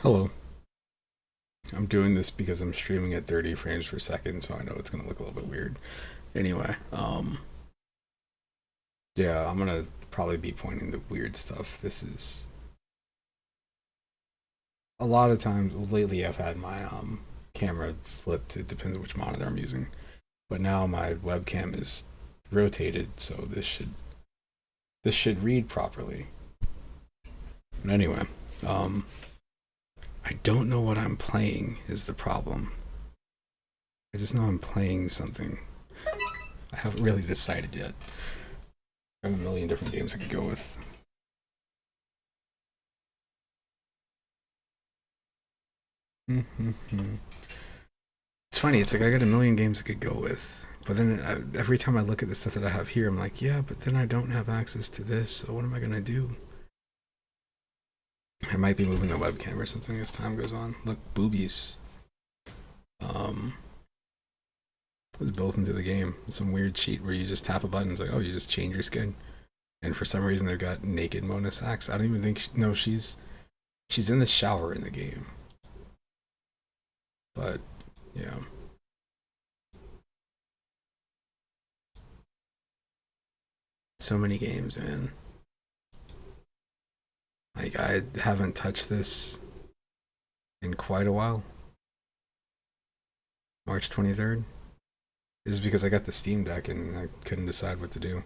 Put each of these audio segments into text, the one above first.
Hello. I'm doing this because I'm streaming at 30 frames per second, so I know it's gonna look a little bit weird. Anyway, yeah, I'm gonna probably be pointing the weird stuff. This is a lot of times lately I've had my camera flipped. It depends on which monitor I'm using, but now my webcam is rotated, so this should read properly. But anyway, um, I don't know what I'm playing is the problem. I just know I'm playing something. I haven't really decided yet. I have a million different games I could go with. It's funny. It's like I got a million games I could go with, but then every time I look at the stuff that I have here, I'm like, yeah, but then I don't have access to this. So what am I gonna do? I might be moving the webcam or something as time goes on. Look, boobies. Um, it was built into the game. Some weird cheat where you just tap a button. It's like, oh, you just change your skin. And for some reason, they've got naked Mona Sachs. I don't even think. No, she's in the shower in the game. But yeah, so many games, man. Like I haven't touched this in quite a while. March 23rd. This is because I got the Steam Deck and I couldn't decide what to do.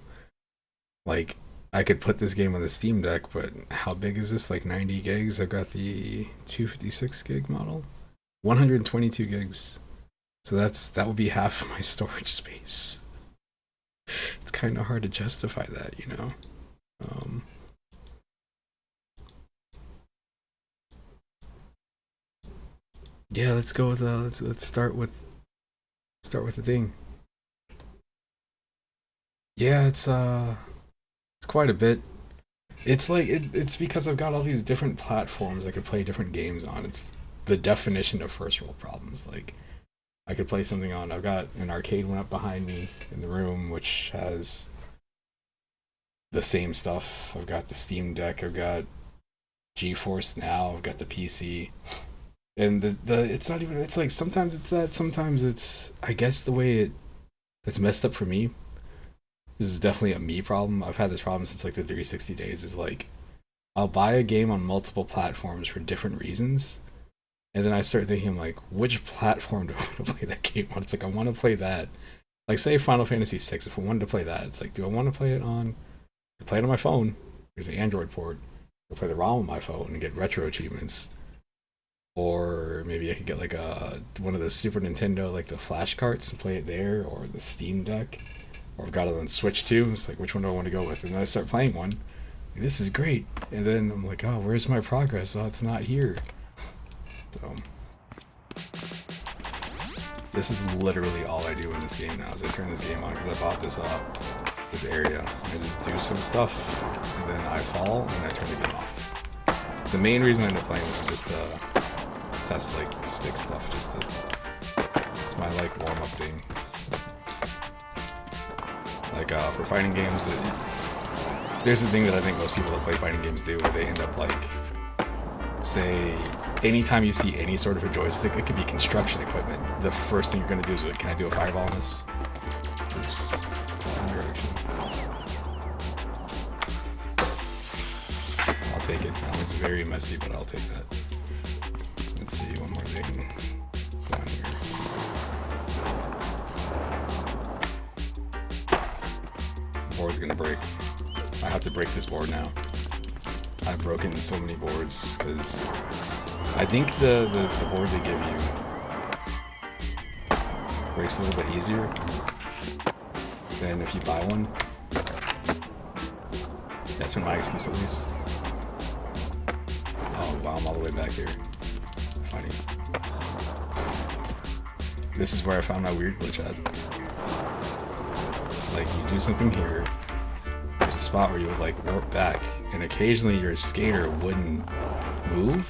Like I could put this game on the Steam Deck, but how big is this? Like 90 gigs. I've got the 256 gig model, 122 gigs. So that would be half my storage space. It's kind of hard to justify that, you know. Um, yeah, let's go with let's start with the thing. Yeah, it's quite a bit. It's like it's because I've got all these different platforms I could play different games on. It's the definition of first world problems. Like I could play something on. I've got an arcade one up behind me in the room, which has the same stuff. I've got the Steam Deck. I've got GeForce Now. I've got the PC. And the it's not even. It's like sometimes it's that. Sometimes it's. I guess the way it's messed up for me. This is definitely a me problem. I've had this problem since like the 360 days. Is like I'll buy a game on multiple platforms for different reasons, and then I start thinking like, which platform do I want to play that game on? It's like I want to play that. Like say Final Fantasy VI. If I wanted to play that, it's like, do I want to play it on? Play it on my phone. There's an Android port. I'll play the ROM on my phone and get retro achievements. Or maybe I could get like a one of the Super Nintendo like the flash carts and play it there, or the Steam Deck, or I've got it on Switch too. It's like which one do I want to go with? And then I start playing one. This is great, and then I'm like, oh, where's my progress? Oh, it's not here. So this is literally all I do in this game now. Is I turn this game on because I bought this area. I just do some stuff, and then I fall and I turn the game off. The main reason I end up playing this is just to test like stick stuff. It's my like warm up thing. Like for fighting games, there's the thing that I think most people that play fighting games do, where they end up like, say, anytime you see any sort of a joystick, it could be construction equipment. The first thing you're gonna do is like, can I do a fireball on this? Oops. Wrong direction. I'll take it. That was very messy, but I'll take that. Let's see, one more thing down here. The board's gonna break. I have to break this board now. I've broken so many boards because I think the board they give you breaks a little bit easier than if you buy one. That's been my excuse at least. Oh wow, I'm all the way back here. Funny. This is where I found my weird glitch at. It's like you do something here, there's a spot where you would like warp back, and occasionally your skater wouldn't move.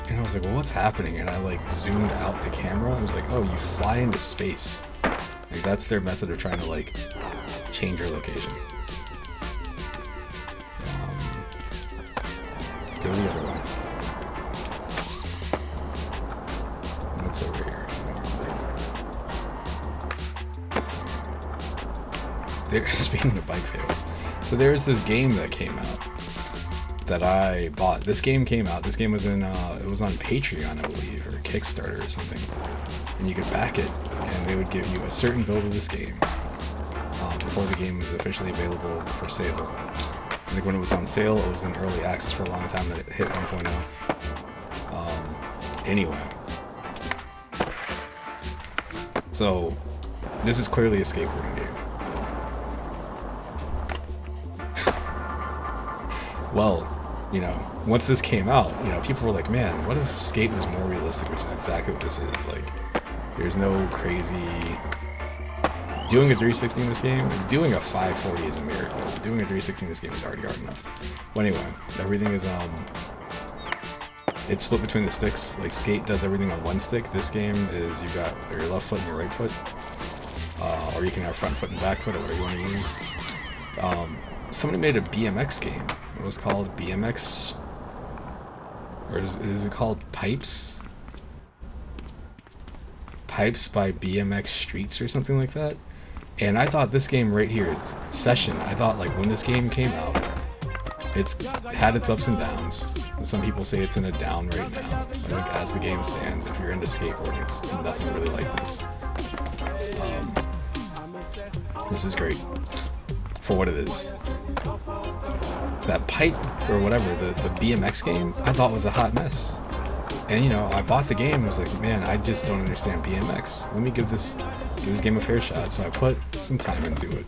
And I was like, well, what's happening? And I like zoomed out the camera and I was like, oh, you fly into space. Like that's their method of trying to like change your location. Let's go the other way. there, speaking of bike fails, so there's this game that came out that I bought. This game came out. This game was in it was on Patreon, I believe, or Kickstarter or something. And you could back it, and they would give you a certain build of this game before the game was officially available for sale. I think when it was on sale, it was in early access for a long time. That it hit 1.0. Anyway, so this is clearly a skateboarding game. Well, you know, once this came out, you know, people were like, man, what if Skate was more realistic, which is exactly what this is. Like, there's no crazy... Doing a 360 in this game, doing a 540 is a miracle. Doing a 360 in this game is already hard enough. But anyway, everything is, it's split between the sticks. Like, Skate does everything on one stick. This game is, you've got your left foot and your right foot. Or you can have front foot and back foot, or whatever you want to use. Somebody made a BMX game. It was called BMX, or is it called Pipes? Pipes by BMX Streets or something like that. And I thought this game right here, it's Session. I thought, like, when this game came out, it's had its ups and downs. Some people say it's in a down right now. I think as the game stands, if you're into skateboarding, it's nothing really like this. This is great for what it is. That pipe or whatever, the BMX game, I thought was a hot mess. And you know, I bought the game and was like, man, I just don't understand BMX. Let me give this game a fair shot. So I put some time into it,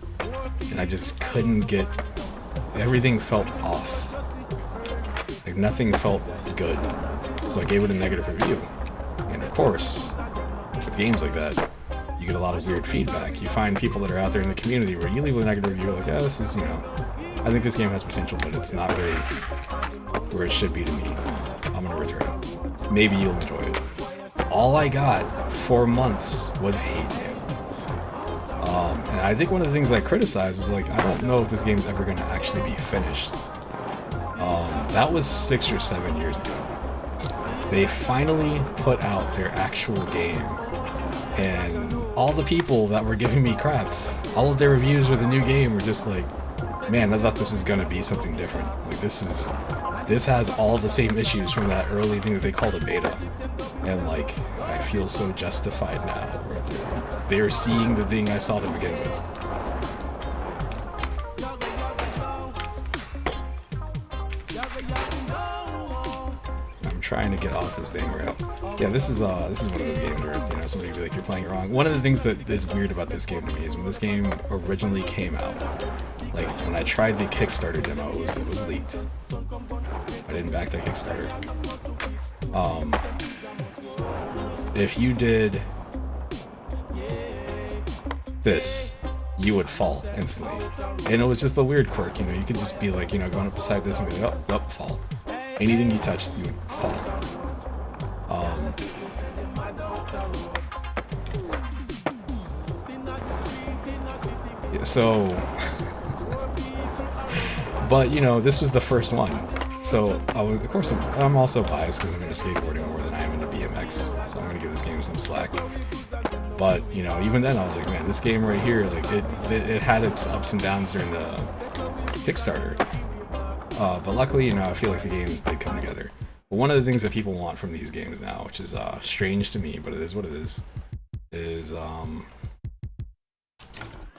and I just couldn't get. Everything felt off. Like nothing felt good. So I gave it a negative review. And of course, with games like that, you get a lot of weird feedback. You find people that are out there in the community where you leave a negative review, like, yeah, this is, you know, I think this game has potential, but it's not very where it should be to me. I'm gonna return it. Maybe you'll enjoy it. All I got for months was hate mail. And I think one of the things I criticized was like, I don't know if this game's ever gonna actually be finished. That was 6 or 7 years ago. They finally put out their actual game, and all the people that were giving me crap, all of their reviews for the new game were just like, man, I thought this was gonna be something different. Like this has all the same issues from that early thing that they called a beta. And like, I feel so justified now. They're seeing the thing I saw to begin with. I'm trying to get off this dang rail. Yeah, this is one of those games where, you know, somebody would be like, you're playing it wrong. One of the things that is weird about this game to me is when this game originally came out, like when I tried the Kickstarter demo, it was leaked. I didn't back that Kickstarter. If you did this, you would fall instantly. And it was just a weird quirk, you know, you could just be like, you know, going up beside this and be like, oh, fall. Anything you touched, you would fall. So, but you know, this was the first one. So, of course, I'm also biased because I'm into skateboarding more than I am into BMX. So I'm gonna give this game some slack. But you know, even then, I was like, man, this game right here, like it had its ups and downs during the Kickstarter. But luckily, you know, I feel like the game did come together. But one of the things that people want from these games now, which is strange to me, but it is what it is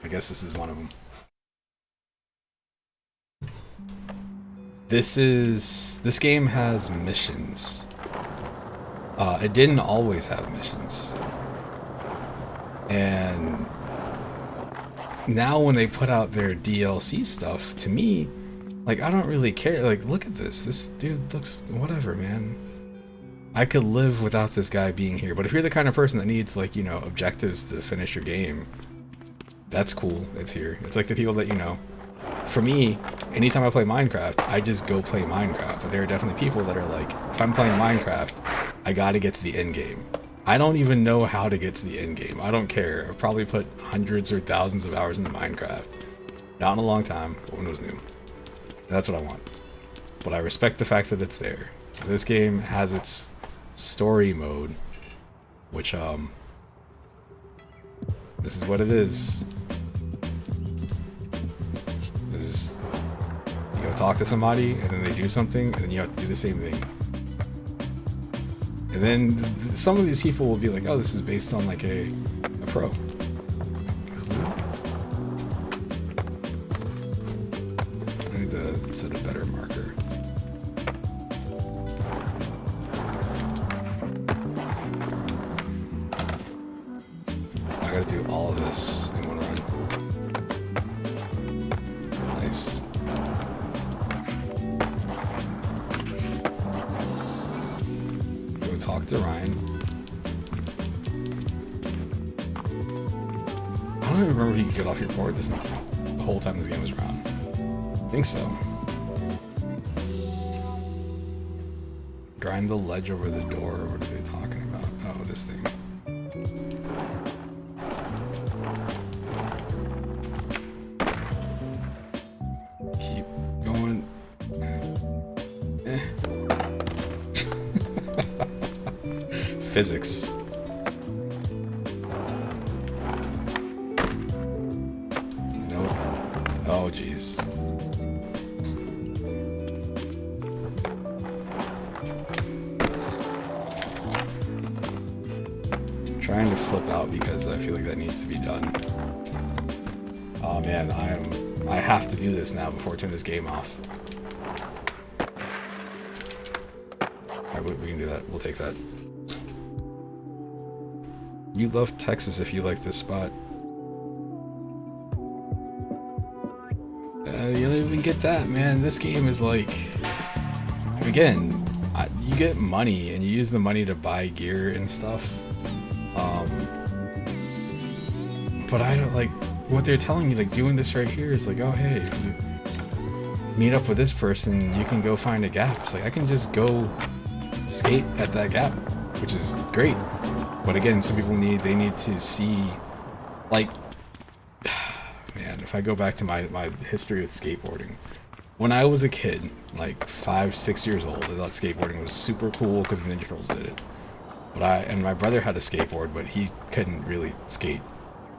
I guess this is one of them. This game has missions. It didn't always have missions. And now when they put out their DLC stuff, to me, like, I don't really care. Like, look at this. This dude looks whatever, man. I could live without this guy being here. But if you're the kind of person that needs, like, you know, objectives to finish your game, that's cool. It's here. It's like the people that, you know, for me, anytime I play Minecraft, I just go play Minecraft. But there are definitely people that are like, if I'm playing Minecraft, I gotta get to the end game. I don't even know how to get to the end game. I don't care. I've probably put hundreds or thousands of hours into Minecraft. Not in a long time, but when it was new. That's what I want. But I respect the fact that it's there. This game has its story mode, which, this is what it is. go talk to somebody, and then they do something, and then you have to do the same thing. And then some of these people will be like, oh, this is based on like a pro. I need to set a better marker. I gotta do all of this in one run. Nice. Go talk to Ryan. I don't even remember if you could get off your board the whole time this game was around. I think so. Grind the ledge over the door. What are they talking about? Oh, this thing. Keep going. Physics. Nope. Oh, jeez. Trying to flip out because I feel like that needs to be done. Oh man, I have to do this now before I turn this game off. Alright, we can do that. We'll take that. You love Texas if you like this spot. You don't even get that, man. This game is like... Again, you get money and you use the money to buy gear and stuff. But I don't like... What they're telling you, like, doing this right here is like, oh, hey, if you meet up with this person, you can go find a gap. It's like, I can just go skate at that gap, which is great. But again, some people need to see, like, man, if I go back to my history with skateboarding, when I was a kid, like 5, 6 years old, I thought skateboarding was super cool because the Ninja Turtles did it. But my brother had a skateboard, but he couldn't really skate.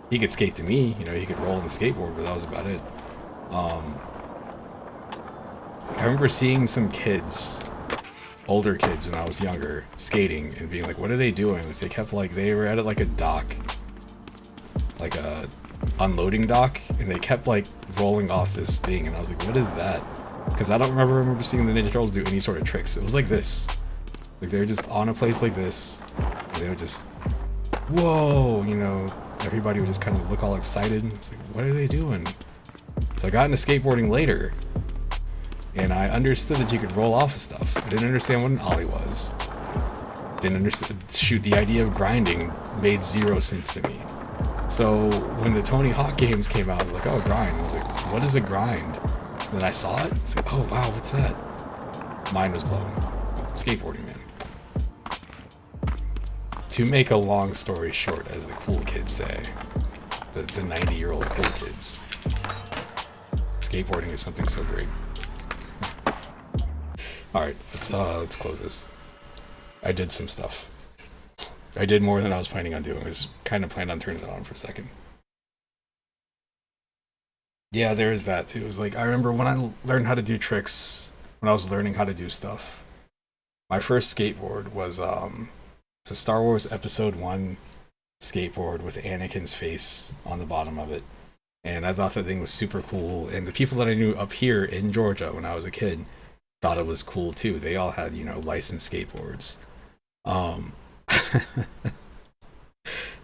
He could skate to me, you know, he could roll on the skateboard, but that was about it. I remember seeing some kids, older kids when I was younger, skating and being like, what are they doing? Like, they kept like, they were at like a dock, like a unloading dock, and they kept like rolling off this thing, and I was like, what is that? Because I don't remember seeing the Ninja Turtles do any sort of tricks. It was like this. Like, they were just on a place like this, and they would just, whoa, you know, everybody would just kind of look all excited. It's like, what are they doing? So I got into skateboarding later, and I understood that you could roll off of stuff. I didn't understand what an ollie was. Didn't understand. Shoot, the idea of grinding made 0 sense to me. So when the Tony Hawk games came out, I was like, oh, grind. I was like, what is a grind? And then I saw it. It's like, oh, wow, what's that? Mind was blown. Skateboarding, man. To make a long story short, as the cool kids say, the 90-year-old cool kids, skateboarding is something so great. Alright, let's close this. I did some stuff. I did more than I was planning on doing. I was kind of planned on turning it on for a second. Yeah, there is that too. It was like, I remember when I learned how to do tricks, when I was learning how to do stuff, my first skateboard was it's a Star Wars Episode 1 skateboard with Anakin's face on the bottom of it. And I thought that thing was super cool. And the people that I knew up here in Georgia when I was a kid thought it was cool too. They all had, you know, licensed skateboards.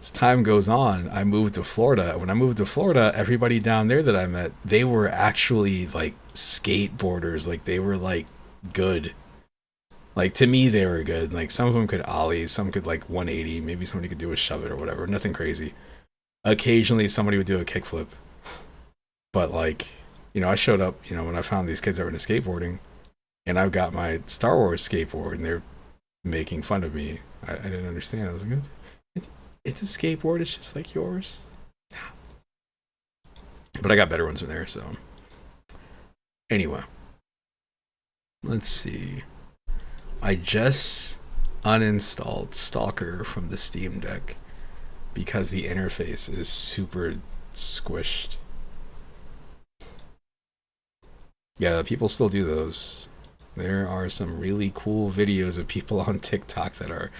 As time goes on, I moved to Florida. When I moved to Florida, everybody down there that I met, they were actually like skateboarders. Like, they were like good. Like, to me, they were good. Like, some of them could ollie, some could like 180, maybe somebody could do a shove it or whatever. Nothing crazy. Occasionally, somebody would do a kickflip. But like, you know, I showed up, you know, when I found these kids that were into skateboarding, and I've got my Star Wars skateboard, and they're making fun of me. I didn't understand. I was like, it's a skateboard. It's just like yours. But I got better ones from there, so. Anyway. Let's see. I just uninstalled Stalker from the Steam Deck because the interface is super squished. Yeah, people still do those. There are some really cool videos of people on TikTok that are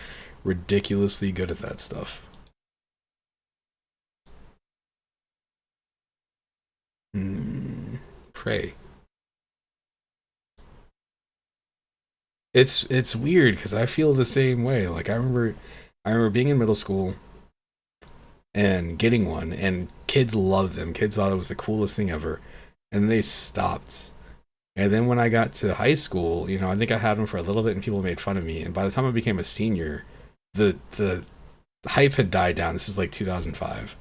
ridiculously good at that stuff. Pray. It's weird because I feel the same way. Like I remember being in middle school and getting one, and kids loved them. Kids thought it was the coolest thing ever, and they stopped. And then when I got to high school, I think I had them for a little bit, and people made fun of me. And by the time I became a senior, the hype had died down. This is like 2005,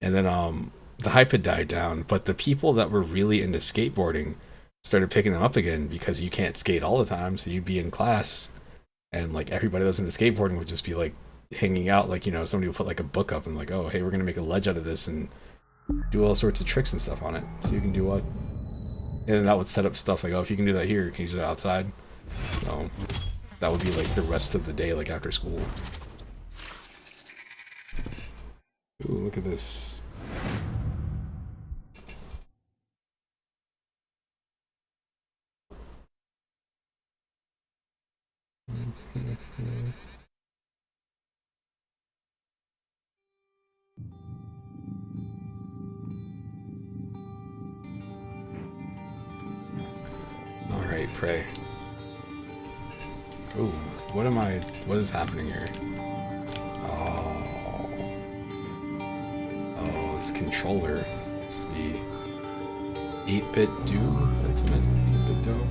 and then the hype had died down. But the people that were really into skateboarding started picking them up again because you can't skate all the time. So you'd be in class, and like everybody that was into skateboarding would just be like hanging out. Like somebody would put like a book up and like, oh hey, we're gonna make a ledge out of this and do all sorts of tricks and stuff on it. So you can do what. And then that would set up stuff like, oh, if you can do that here, can you do it outside? So that would be like the rest of the day, like after school. Ooh, look at this. Alright, pray. Ooh, what is happening here? Oh, this controller. It's the 8-bit do, ultimate 8-bit do.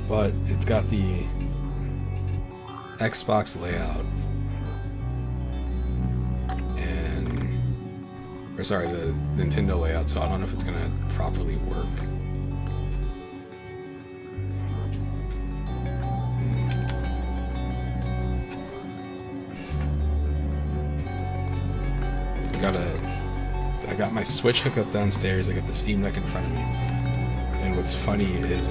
But it's got the Xbox layout. Or sorry, the Nintendo layout, so I don't know if it's gonna properly work. I got my Switch hookup downstairs. I got the Steam Deck in front of me, and what's funny is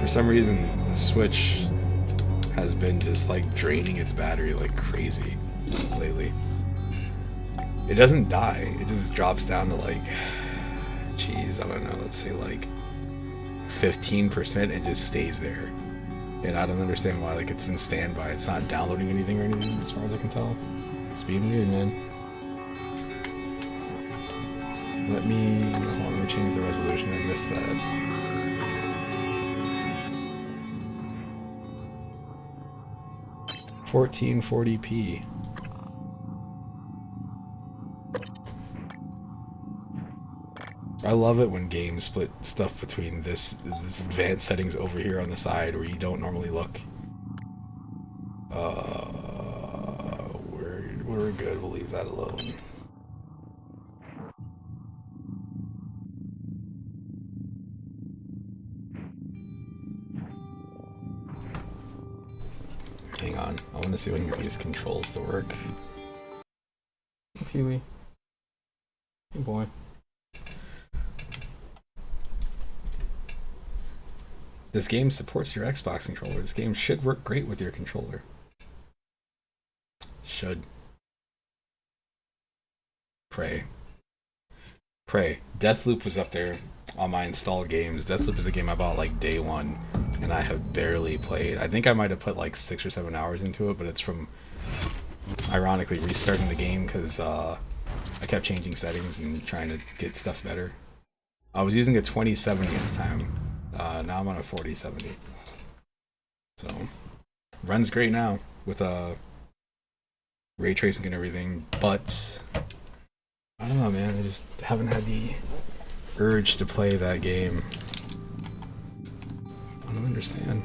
for some reason the Switch has been just like draining its battery like crazy lately. It doesn't die, it just drops down to like, geez, I don't know, let's say like 15% and just stays there. And I don't understand why, like it's in standby, it's not downloading anything or anything as far as I can tell. It's being weird, man. Let me change the resolution, I missed that. $1440p. I love it when games split stuff between this advanced settings over here on the side where you don't normally look. We're good. We'll leave that alone. Hang on. I want to see if I can get these controls to work. Huey. Hey boy. This game supports your Xbox controller. This game should work great with your controller. Should. Pray. Deathloop was up there on my installed games. Deathloop is a game I bought like day one, and I have barely played. I think I might have put like 6 or 7 hours into it, but it's from, ironically, restarting the game because I kept changing settings and trying to get stuff better. I was using a 2070 at the time. Now I'm on a 4070. So, runs great now with ray tracing and everything, but I don't know, man. I just haven't had the urge to play that game. I don't understand.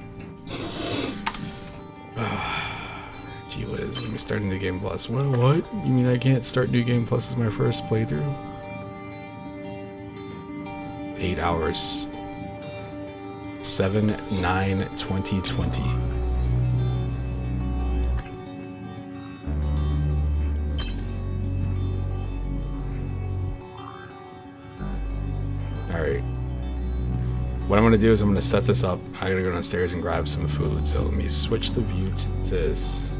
Gee whiz, let me start New Game Plus. What? You mean I can't start New Game Plus as my first playthrough? 8 hours. 7/9/2020. Alright. What I'm going to do is I'm going to set this up. I got to go downstairs and grab some food. So let me switch the view to this.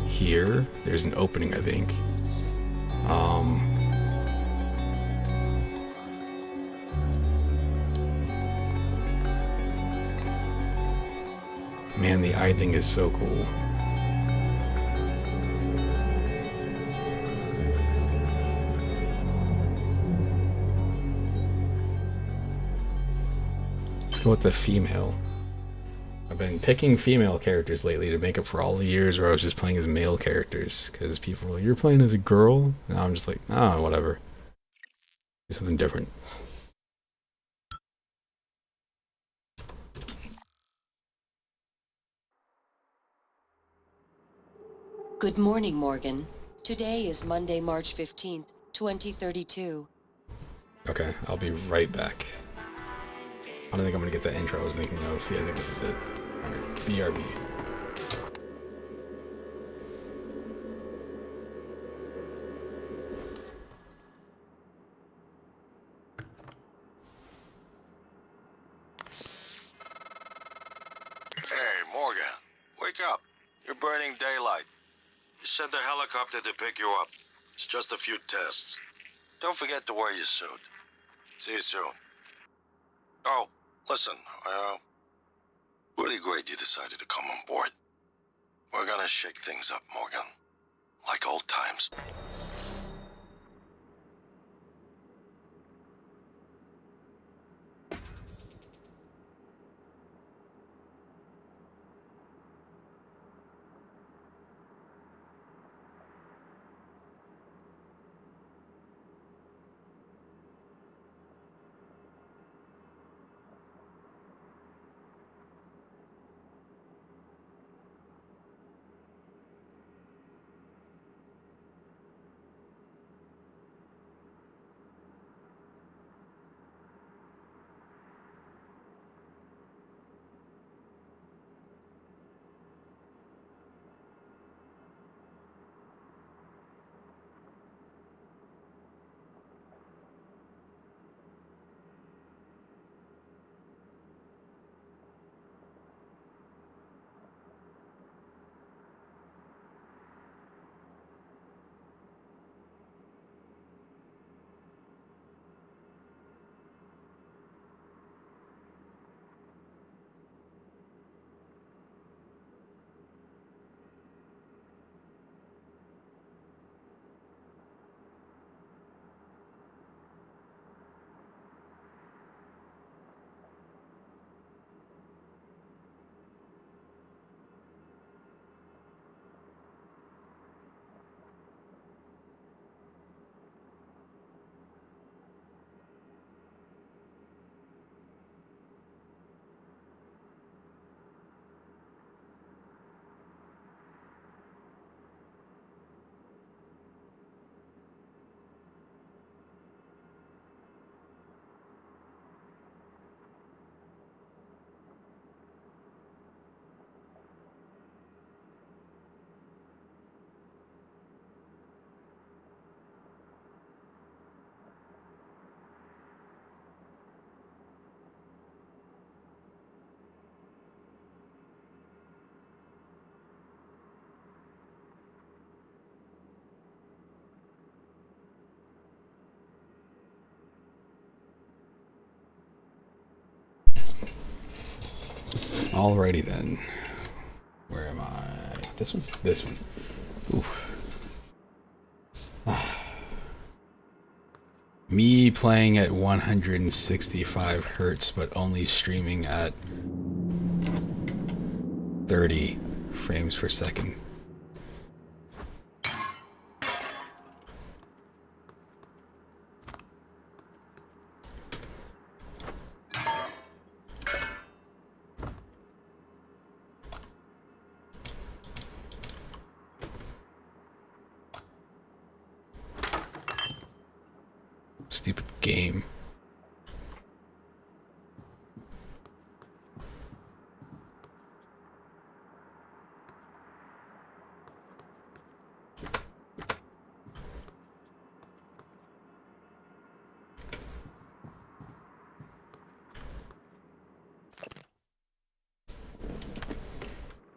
Here. There's an opening, I think. Man, the eye thing is so cool. Let's go with the female. I've been picking female characters lately to make up for all the years where I was just playing as male characters. Because people were like, you're playing as a girl? And I'm just like, ah, whatever. Do something different. Good morning, Morgan. Today is Monday, March 15th, 2032. Okay, I'll be right back. I don't think I'm gonna get the intro I was thinking of. Yeah, I think this is it. Alright, BRB. Hey, Morgan. Wake up. You're burning daylight. You sent the helicopter to pick you up. It's just a few tests. Don't forget to wear your suit. See you soon. Oh, listen, really great you decided to come on board. We're gonna shake things up, Morgan. Like old times. Alrighty then. Where am I? This one? This one. Oof. Me playing at 165 hertz, but only streaming at 30 frames per second. Stupid game.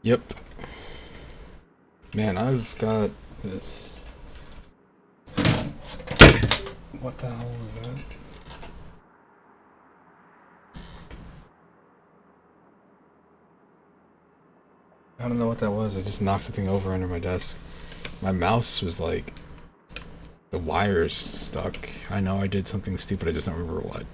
Yep. Man, I've got this. What the hell was that? I don't know what that was. I just knocked something over under my desk. My mouse was like, the wire's stuck. I know I did something stupid, I just don't remember what.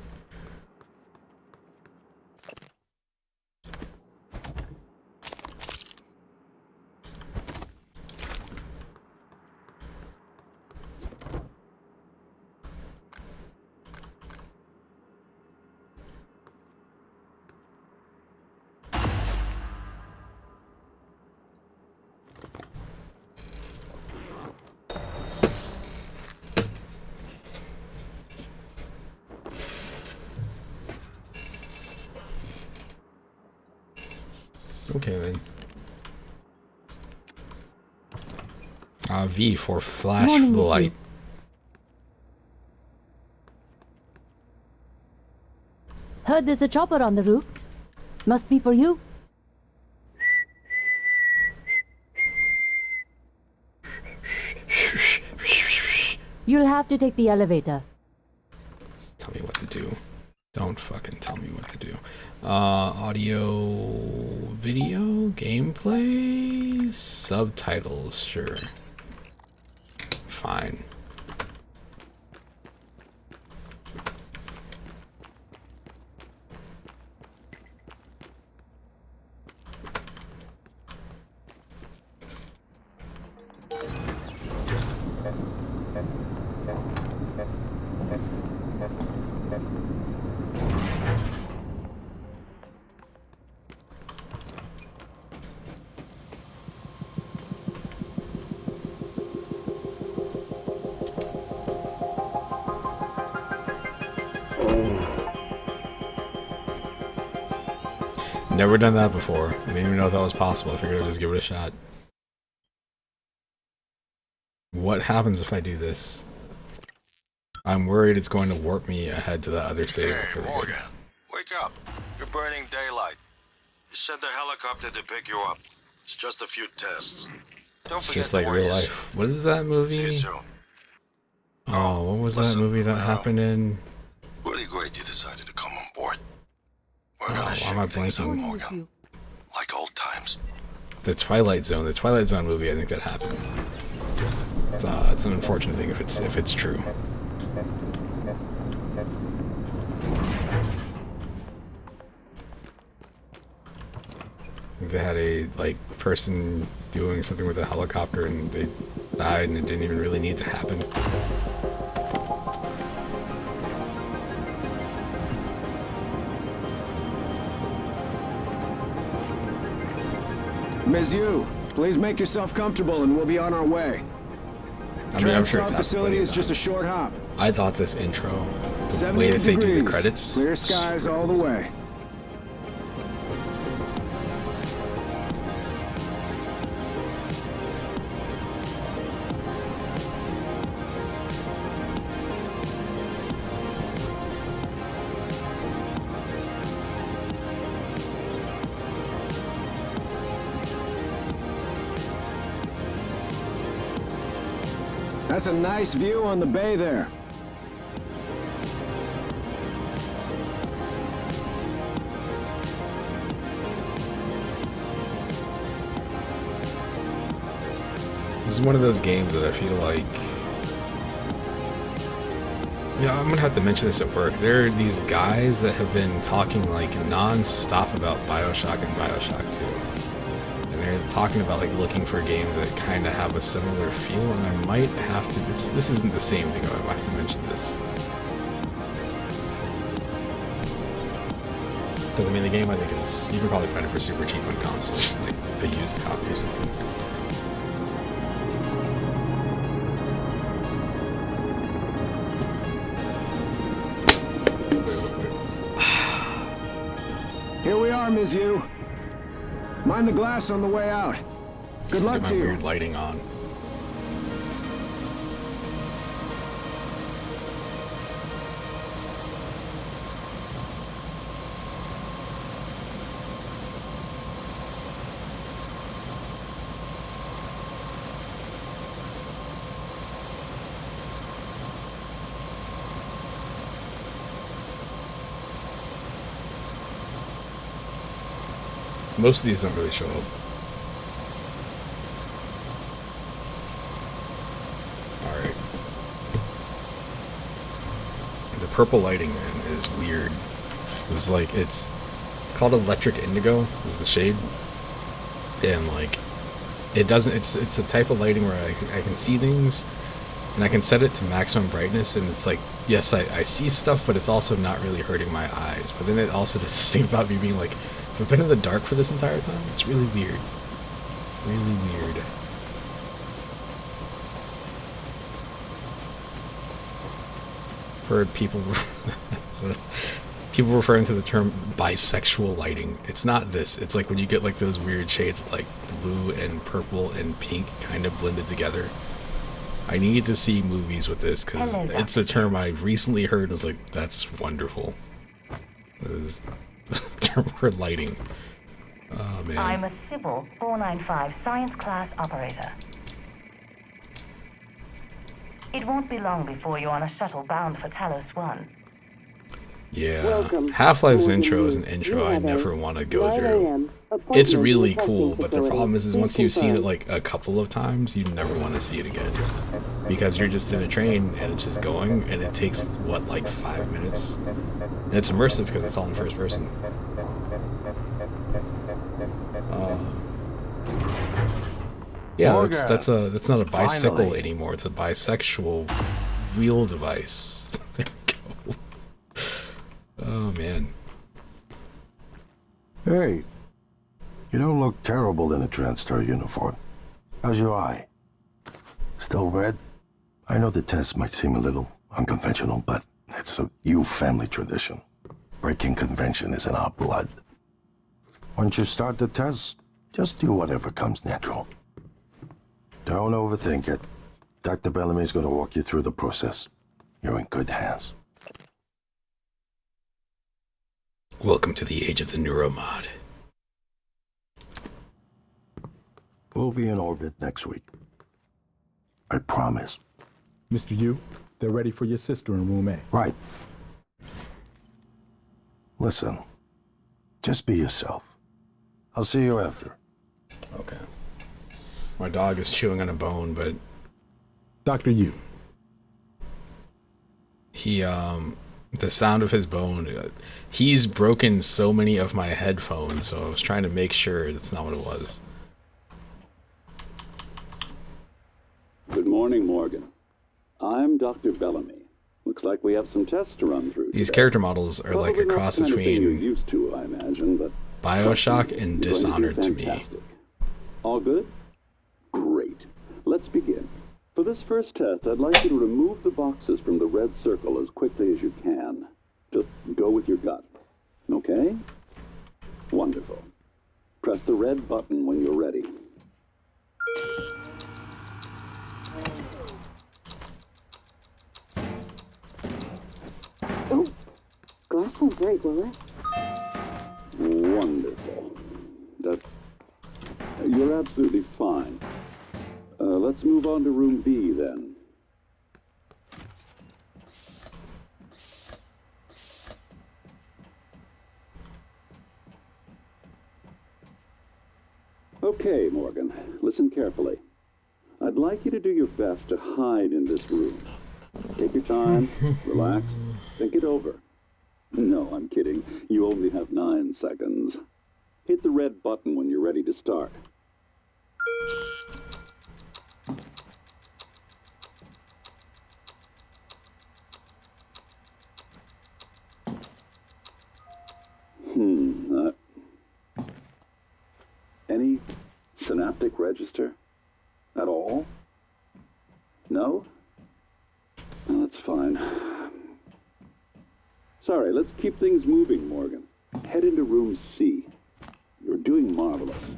Okay then. V for flash Morning, light. monsieur. Heard there's a chopper on the roof. Must be for you. You'll have to take the elevator. Tell me what to do. Don't fucking tell me what to do. Audio, video, gameplay, subtitles, sure. Fine. Never done that before. I didn't even know if that was possible. I figured I'd just give it a shot. What happens if I do this? I'm worried it's going to warp me ahead to the other save. Hey, Morgan, wake up. You're burning daylight. You sent the helicopter to pick you up. It's just a few tests. Don't It's forget just the like real worries. life. What is that See movie? you soon. Oh, what was that Listen, movie that well, happened in? Really great you decided to come on board. We're Oh, gonna why shake am I things up, blanking? Morgan. Like old times. The Twilight Zone. The Twilight Zone movie. I think that happened. It's an unfortunate thing if it's true. They had a person doing something with a helicopter and they died and it didn't even really need to happen. Monsieur, please make yourself comfortable and we'll be on our way. I mean, I'm sure Transtar it's happened facility plenty is of just a times. short hop. I thought this intro, the way 78 that they do the degrees. credits, Clear skies all the way. That's a nice view on the bay there. This is one of those games that I feel like... Yeah, I'm gonna have to mention this at work. There are these guys that have been talking like non-stop about Bioshock and Bioshock 2. And they're talking about like looking for games that kind of have a similar feel, and I might have to... this isn't the same thing, I might have to mention this. Because I mean, the game I think is... You can probably find it for super cheap on console, like a used copy or something. Here we are, Monsieur. Mind the glass on the way out. Good luck Get my to you. weird lighting on. Most of these don't really show up. purple lighting, man, is weird. It's like it's called electric indigo is the shade, and like it doesn't. It's a type of lighting where I can see things, and I can set it to maximum brightness, and it's like yes, I see stuff, but it's also not really hurting my eyes. But then it also does this thing about me being like, I've been in the dark for this entire time. It's really weird, really weird. Heard people referring to the term bisexual lighting. It's not this. It's like when you get like those weird shades like blue and purple and pink kind of blended together. I need to see movies with this because it's a term I recently heard and was like, that's wonderful. This is the term for lighting. Oh man. I'm a Sybil 495 science class operator. It won't be long before you're on a shuttle bound for Talos 1. Yeah, Half-Life's intro is an intro I never want to go through. It's really cool, but the problem is once you've seen it like a couple of times, you never want to see it again. Because you're just in a train and it's just going, and it takes, what, like 5 minutes? And it's immersive because it's all in first person. Yeah, that's not a bicycle anymore. It's a bisexual wheel device. There we go. Oh man. Hey, you don't look terrible in a TranStar uniform. How's your eye? Still red? I know the test might seem a little unconventional, but it's a U family tradition. Breaking convention is in our blood. Once you start the test, just do whatever comes natural. Don't overthink it. Dr. Bellamy's going to walk you through the process. You're in good hands. Welcome to the age of the neuromod. We'll be in orbit next week. I promise. Mr. Yu, they're ready for your sister in room A. Right. Listen, just be yourself. I'll see you after. Okay. My dog is chewing on a bone, but Dr. Yu. He, the sound of his bone, he's broken so many of my headphones, so I was trying to make sure that's not what it was. Good morning, Morgan. I'm Dr. Bellamy. Looks like we have some tests to run through These today. character models are like a cross between you're used to, I imagine, but BioShock and Dishonored to me. All good? Great. Let's begin. For this first test, I'd like you to remove the boxes from the red circle as quickly as you can. Just go with your gut. Okay? Wonderful. Press the red button when you're ready. Oh, glass won't break, will it? Wonderful. You're absolutely fine. Let's move on to room B then. Okay, Morgan, listen carefully. I'd like you to do your best to hide in this room. Take your time, relax, think it over. No, I'm kidding. You only have 9 seconds. Hit the red button when you're ready to start. Any synaptic register at all? No? No, that's fine. Sorry, let's keep things moving, Morgan. Head into room C. You're doing marvelous.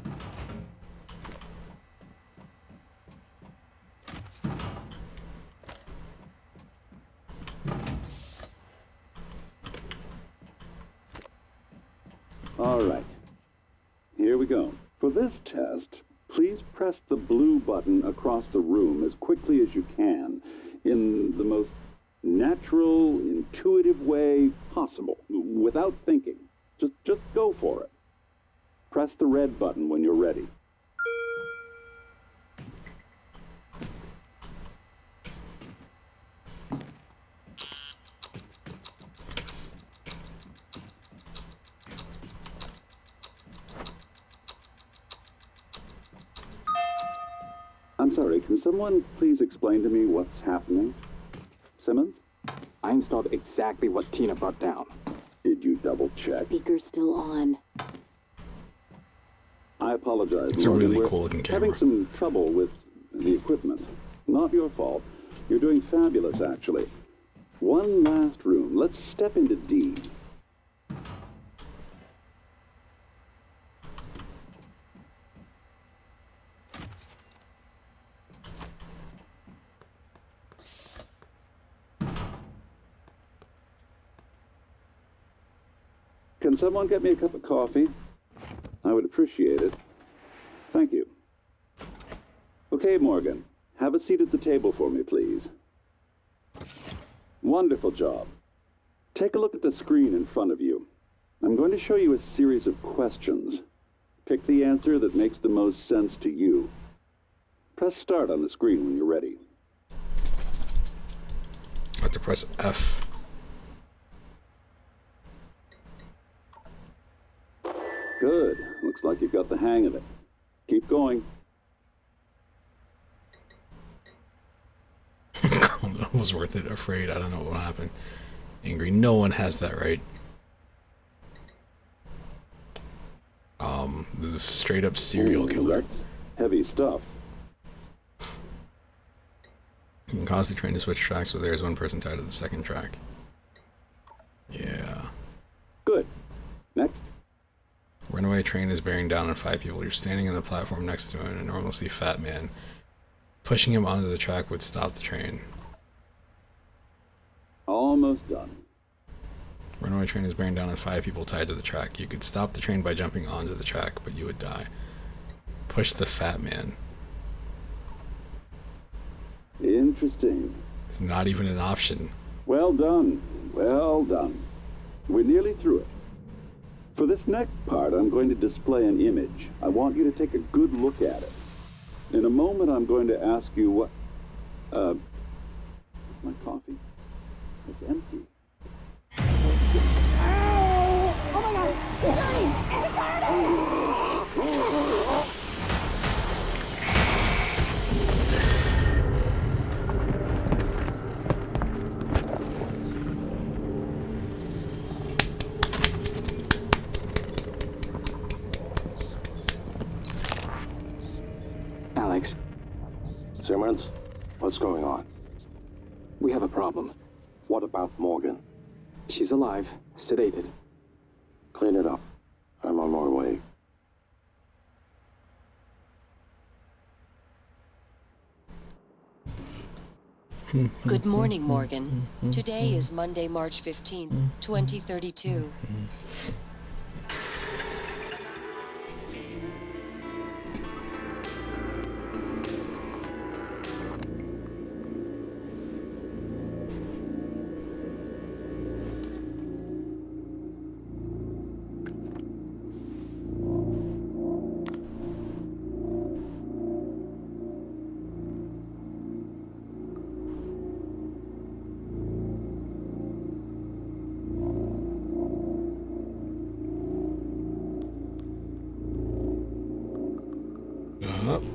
All right. Here we go. For this test, please press the blue button across the room as quickly as you can in the most natural, intuitive way possible, without thinking. Just go for it. Press the red button when you're ready. sorry, can someone please explain to me what's happening? Simmons? I installed exactly what Tina brought down. Did you double check? Speaker's still on. I apologize. It's a Morgan. really We're cool looking having camera. some trouble with the equipment. Not your fault. You're doing fabulous, actually. One last room. Let's step into D. Can someone get me a cup of coffee? I would appreciate it. Thank you. Okay, Morgan. Have a seat at the table for me, please. Wonderful job. Take a look at the screen in front of you. I'm going to show you a series of questions. Pick the answer that makes the most sense to you. Press start on the screen when you're ready. I have to press F. Good. Looks like you've got the hang of it. Keep going. It was worth it. Afraid. I don't know what will happen. Angry. No one has that right. This is straight up serial killer. That's heavy stuff. You can cause the train to switch tracks where there is one person tied to the second track. Yeah. Good. Next. Runaway train is bearing down on 5 people. You're standing on the platform next to an enormously fat man. Pushing him onto the track would stop the train. Almost done. Runaway train is bearing down on 5 people tied to the track. You could stop the train by jumping onto the track, but you would die. Push the fat man. Interesting. It's not even an option. Well done. Well done. We're nearly through it. For this next part, I'm going to display an image. I want you to take a good look at it. In a moment, I'm going to ask you what... is my coffee? It's empty. Oh my god! Alex, Simmons, what's going on? we have a problem. What about Morgan? She's alive, sedated. Clean it up. I'm on my way. Good morning, Morgan. Today is Monday, March 15th, 2032.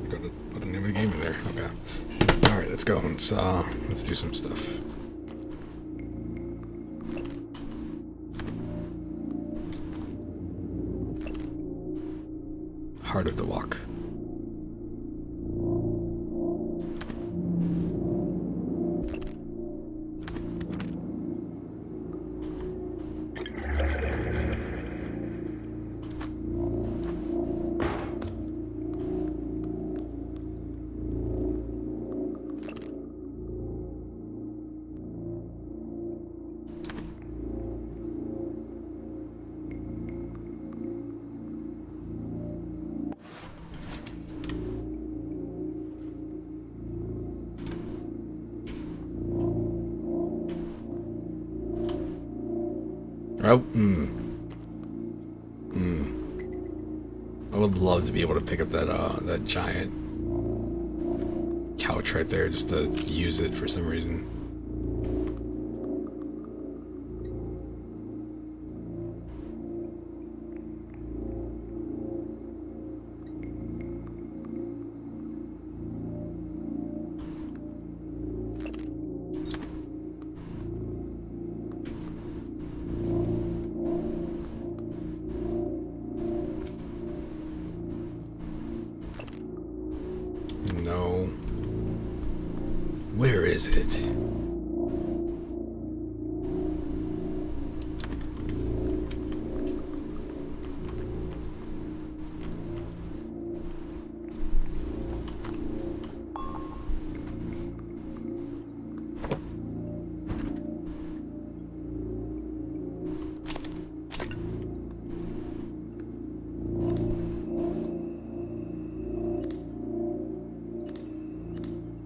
Gotta put the name of the game in there. Okay. Alright, let's go. Let's do some stuff. Heart of the Walk. Oh, I would love to be able to pick up that that giant couch right there just to use it for some reason. is it?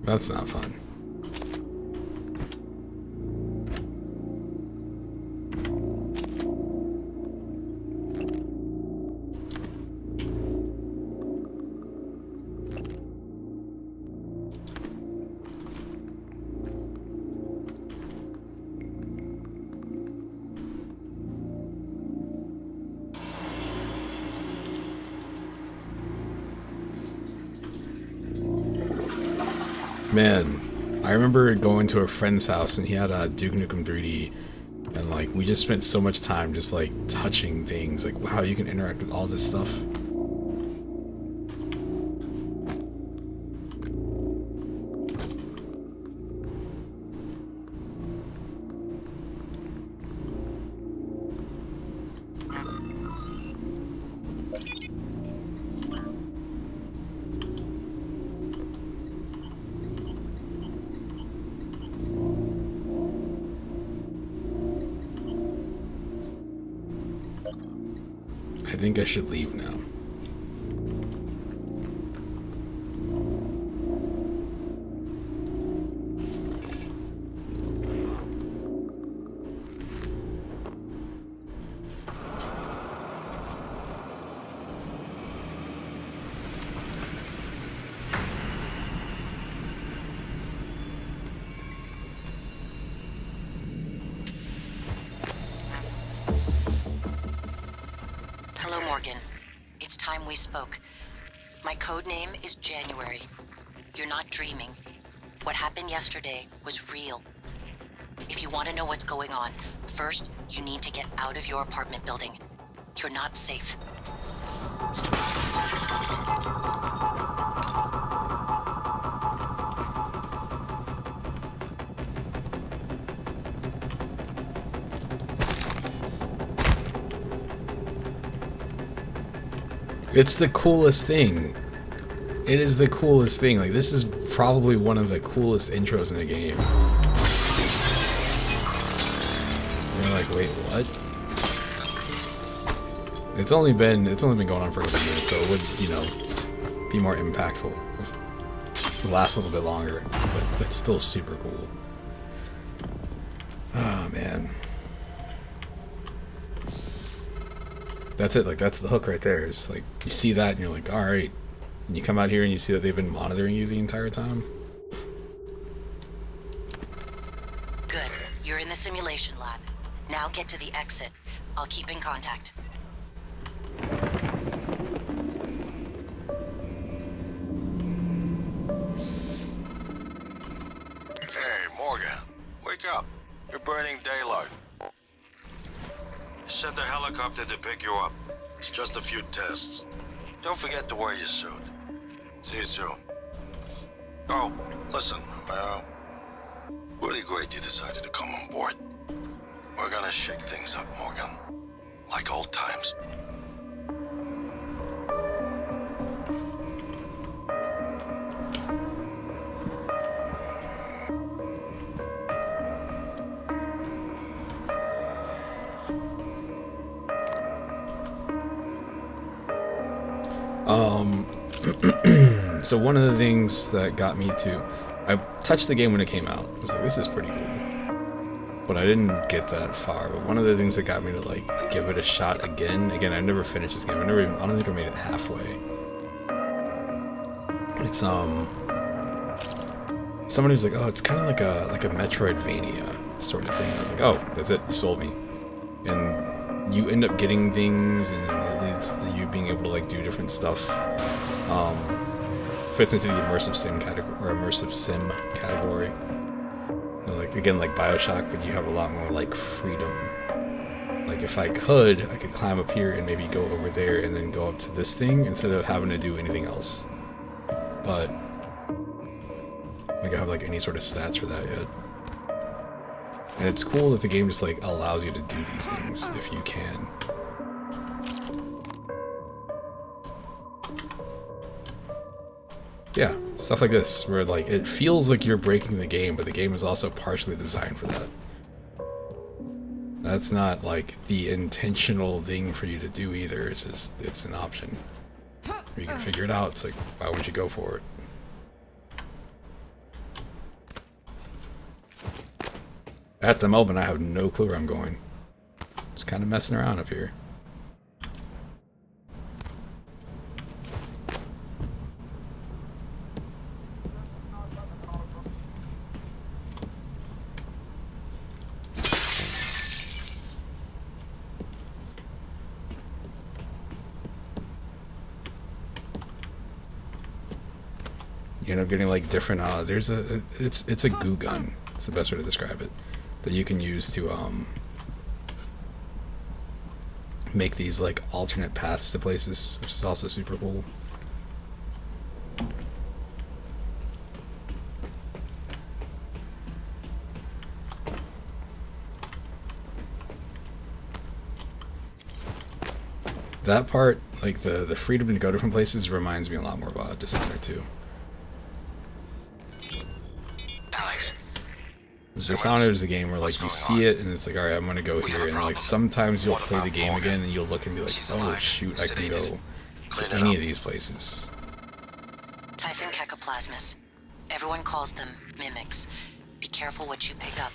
That's not fun. Man, I remember going to a friend's house and he had a Duke Nukem 3D, and like we just spent so much time just like touching things. Like, wow, you can interact with all this stuff. I think I should leave now. Hello, Morgan. It's time we spoke. My code name is January. You're not dreaming. What happened yesterday was real. If you want to know what's going on, first, you need to get out of your apartment building. You're not safe. It's the coolest thing. It is the coolest thing. Like, this is probably one of the coolest intros in a game. You're like, wait, what? It's only been going on for a couple minutes, so it would, you know, be more impactful. It last a little bit longer, but that's still super cool. Oh man. That's it, like that's the hook right there. It's like you see that and you're like, alright. And you come out here and you see that they've been monitoring you the entire time. Good. You're in the simulation lab. Now get to the exit. I'll keep in contact. Hey, Morgan. Wake up. You're burning daylight. Sent a helicopter to pick you up. It's just a few tests. Don't forget to wear your suit. See you soon. Oh, listen, really great you decided to come on board. We're gonna shake things up, Morgan. Like old times. So one of the things that got me to, I touched the game when it came out. I was like, this is pretty cool. But I didn't get that far. But one of the things that got me to like give it a shot again, I never finished this game. I don't think I made it halfway. It's somebody was like, oh, it's kind of like a Metroidvania sort of thing. I was like, oh, that's it, you sold me. And you end up getting things, and it leads to you being able to like do different stuff. Fits into the immersive sim category. You know, like again, like BioShock, but you have a lot more like freedom. Like if I could climb up here and maybe go over there and then go up to this thing instead of having to do anything else. But think I have like any sort of stats for that yet. And it's cool that the game just like allows you to do these things if you can. Yeah, stuff like this, where like it feels like you're breaking the game, but the game is also partially designed for that. That's not like the intentional thing for you to do either, it's just, it's an option. If you can figure it out, it's like, why would you go for it? At the moment, I have no clue where I'm going. Just kind of messing around up here. You end up getting like different, there's a, it's a goo gun. It's the best way to describe it. That you can use to, make these like alternate paths to places, which is also super cool. That part, like the freedom to go different places, reminds me a lot more about Dishonored 2. Dishonored is a game where like you see it and it's like, alright, I'm gonna go here, and like sometimes you'll play the game again and you'll look and be like, oh shoot, I can go to any of these places. Typhon Cacoplasmus. Everyone calls them mimics. Be careful what you pick up.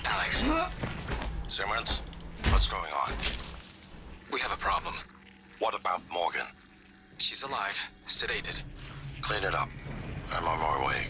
Alex. Simmons, what's going on? We have a problem. What about Morgan? She's alive, sedated. Clean it up. I'm on my way.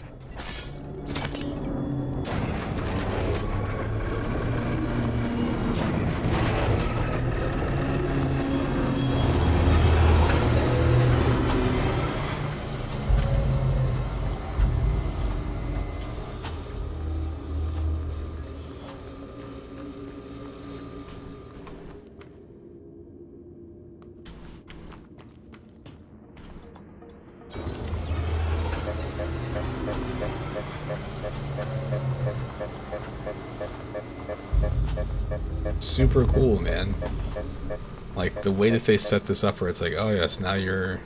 Super cool, man. Like the way that they set this up where it's like, oh yes, now you're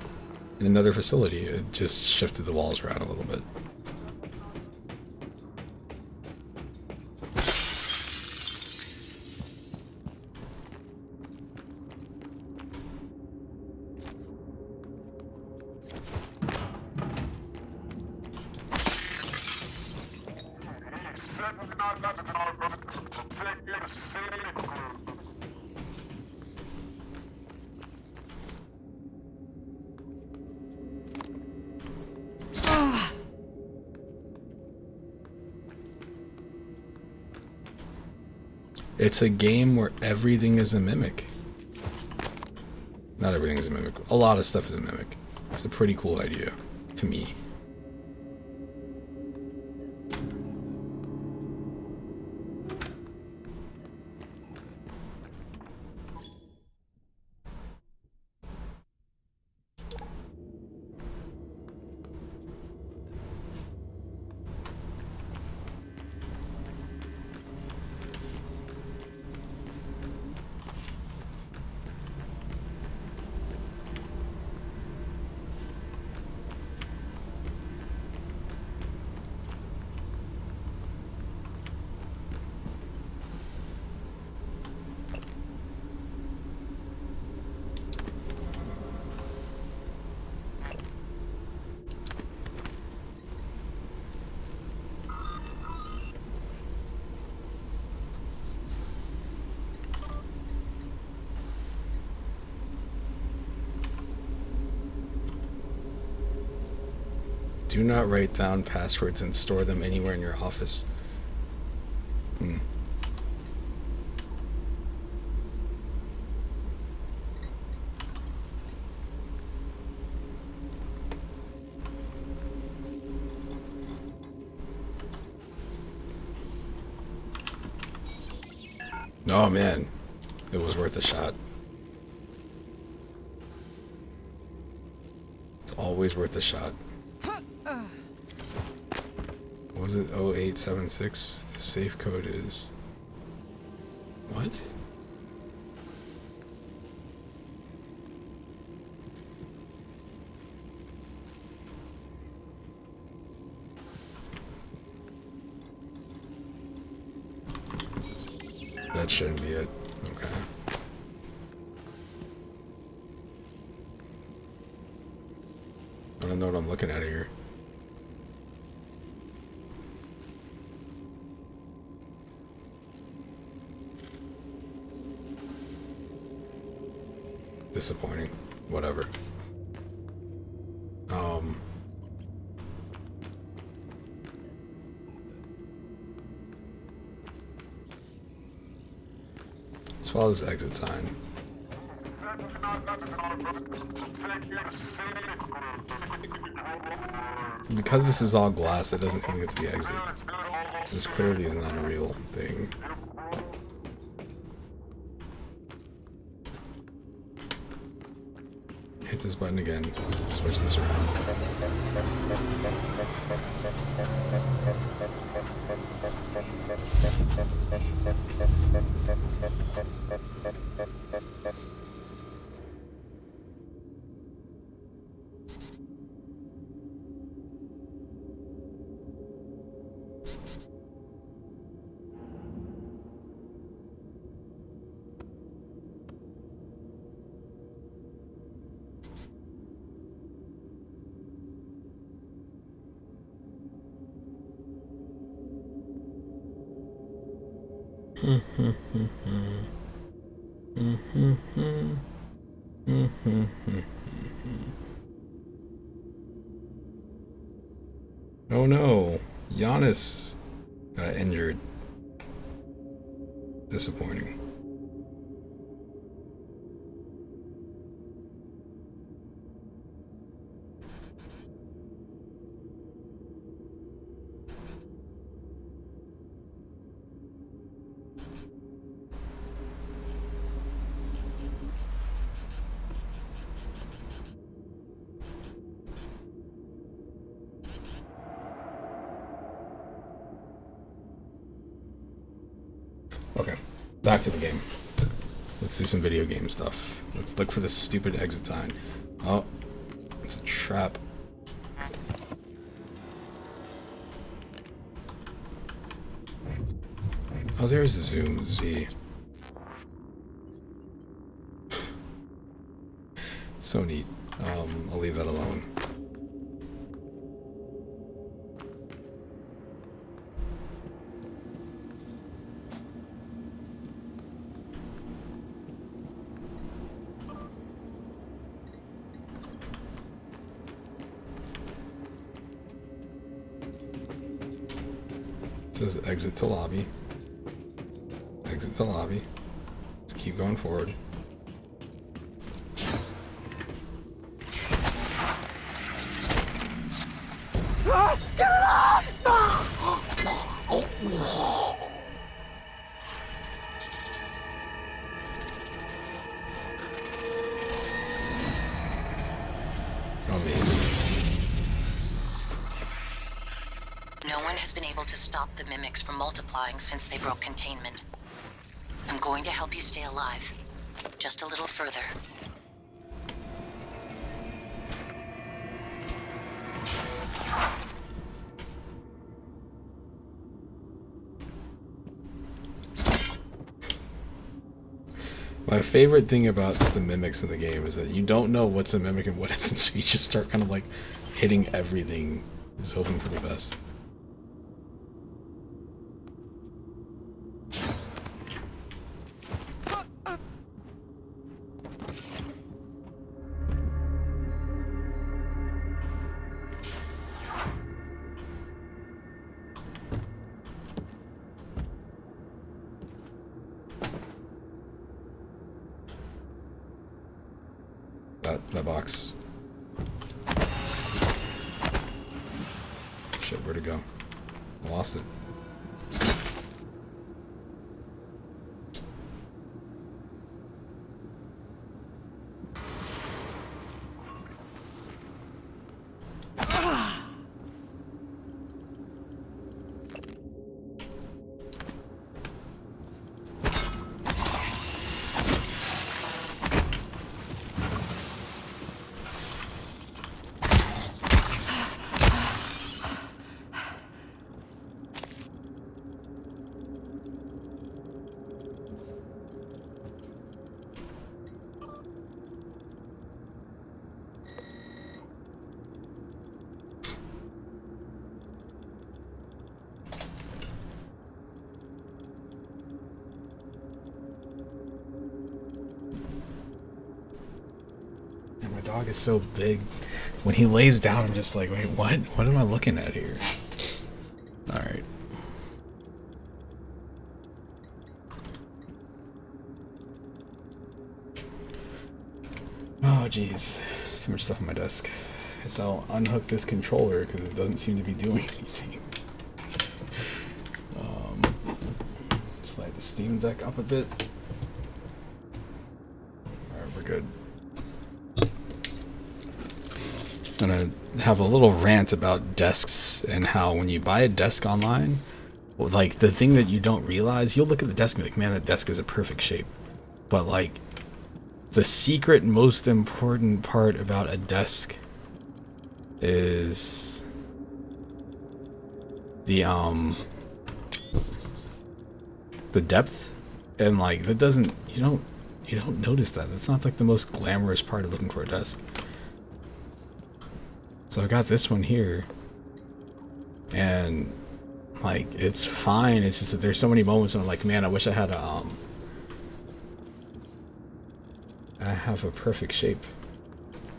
in another facility. It just shifted the walls around a little bit. It's a game where everything is a mimic. Not everything is a mimic. A lot of stuff is a mimic. It's a pretty cool idea, to me. Do not write down passwords and store them anywhere in your office. Oh man, it was worth a shot. It's always worth a shot. What was it? 0876. The safe code is... What? That shouldn't be it. Okay. I don't know what I'm looking at here. Disappointing. Whatever. Let's follow this exit sign. Because this is all glass, that doesn't tell me it's the exit. This clearly is not a real thing. Hit this button again. Switch this around. Oh no, Giannis got injured. Disappointing. Okay, back to the game. Let's do some video game stuff. Let's look for this stupid exit sign. Oh, it's a trap. Oh, there's the zoom Z. So neat. I'll leave that alone. It says exit to lobby. Exit to lobby. Let's keep going forward. No one has been able to stop the mimics from multiplying since they broke containment. I'm going to help you stay alive. Just a little further. My favorite thing about the mimics in the game is that you don't know what's a mimic and what isn't, so you just start kind of like hitting everything, just hoping for the best. That box. Shit, where'd it go? I lost it. dog is so big. When he lays down, I'm just like, wait, what? What am I looking at here? Alright. Oh, jeez. There's too much stuff on my desk. Guess I'll unhook this controller because it doesn't seem to be doing anything. Slide the Steam Deck up a bit. Alright, we're good. I'm gonna have a little rant about desks and how when you buy a desk online, like the thing that you don't realize, you'll look at the desk and be like, man, that desk is a perfect shape. But like, the secret most important part about a desk is the depth, and like that doesn't, you don't notice that. That's not like the most glamorous part of looking for a desk. So I got this one here, and like it's fine. It's just that there's so many moments when I'm like, man, I wish I had a I have a perfect shape.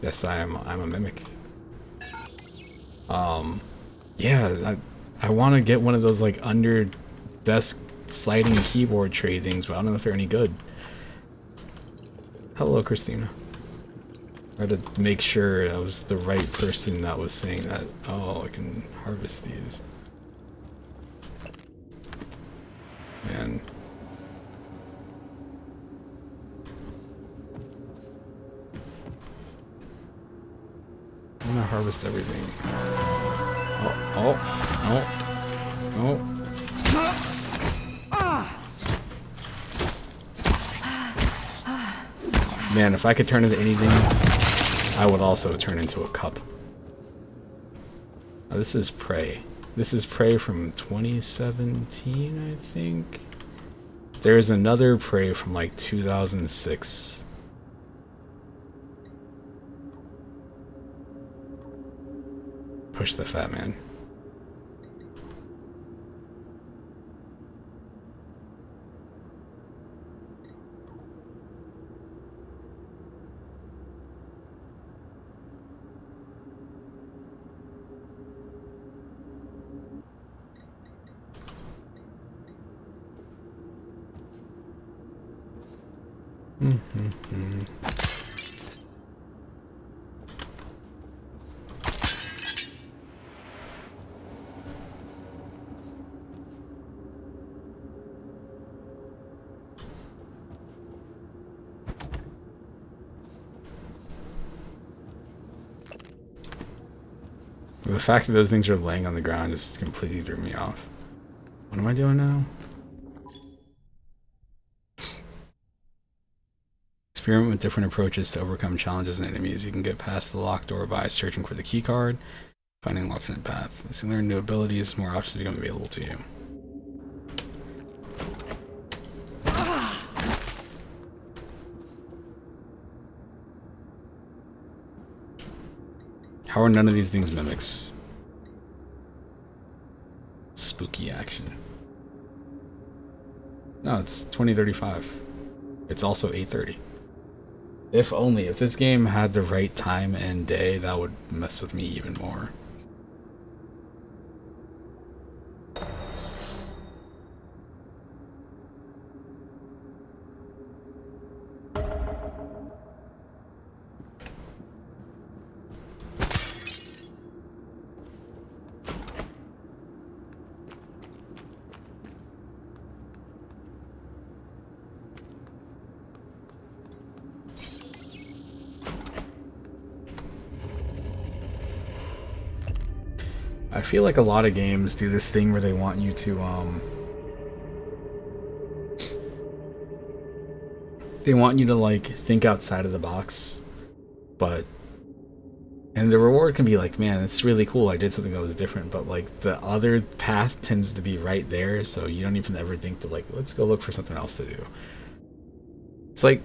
Yes, I'm a mimic. Yeah, I want to get one of those like under desk sliding keyboard tray things, but I don't know if they're any good. Hello, Christina. I had to make sure I was the right person that was saying that. Oh, I can harvest these. Man. I'm gonna harvest everything. Oh. Man, if I could turn into anything, I would also turn into a cup. Oh, this is Prey. This is Prey from 2017, I think. There's another Prey from like 2006. Push the fat man. The fact that those things are laying on the ground just completely threw me off. What am I doing now? Experiment with different approaches to overcome challenges and enemies. You can get past the locked door by searching for the key card, finding an alternate path. As you learn new abilities, more options become available to you. How are none of these things mimics? Spooky action. No, it's 2035. It's also 8:30. If only, if this game had the right time and day, that would mess with me even more. I feel like a lot of games do this thing where they want you to, they want you to, like, think outside of the box, and the reward can be like, man, it's really cool, I did something that was different, but, like, the other path tends to be right there, so you don't even ever think to, like, let's go look for something else to do. It's like,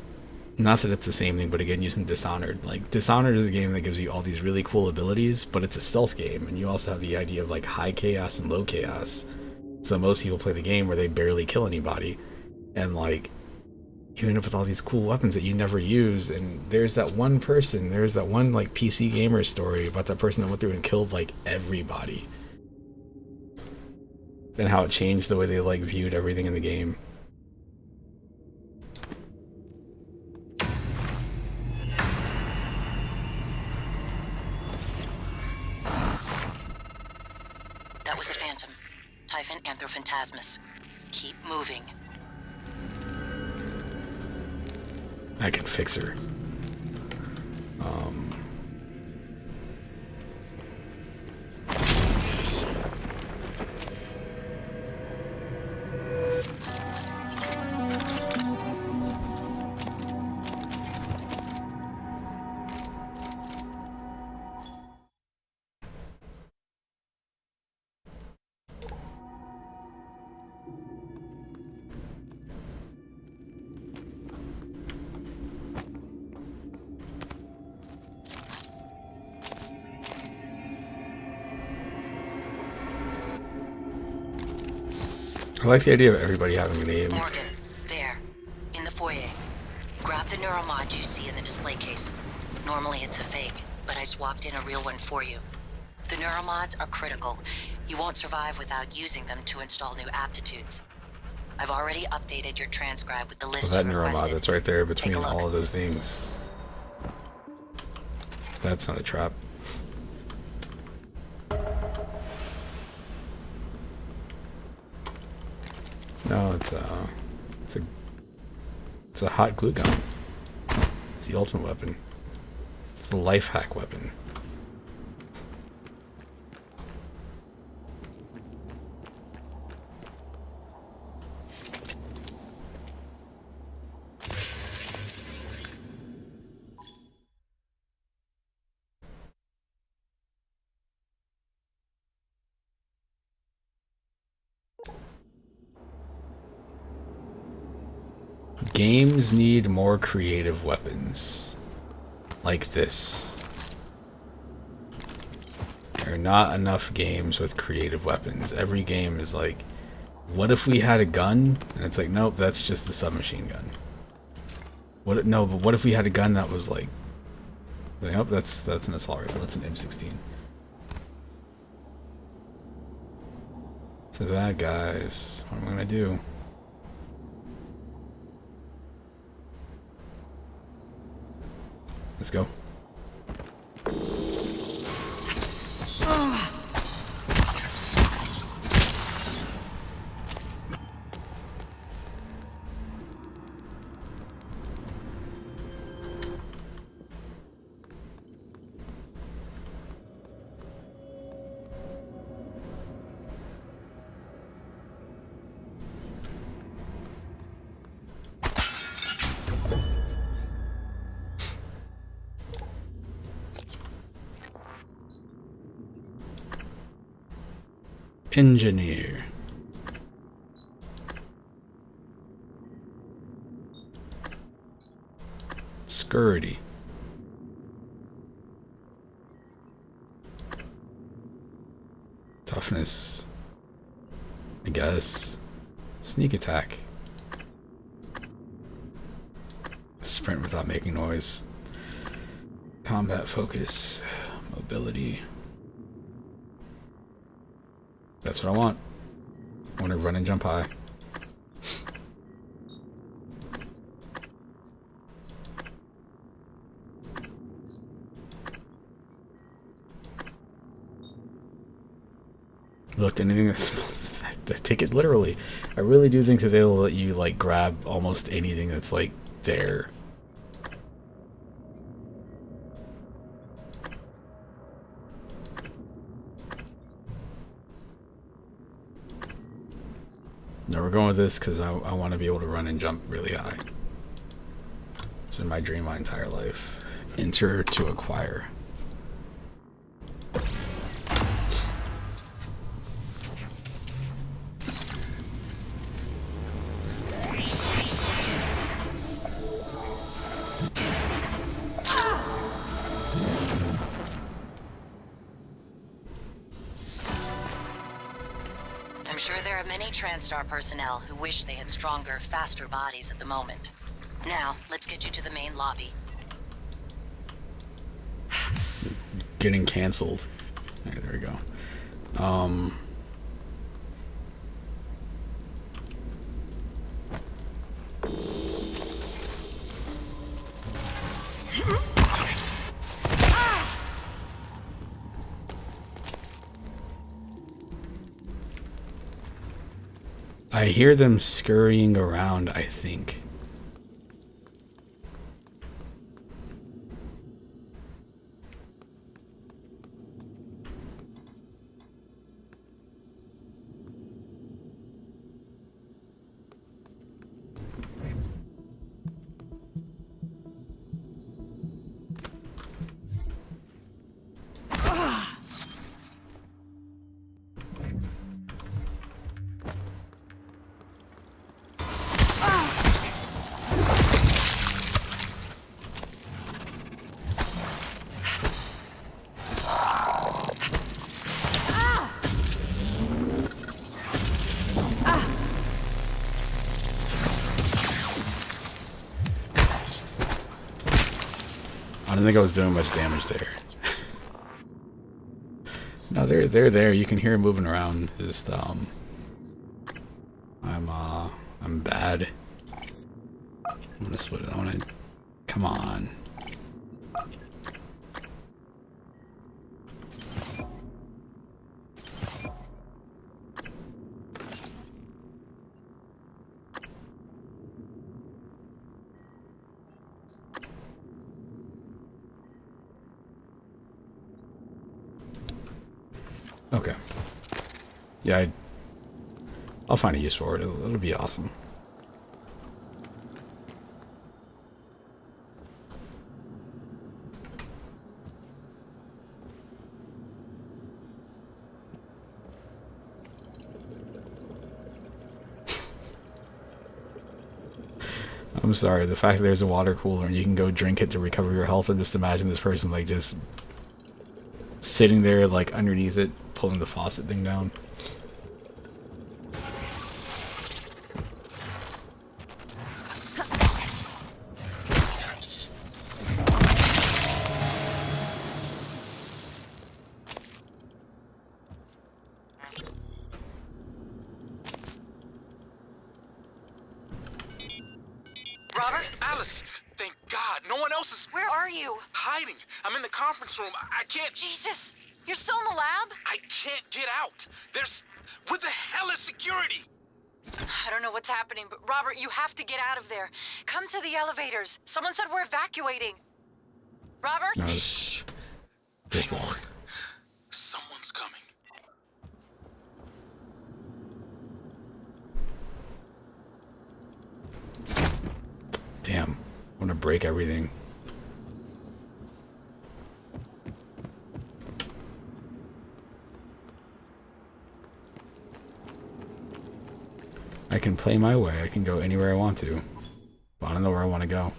not that it's the same thing, but again, using Dishonored. Like, Dishonored is a game that gives you all these really cool abilities, but it's a stealth game, and you also have the idea of, like, high chaos and low chaos. So most people play the game where they barely kill anybody, and, like, you end up with all these cool weapons that you never use. And there's that one person, there's that one like PC gamer story about that person that went through and killed like everybody, and how it changed the way they like viewed everything in the game. That was a phantom. Typhon Anthrophantasmus. Keep moving. I can fix her. I like the idea of everybody having a name. Morgan, there, in the foyer. Grab the neuromod you see in the display case. Normally it's a fake, but I swapped in a real one for you. The neuromods are critical. You won't survive without using them to install new aptitudes. I've already updated your transcribe with the list Well, that you requested. neuromod that's right there between Take a look. all of those things. That's not a trap. No, it's a hot glue gun. It's the ultimate weapon. It's the life hack weapon. Games need more creative weapons like this. There are not enough games with creative weapons. Every game is like, what if we had a gun? And it's like, nope, that's just the submachine gun. No, but what if we had a gun that was like, nope, that's an assault rifle. That's an M16. It's the bad guys. What am I gonna do? Let's go. Engineer. Scurry. Toughness. I guess. Sneak attack. Sprint without making noise. Combat focus. Mobility. That's what I want. I want to run and jump high. Look, anything that's... I take it literally. I really do think that they'll let you, like, grab almost anything that's, like, there. No, we're going with this because I want to be able to run and jump really high. It's been my dream my entire life. Enter to acquire. I'm sure there are many TranStar personnel who wish they had stronger, faster bodies at the moment. Now, let's get you to the main lobby. Getting canceled. Okay, there we go. I hear them scurrying around, I think. I don't think I was doing much damage there. No, they're there. You can hear them moving around. Just I'm bad. I'm gonna split it. I wanna come on. Okay. Yeah, I'll find a use for it. It'll be awesome. I'm sorry, the fact that there's a water cooler and you can go drink it to recover your health, and just imagine this person like just sitting there like underneath it, pulling the faucet thing down. Robert? Alice! Thank God! No one else is... Where are you? Hiding! I'm in the conference room. I can't... Jesus! You're still in the lab? I can't get out! There's... What the hell is security? I don't know what's happening, but Robert, you have to get out of there. Come to the elevators. Someone said we're evacuating. Robert? No, just walk. Someone's coming. Damn. I want to break everything. I can play my way. I can go anywhere I want to. But I don't know where I want to go.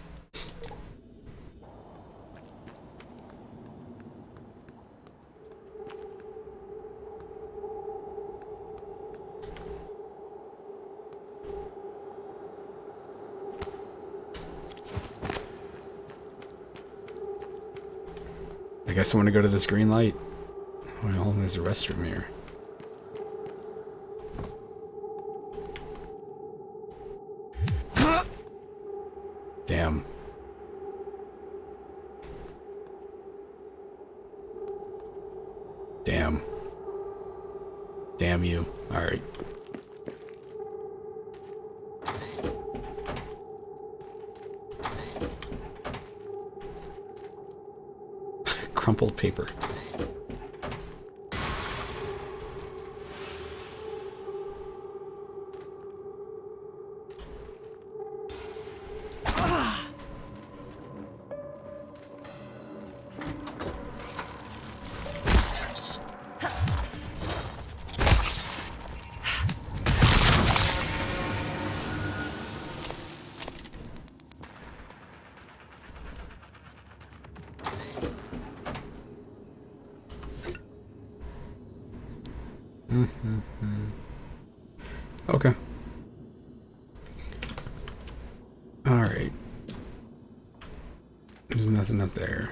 I guess I want to go to this green light. Well, there's a restroom here. Damn. Damn. Damn you. Alright. Crumpled paper. Okay. Alright. There's nothing up there.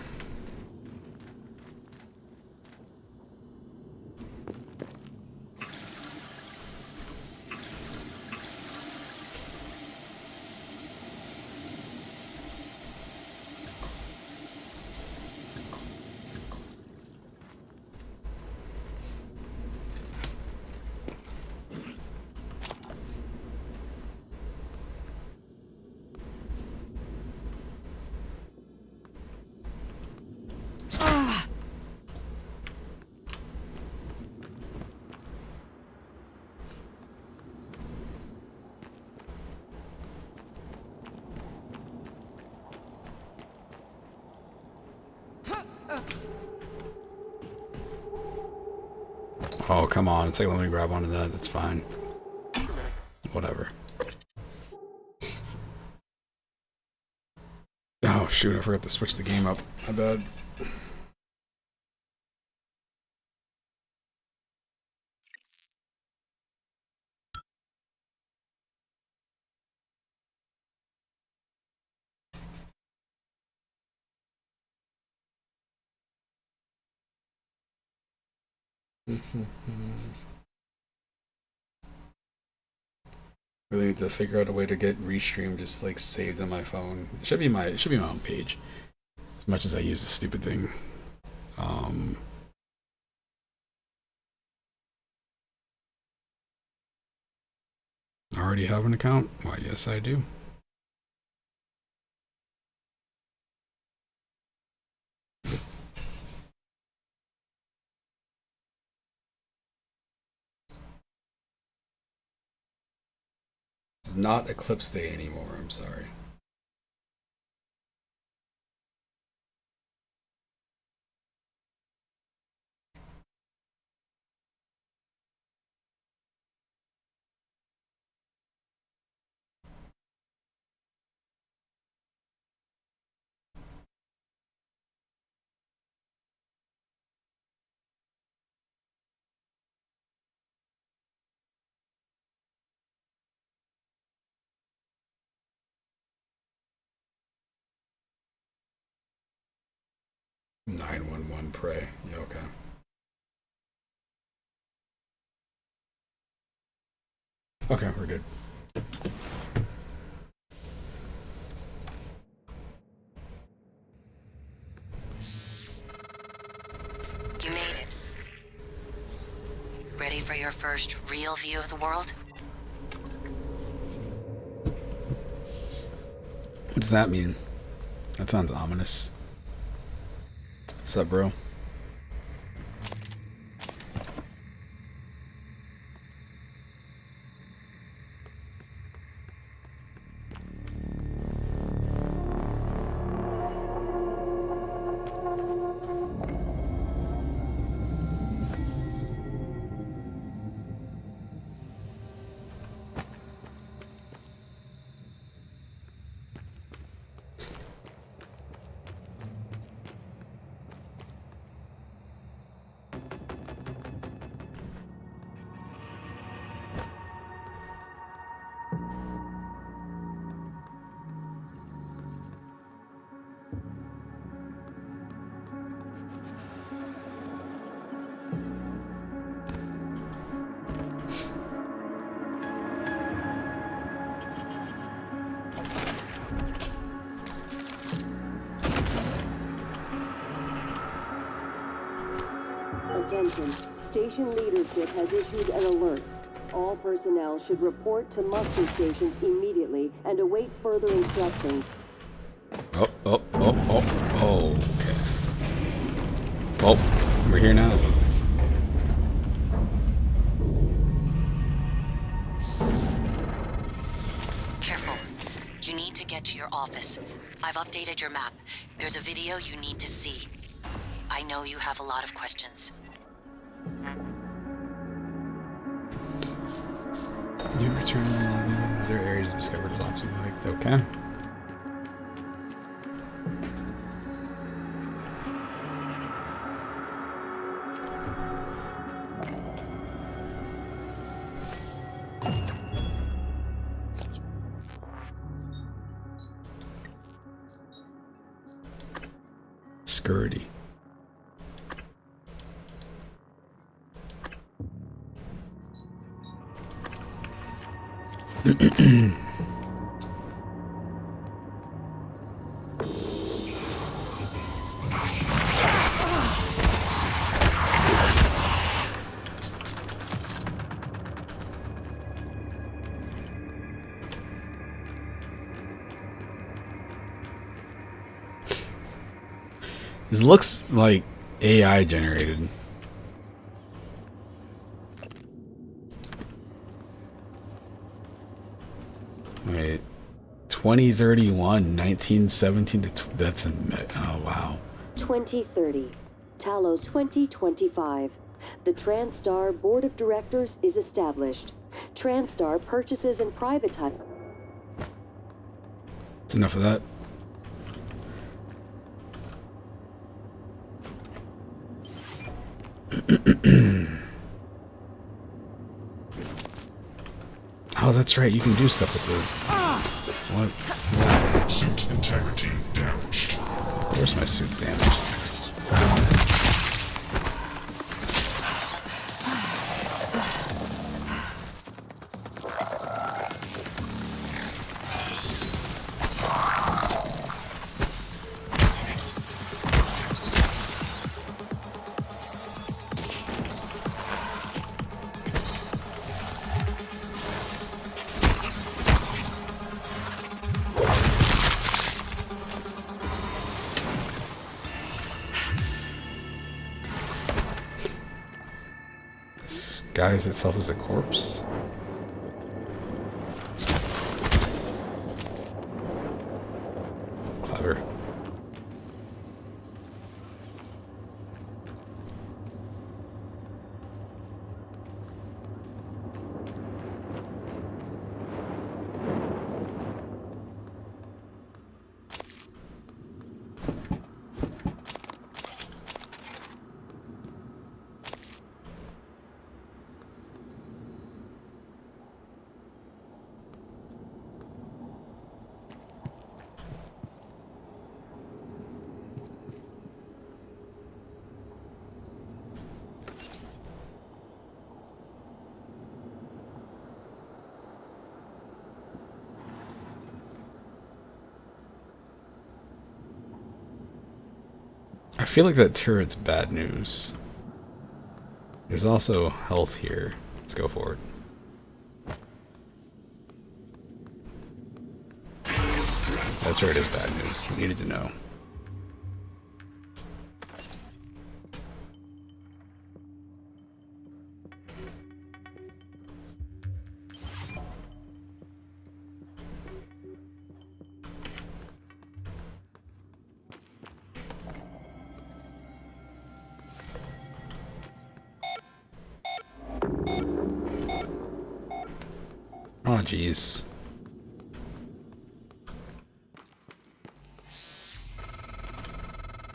Oh, come on. It's like, let me grab onto that. That's fine. Whatever. Oh, shoot. I forgot to switch the game up. My bad. Really need to figure out a way to get Restream just like saved on my phone. It should be my home page. As much as I use this stupid thing. I already have an account? Why, yes I do. It's not Eclipse Day anymore, I'm sorry. (911) pray. Yeah, okay. Okay, we're good. You made it. Ready for your first real view of the world? What's that mean? That sounds ominous. What's up, bro? Attention. Station leadership has issued an alert. All personnel should report to muster stations immediately and await further instructions. Okay. Oh, we're here now. Careful. You need to get to your office. I've updated your map. There's a video you need to see. I know you have a lot of questions. You return to the lobby. Is there areas of discovered as options like? Okay. obscurity. This looks like AI generated. Wait, 2031, 1917 to that's a oh wow. 2030, Talos 2025. The TranStar Board of Directors is established. TranStar purchases and privatizes. That's enough of that. Oh, that's right. You can do stuff with the. What? Suit integrity damaged. Of course, my suit damaged. Disguise itself as a corpse. Clever. I feel like that turret's bad news. There's also health here. Let's go for it. That turret is bad news. You needed to know. Oh, jeez.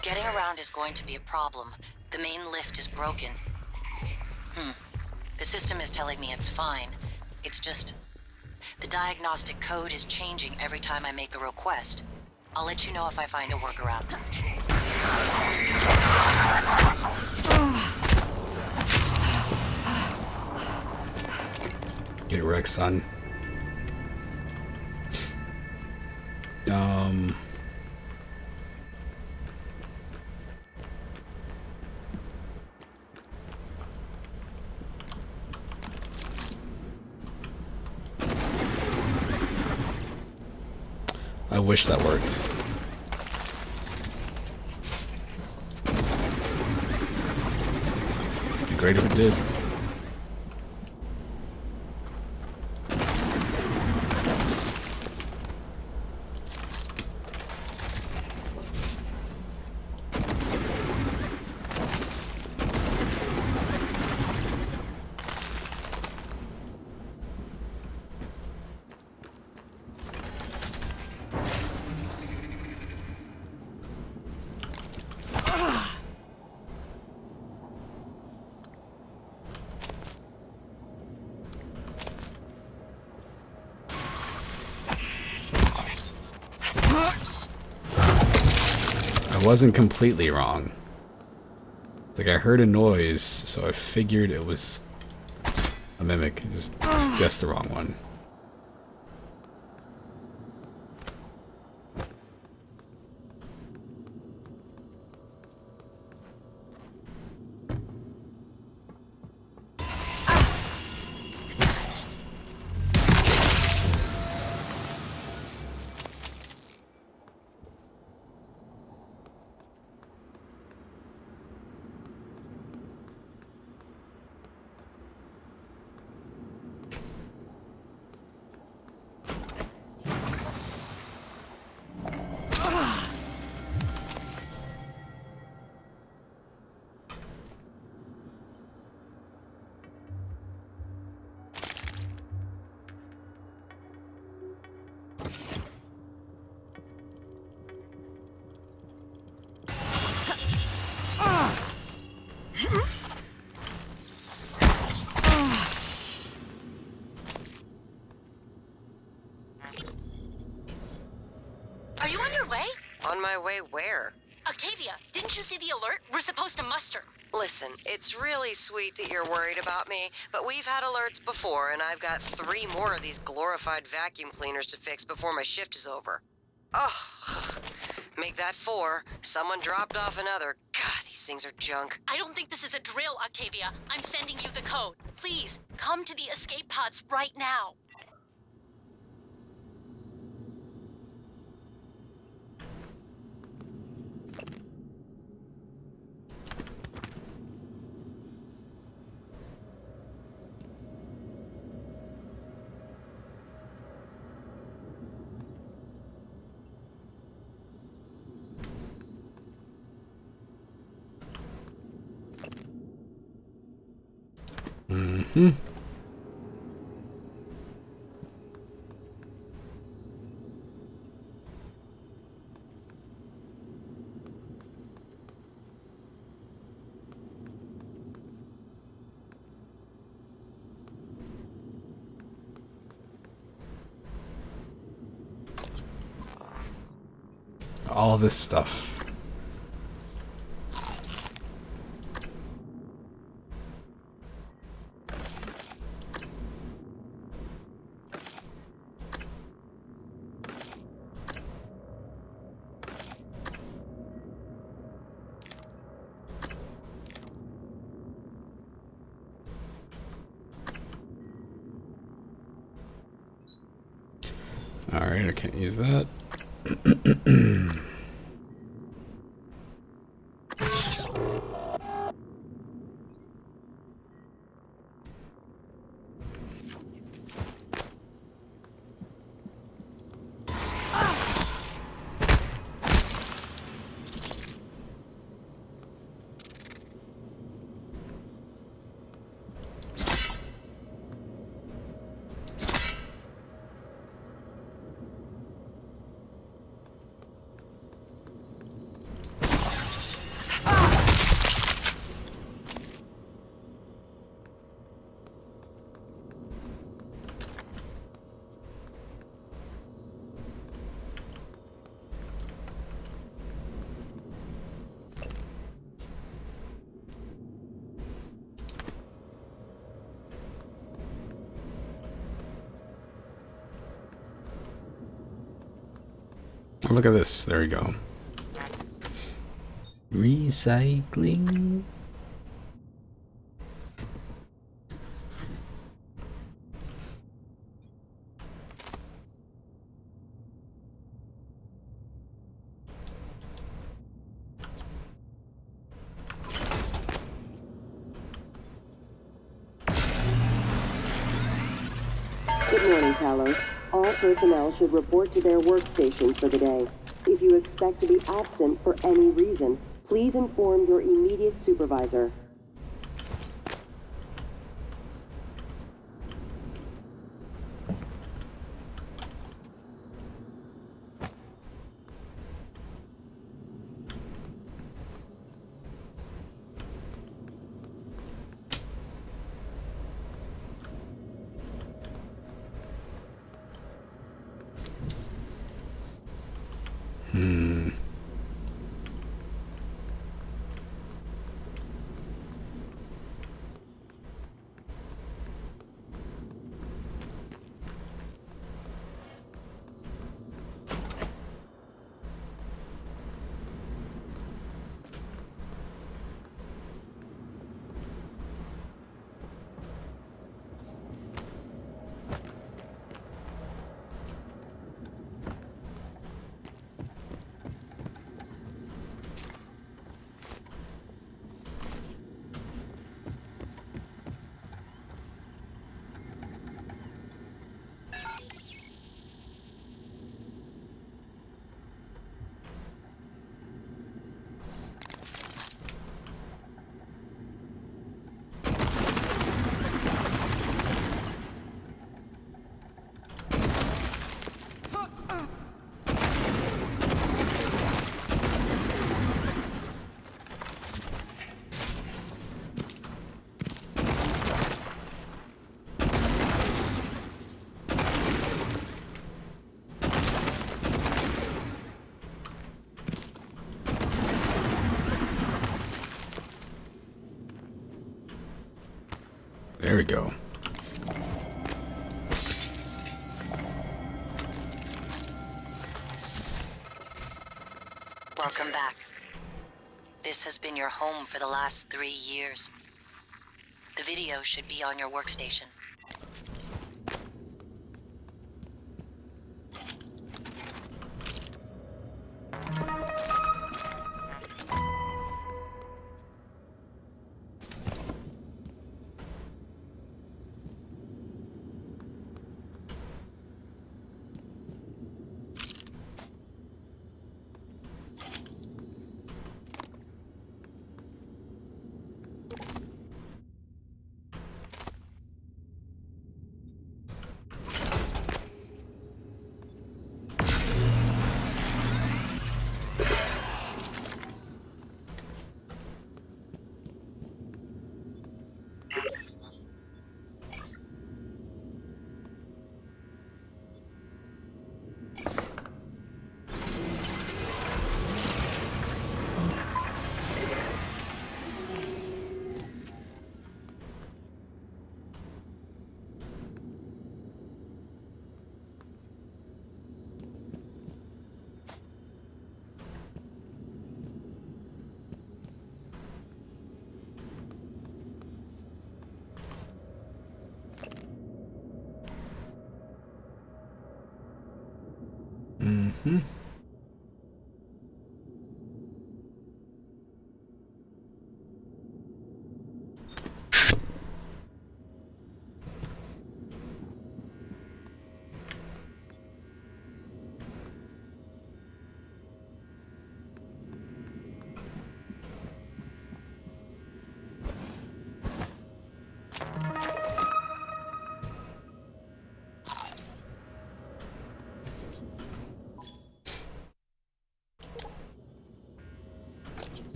Getting around is going to be a problem. The main lift is broken. The system is telling me it's fine. It's just... the diagnostic code is changing every time I make a request. I'll let you know if I find a workaround. Get wrecked, son. I wish that worked. It'd be great if it did. I wasn't completely wrong. Like, I heard a noise, so I figured it was a mimic. Just guessed the wrong one. Are you on your way? On my way where? Octavia, didn't you see the alert? We're supposed to muster. Listen, it's really sweet that you're worried about me, but we've had alerts before, and I've got 3 more of these glorified vacuum cleaners to fix before my shift is over. Oh, make that 4. Someone dropped off another. God, these things are junk. I don't think this is a drill, Octavia. I'm sending you the code. Please, come to the escape pods right now. Mm-hmm. All this stuff. Alright, I can't use that. Oh, look at this. There we go. Recycling. Good morning, Talos. All personnel should report to their workstations for the day. If you expect to be absent for any reason, please inform your immediate supervisor. There we go. Welcome back. This has been your home for the last 3 years. The video should be on your workstation. Mm-hmm.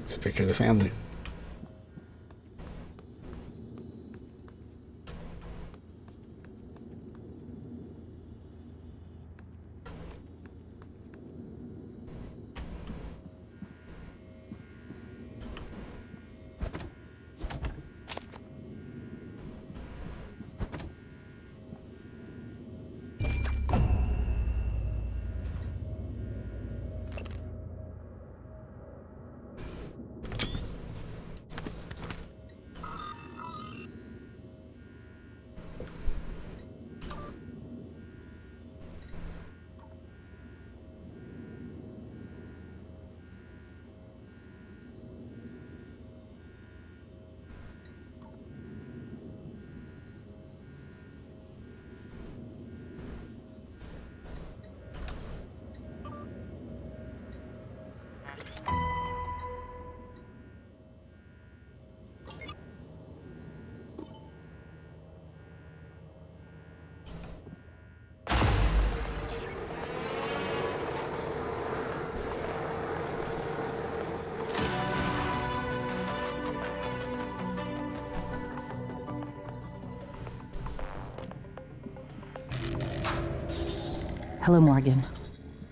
It's a picture of the family. Hello, Morgan.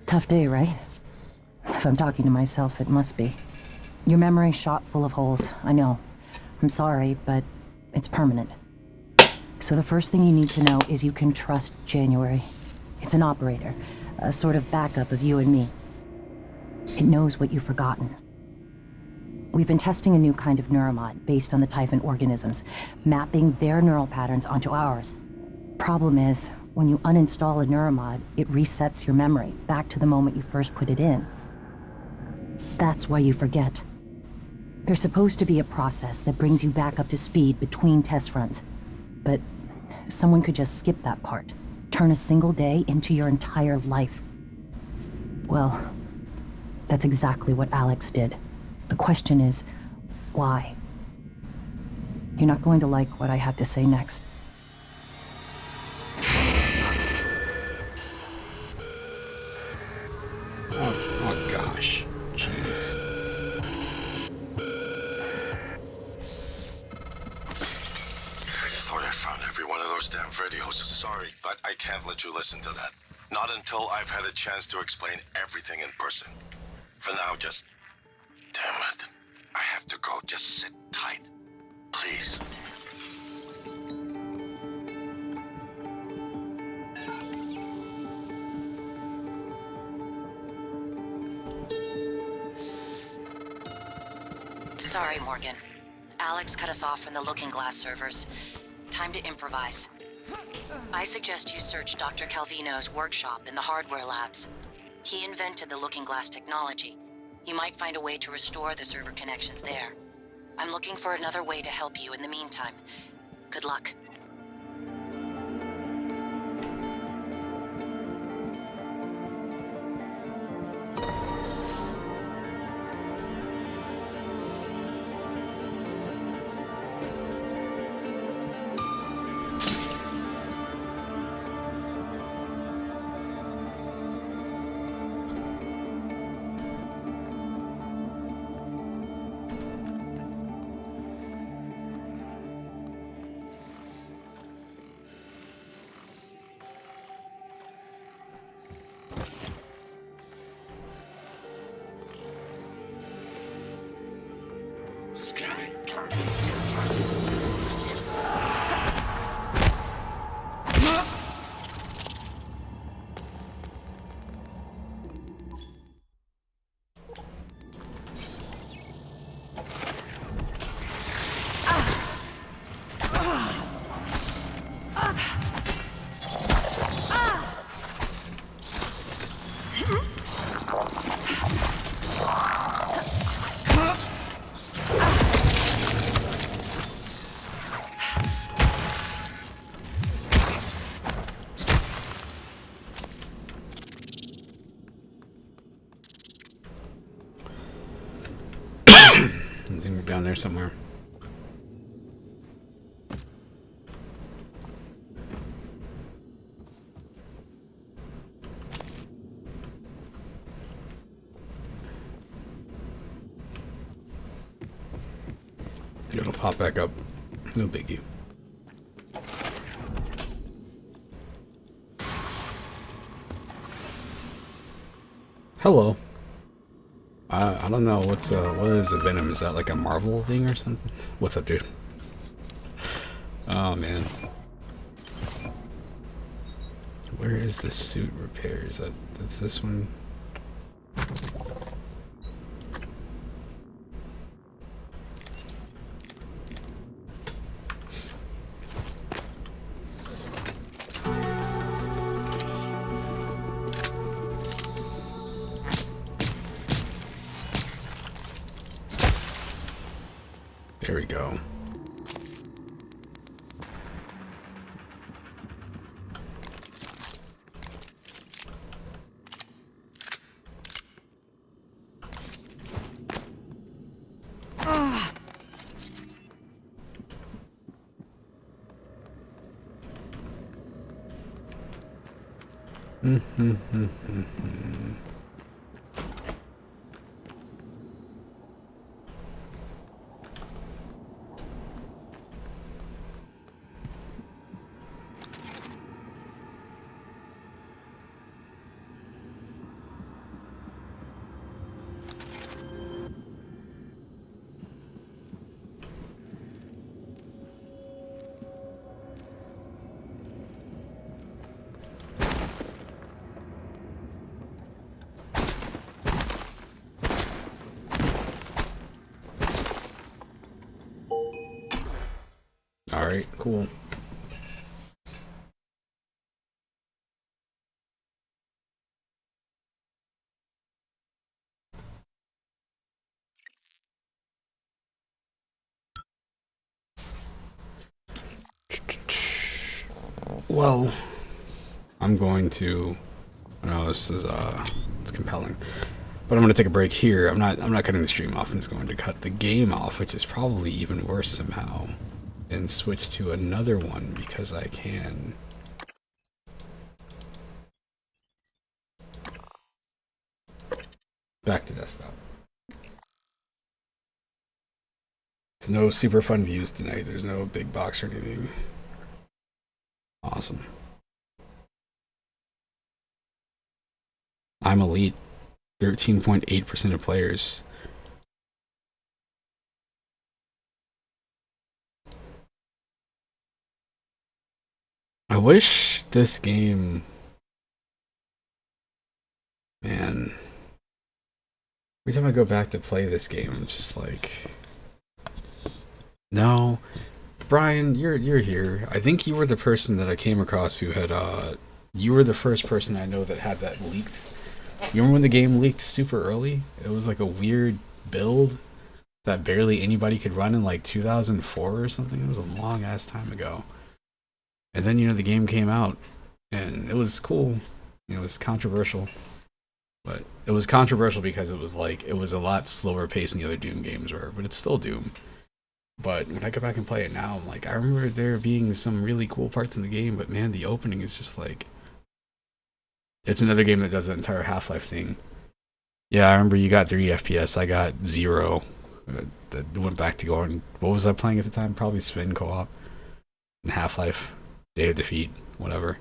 Tough day, right? If I'm talking to myself, it must be. Your memory's shot full of holes, I know. I'm sorry, but it's permanent. So the first thing you need to know is you can trust January. It's an operator, a sort of backup of you and me. It knows what you've forgotten. We've been testing a new kind of neuromod based on the Typhon organisms, mapping their neural patterns onto ours. Problem is, when you uninstall a neuromod, it resets your memory back to the moment you first put it in. That's why you forget. There's supposed to be a process that brings you back up to speed between test runs. But someone could just skip that part, turn a single day into your entire life. Well, that's exactly what Alex did. The question is, why? You're not going to like what I have to say next. those damn videos. Sorry, but I can't let you listen to that. Not until I've had a chance to explain everything in person. For now, just... Damn it. I have to go. Just sit tight. Please. Sorry, Morgan. Alex cut us off from the Looking Glass servers. Time to improvise. I suggest you search Dr. Calvino's workshop in the hardware labs. He invented the Looking Glass technology. You might find a way to restore the server connections there. I'm looking for another way to help you in the meantime. Good luck. I think we're down there somewhere. It'll pop back up. No biggie. Hello. I don't know what is a Venom? Is that like a Marvel thing or something? What's up, dude? Oh man. Where is the suit repair? Is that's this one? There we go. All right, cool. Well, I'm going to. No, this is it's compelling, but I'm going to take a break here. I'm not cutting the stream off. I'm just going to cut the game off, which is probably even worse somehow, and switch to another one because I can. Back to desktop. There's no super fun views tonight. There's no big box or anything. Awesome. I'm elite. 13.8% of players. I wish this game, man, every time I go back to play this game, I'm just like, no, Brian, you're here. I think you were the person that I came across who had, you were the first person I know that had that leaked. You remember when the game leaked super early? It was like a weird build that barely anybody could run in like 2004 or something. It was a long ass time ago. And then, the game came out, and it was cool. It was controversial. But it was controversial because it was a lot slower pace than the other Doom games were, but it's still Doom. But when I go back and play it now, I'm like, I remember there being some really cool parts in the game, but man, the opening is just like, it's another game that does that entire Half-Life thing. Yeah, I remember you got 3 FPS, I got 0. That went back to going, what was I playing at the time? Probably Spin Co-op. And Half-Life. Day of Defeat, whatever.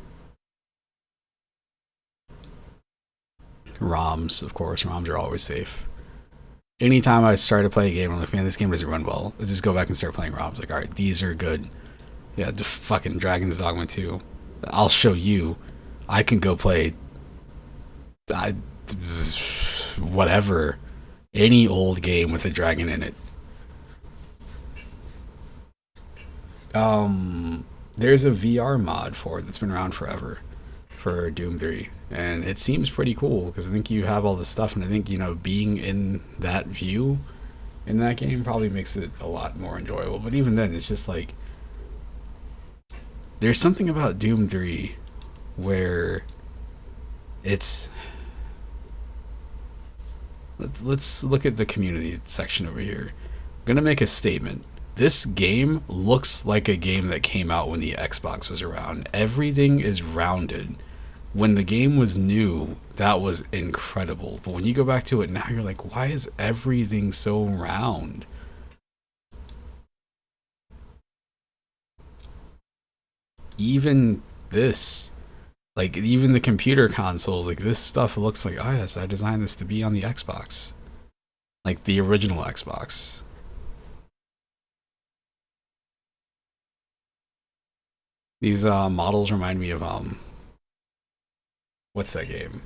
ROMs, of course. ROMs are always safe. Anytime I start to play a game, I'm like, man, this game doesn't run well. I just go back and start playing ROMs. Like, alright, these are good. Yeah, the fucking Dragon's Dogma 2. I'll show you. I can go play whatever. Any old game with a dragon in it. There's a VR mod for it that's been around forever for Doom 3, and it seems pretty cool because I think you have all this stuff, and I think being in that view in that game probably makes it a lot more enjoyable. But even then, it's just like there's something about Doom 3 where it's let's look at the community section over here. I'm gonna make a statement. This game looks like a game that came out when the Xbox was around. Everything is rounded. When the game was new, that was incredible. But when you go back to it now, you're like, why is everything so round? Even this, like even the computer consoles, like this stuff looks like, oh yes, I designed this to be on the Xbox. Like the original Xbox. These models remind me of what's that game?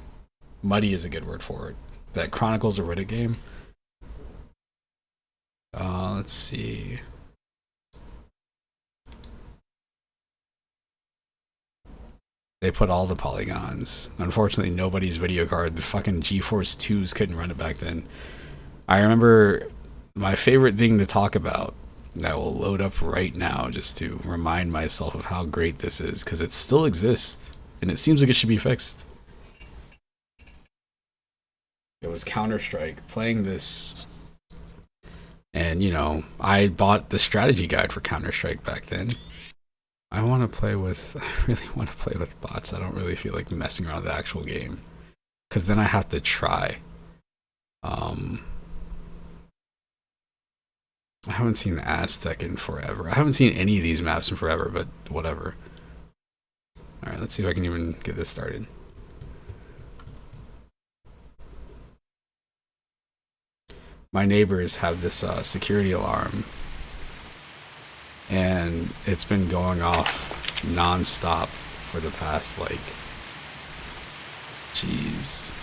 Muddy is a good word for it. That Chronicles of Riddick game. Let's see. They put all the polygons. Unfortunately, nobody's video card, the fucking GeForce 2s couldn't run it back then. I remember my favorite thing to talk about that will load up right now just to remind myself of how great this is, because it still exists and it seems like it should be fixed. It was Counter-Strike, playing this, and I bought the strategy guide for Counter-Strike back then. I really want to play with bots. I don't really feel like messing around with the actual game, because then I have to try. I haven't seen Aztec in forever. I haven't seen any of these maps in forever, but whatever. Alright, let's see if I can even get this started. My neighbors have this security alarm, and it's been going off non-stop for the past, jeez.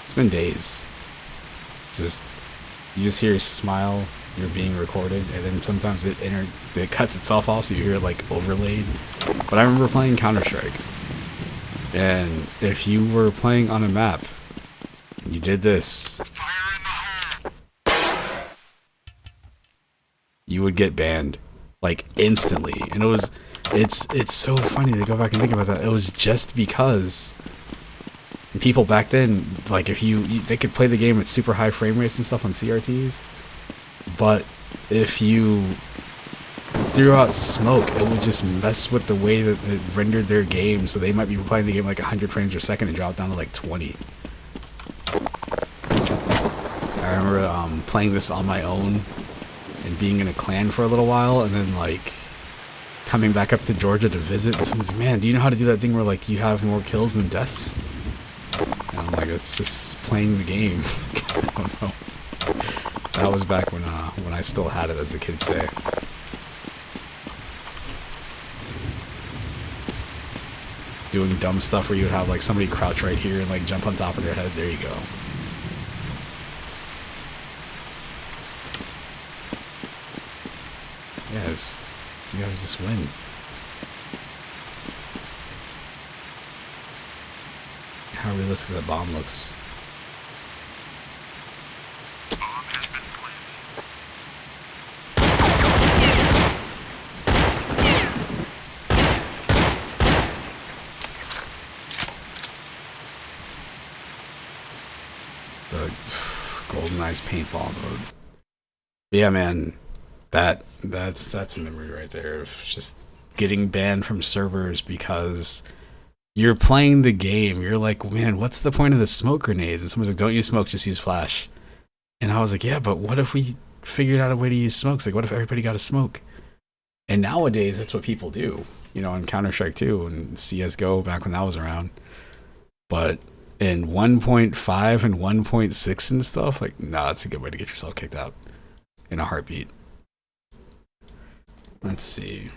It's been days. You just hear a smile, you're being recorded, and then sometimes it cuts itself off, so you hear it overlaid. But I remember playing Counter-Strike, and if you were playing on a map and you did this, you would get banned instantly. And it's so funny to go back and think about that. It was just because people back then, if they could play the game at super high frame rates and stuff on CRTs, but if you threw out smoke, it would just mess with the way that it rendered their game, so they might be playing the game 100 frames per second and drop down to 20. I remember playing this on my own and being in a clan for a little while, and then coming back up to Georgia to visit, and someone's, man, do you know how to do that thing where like you have more kills than deaths? And I'm like, it's just playing the game. I don't know. That was back when I still had it, as the kids say. Doing dumb stuff where you would have like somebody crouch right here and like jump on top of their head. There you go. Yes, you guys just win. How realistic that bomb looks. The GoldenEye's paintball mode. But yeah, man, that's a memory right there of just getting banned from servers because you're playing the game. You're like, man, what's the point of the smoke grenades? And someone's like, don't use smoke, just use flash. And I was like, yeah, but what if we figured out a way to use smokes? Like, what if everybody got a smoke? And nowadays, that's what people do. You know, in Counter-Strike 2 and CSGO back when that was around. But in 1.5 and 1.6 and stuff, like, nah, that's a good way to get yourself kicked out in a heartbeat. Let's see.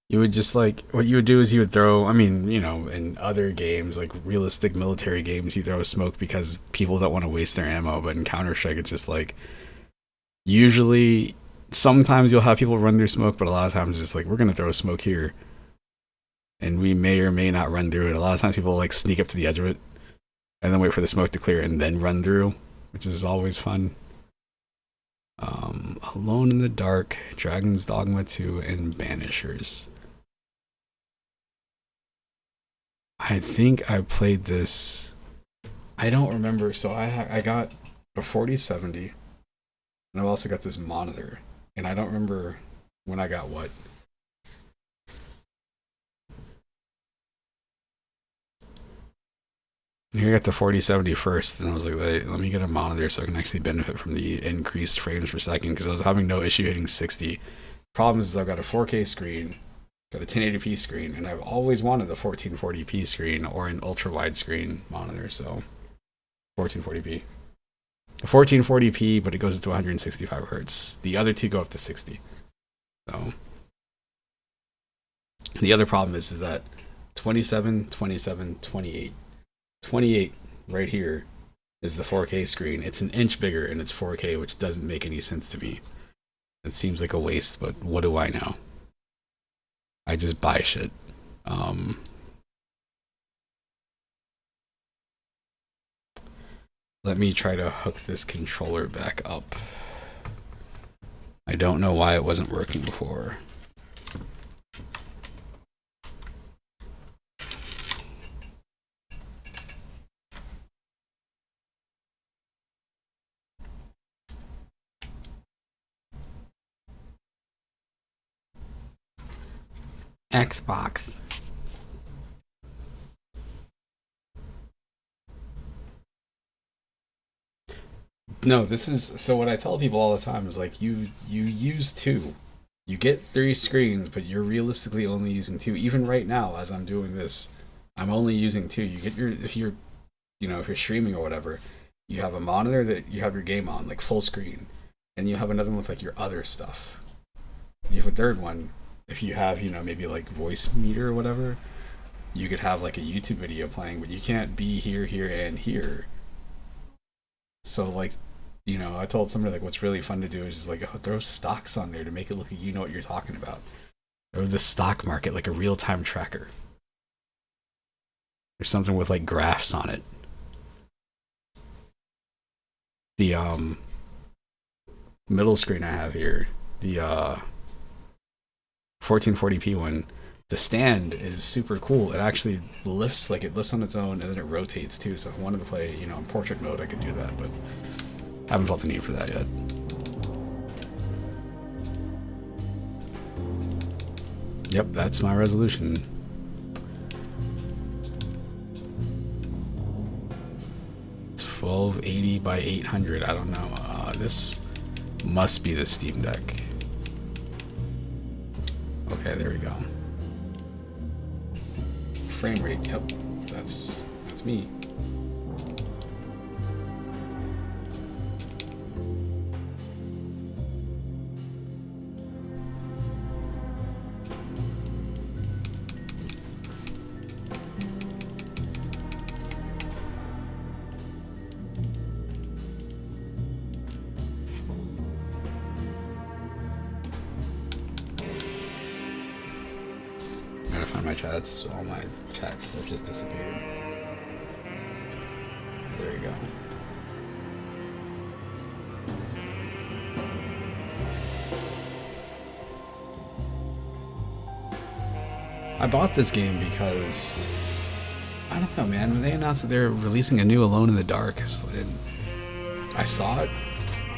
You would just like, what you would do is you would throw, I mean, you know, in other games, like realistic military games, you throw a smoke because people don't want to waste their ammo. But in Counter-Strike, it's just like, usually, sometimes you'll have people run through smoke, but a lot of times it's just like, we're going to throw a smoke here. And we may or may not run through it. A lot of times people like sneak up to the edge of it and then wait for the smoke to clear and then run through, which is always fun. Alone in the Dark, Dragon's Dogma 2, and Banishers. I think I played this. I don't remember. So I got a 4070, and I've also got this monitor, and I don't remember when I got what. I got the 4070 first, and I was like, let me get a monitor so I can actually benefit from the increased frames per second, because I was having no issue hitting 60. Problem is I've got a 4K screen, got a 1080p screen, and I've always wanted a 1440p screen or an ultra widescreen monitor, so 1440p. A 1440p, but it goes to 165 hertz. The other two go up to 60. So the other problem is that 27, 27, 28. 28 right here is the 4K screen. It's an inch bigger and it's 4K, which doesn't make any sense to me. It seems like a waste, but what do I know? I just buy shit. Let me try to hook this controller back up. I don't know why it wasn't working before. Xbox. No, this is, so what I tell people all the time is like, you use two. You get 3 screens, but you're realistically only using 2. Even right now, as I'm doing this, I'm only using 2. You get your, if you're streaming or whatever, you have a monitor that you have your game on, like full screen, and you have another one with like your other stuff. And you have a third one. If you have, maybe like voice meter or whatever, you could have like a YouTube video playing, but you can't be here, here, and here. So like, I told somebody like what's really fun to do is just like throw stocks on there to make it look like you know what you're talking about. Or the stock market, like a real-time tracker. Or something with like graphs on it. The middle screen I have here, the 1440p one, the stand is super cool. It actually lifts, like it lifts on its own, and then it rotates too. So if I wanted to play, in portrait mode, I could do that, but haven't felt the need for that yet. Yep, that's my resolution. It's 1280 by 800. I don't know. This Must be the Steam Deck. Okay, there we go. Frame rate, yep. That's me. Gotta find my chats. All my chat stuff just disappeared. There we go. I bought this game because I don't know, man. When they announced that they're releasing a new Alone in the Dark, I saw it.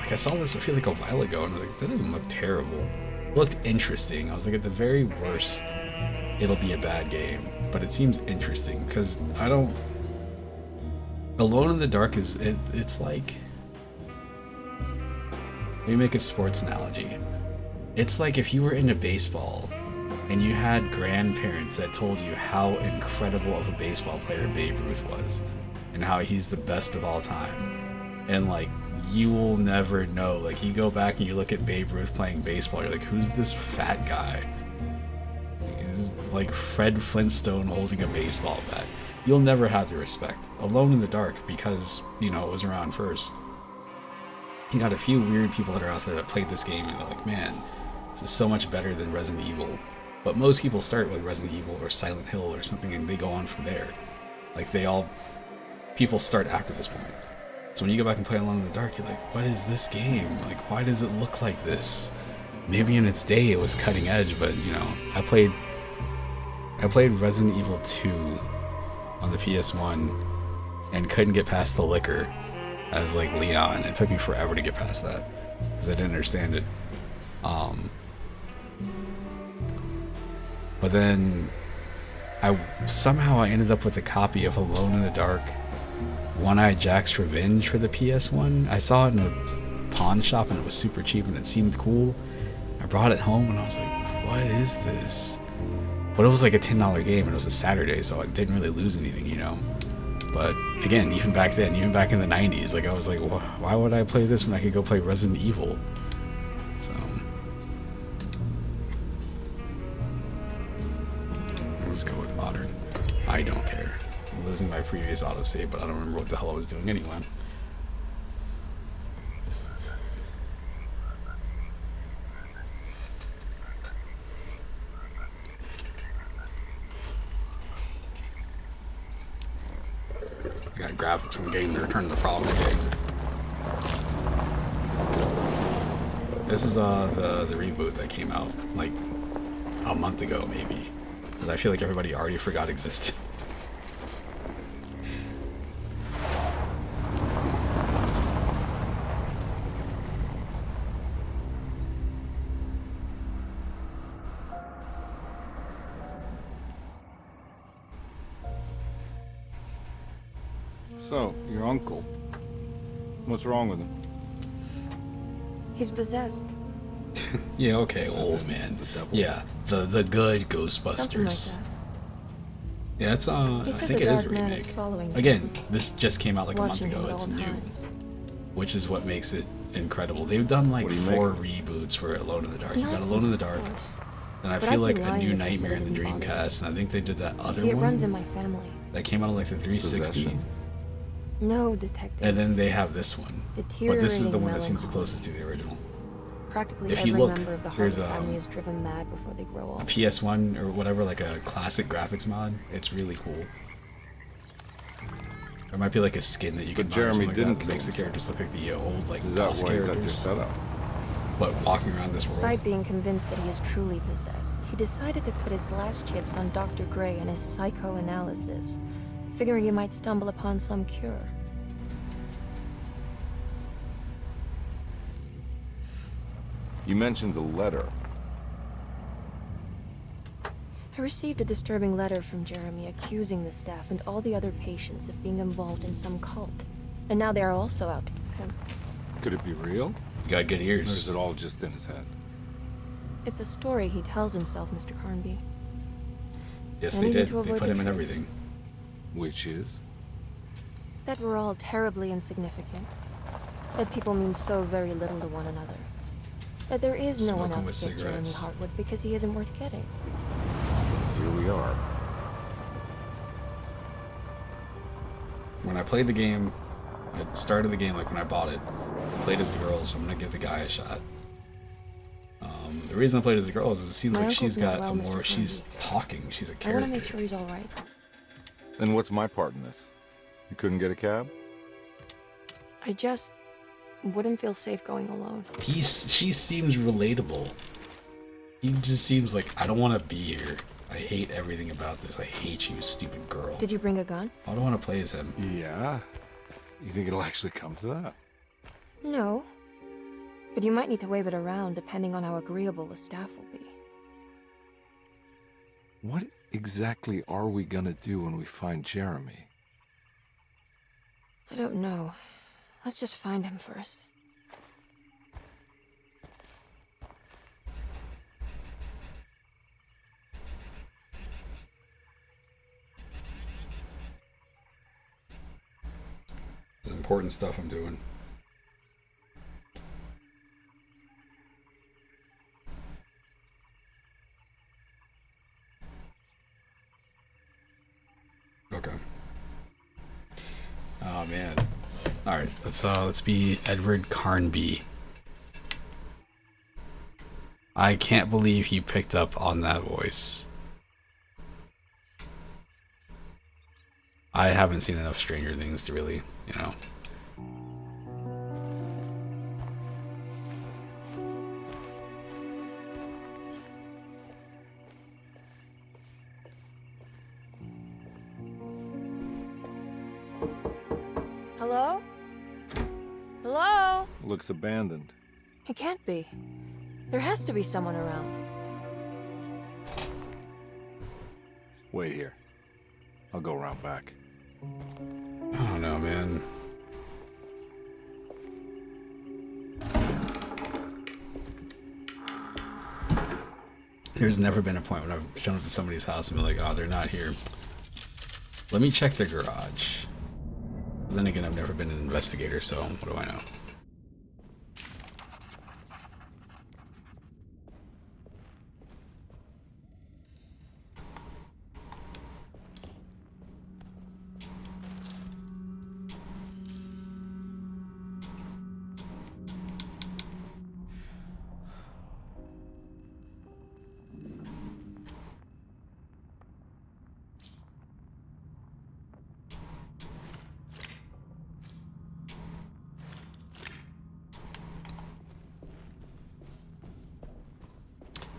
Like I saw this, I feel like a while ago, and I was like, that doesn't look terrible. It looked interesting. I was like, at the very worst, it'll be a bad game, but it seems interesting because I don't. Alone in the Dark is it's like, let me make a sports analogy. It's like if you were into baseball and you had grandparents that told you how incredible of a baseball player Babe Ruth was and how he's the best of all time, and like you will never know. Like you go back and you look at Babe Ruth playing baseball, you're like, who's this fat guy? It's like Fred Flintstone holding a baseball bat. You'll never have the respect. Alone in the Dark, because, you know, it was around first. You got a few weird people that are out there that played this game and they're like, man, this is so much better than Resident Evil. But most people start with Resident Evil or Silent Hill or something and they go on from there. Like people start after this point. So when you go back and play Alone in the Dark, you're like, what is this game? Like, why does it look like this? Maybe in its day it was cutting edge, but, you know, I played Resident Evil 2 on the PS1 and couldn't get past the liquor as like Leon. It took me forever to get past that because I didn't understand it. But then I ended up with a copy of Alone in the Dark, One-Eyed Jack's Revenge for the PS1. I saw it in a pawn shop and it was super cheap and it seemed cool. I brought it home and I was like, what is this? But it was like a $10 game and it was a Saturday, so I didn't really lose anything, you know. But again, even back then, even back in the 90s, like I was like, why would I play this when I could go play Resident Evil? So let's go with modern. I don't care. I'm losing my previous autosave, but I don't remember what the hell I was doing anyway. Got graphics in the game to Return to the Province game. This is the reboot that came out like a month ago, maybe, that I feel like everybody already forgot existed. So, your uncle. What's wrong with him? He's possessed. Yeah, okay, old man. Yeah, the good Ghostbusters. Something like that. Yeah, it's I think it is a remake. Again, this just came out like a month ago. It's new, which is what makes it incredible. They've done like 4 reboots for Alone in the Dark. You got Alone in the Dark, and I feel like A New Nightmare in the Dreamcast, and I think they did that other one. It runs in my family. That came out on like the 360. No, detective. And then they have this one, but this is the one that seems the closest to the original. Practically If every you look, member of the there's Harvey family is driven mad before they grow a up. PS1 or whatever, like a classic graphics mod. It's really cool. There might be like a skin that you can buy or Jeremy something like didn't that makes the characters look like the old like Is that boss why he's at your characters. setup? But walking around this world. Despite being convinced that he is truly possessed, he decided to put his last chips on Dr. Gray and his psychoanalysis, figuring he might stumble upon some cure. You mentioned the letter. I received a disturbing letter from Jeremy accusing the staff and all the other patients of being involved in some cult. And now they are also out to get him. Could it be real? You got good Or ears. is it all just in his head? It's a story he tells himself, Mr. Carnby. Yes, And they even did. to They avoid put the him in truth. everything. Which is? That we're all terribly insignificant. That people mean so very little to one another. That there is no one Smoking out with to get Jeremy cigarettes. Hartwood because he isn't worth getting. Here we are. When I played the game, I started the game like when I bought it. I played as the girl, so I'm gonna give the guy a shot. The reason I played as the girl is it seems My like uncle's she's not got well, a Mr. more. She's Carnby. talking. She's a I want character. to make sure he's all right. Then what's my part in this? You couldn't get a cab? I just wouldn't feel safe going alone. She seems relatable. He just seems like I don't want to be here. I hate everything about this. I hate you, stupid girl. Did you bring a gun? I don't want to play as him. Yeah. You think it'll actually come to that? No. But you might need to wave it around depending on how agreeable the staff will be. What exactly are we gonna do when we find Jeremy? I don't know. Let's just find him first. It's important stuff I'm doing. Okay. Oh man. All right, let's be Edward Carnby. I can't believe he picked up on that voice. I haven't seen enough Stranger Things to really, you know. Hello? Hello? Looks abandoned. It can't be. There has to be someone around. Wait here. I'll go around back. I don't know, man. There's never been a point when I've shown up to somebody's house and been like, oh, they're not here. Let me check their garage. But then again, I've never been an investigator, so what do I know?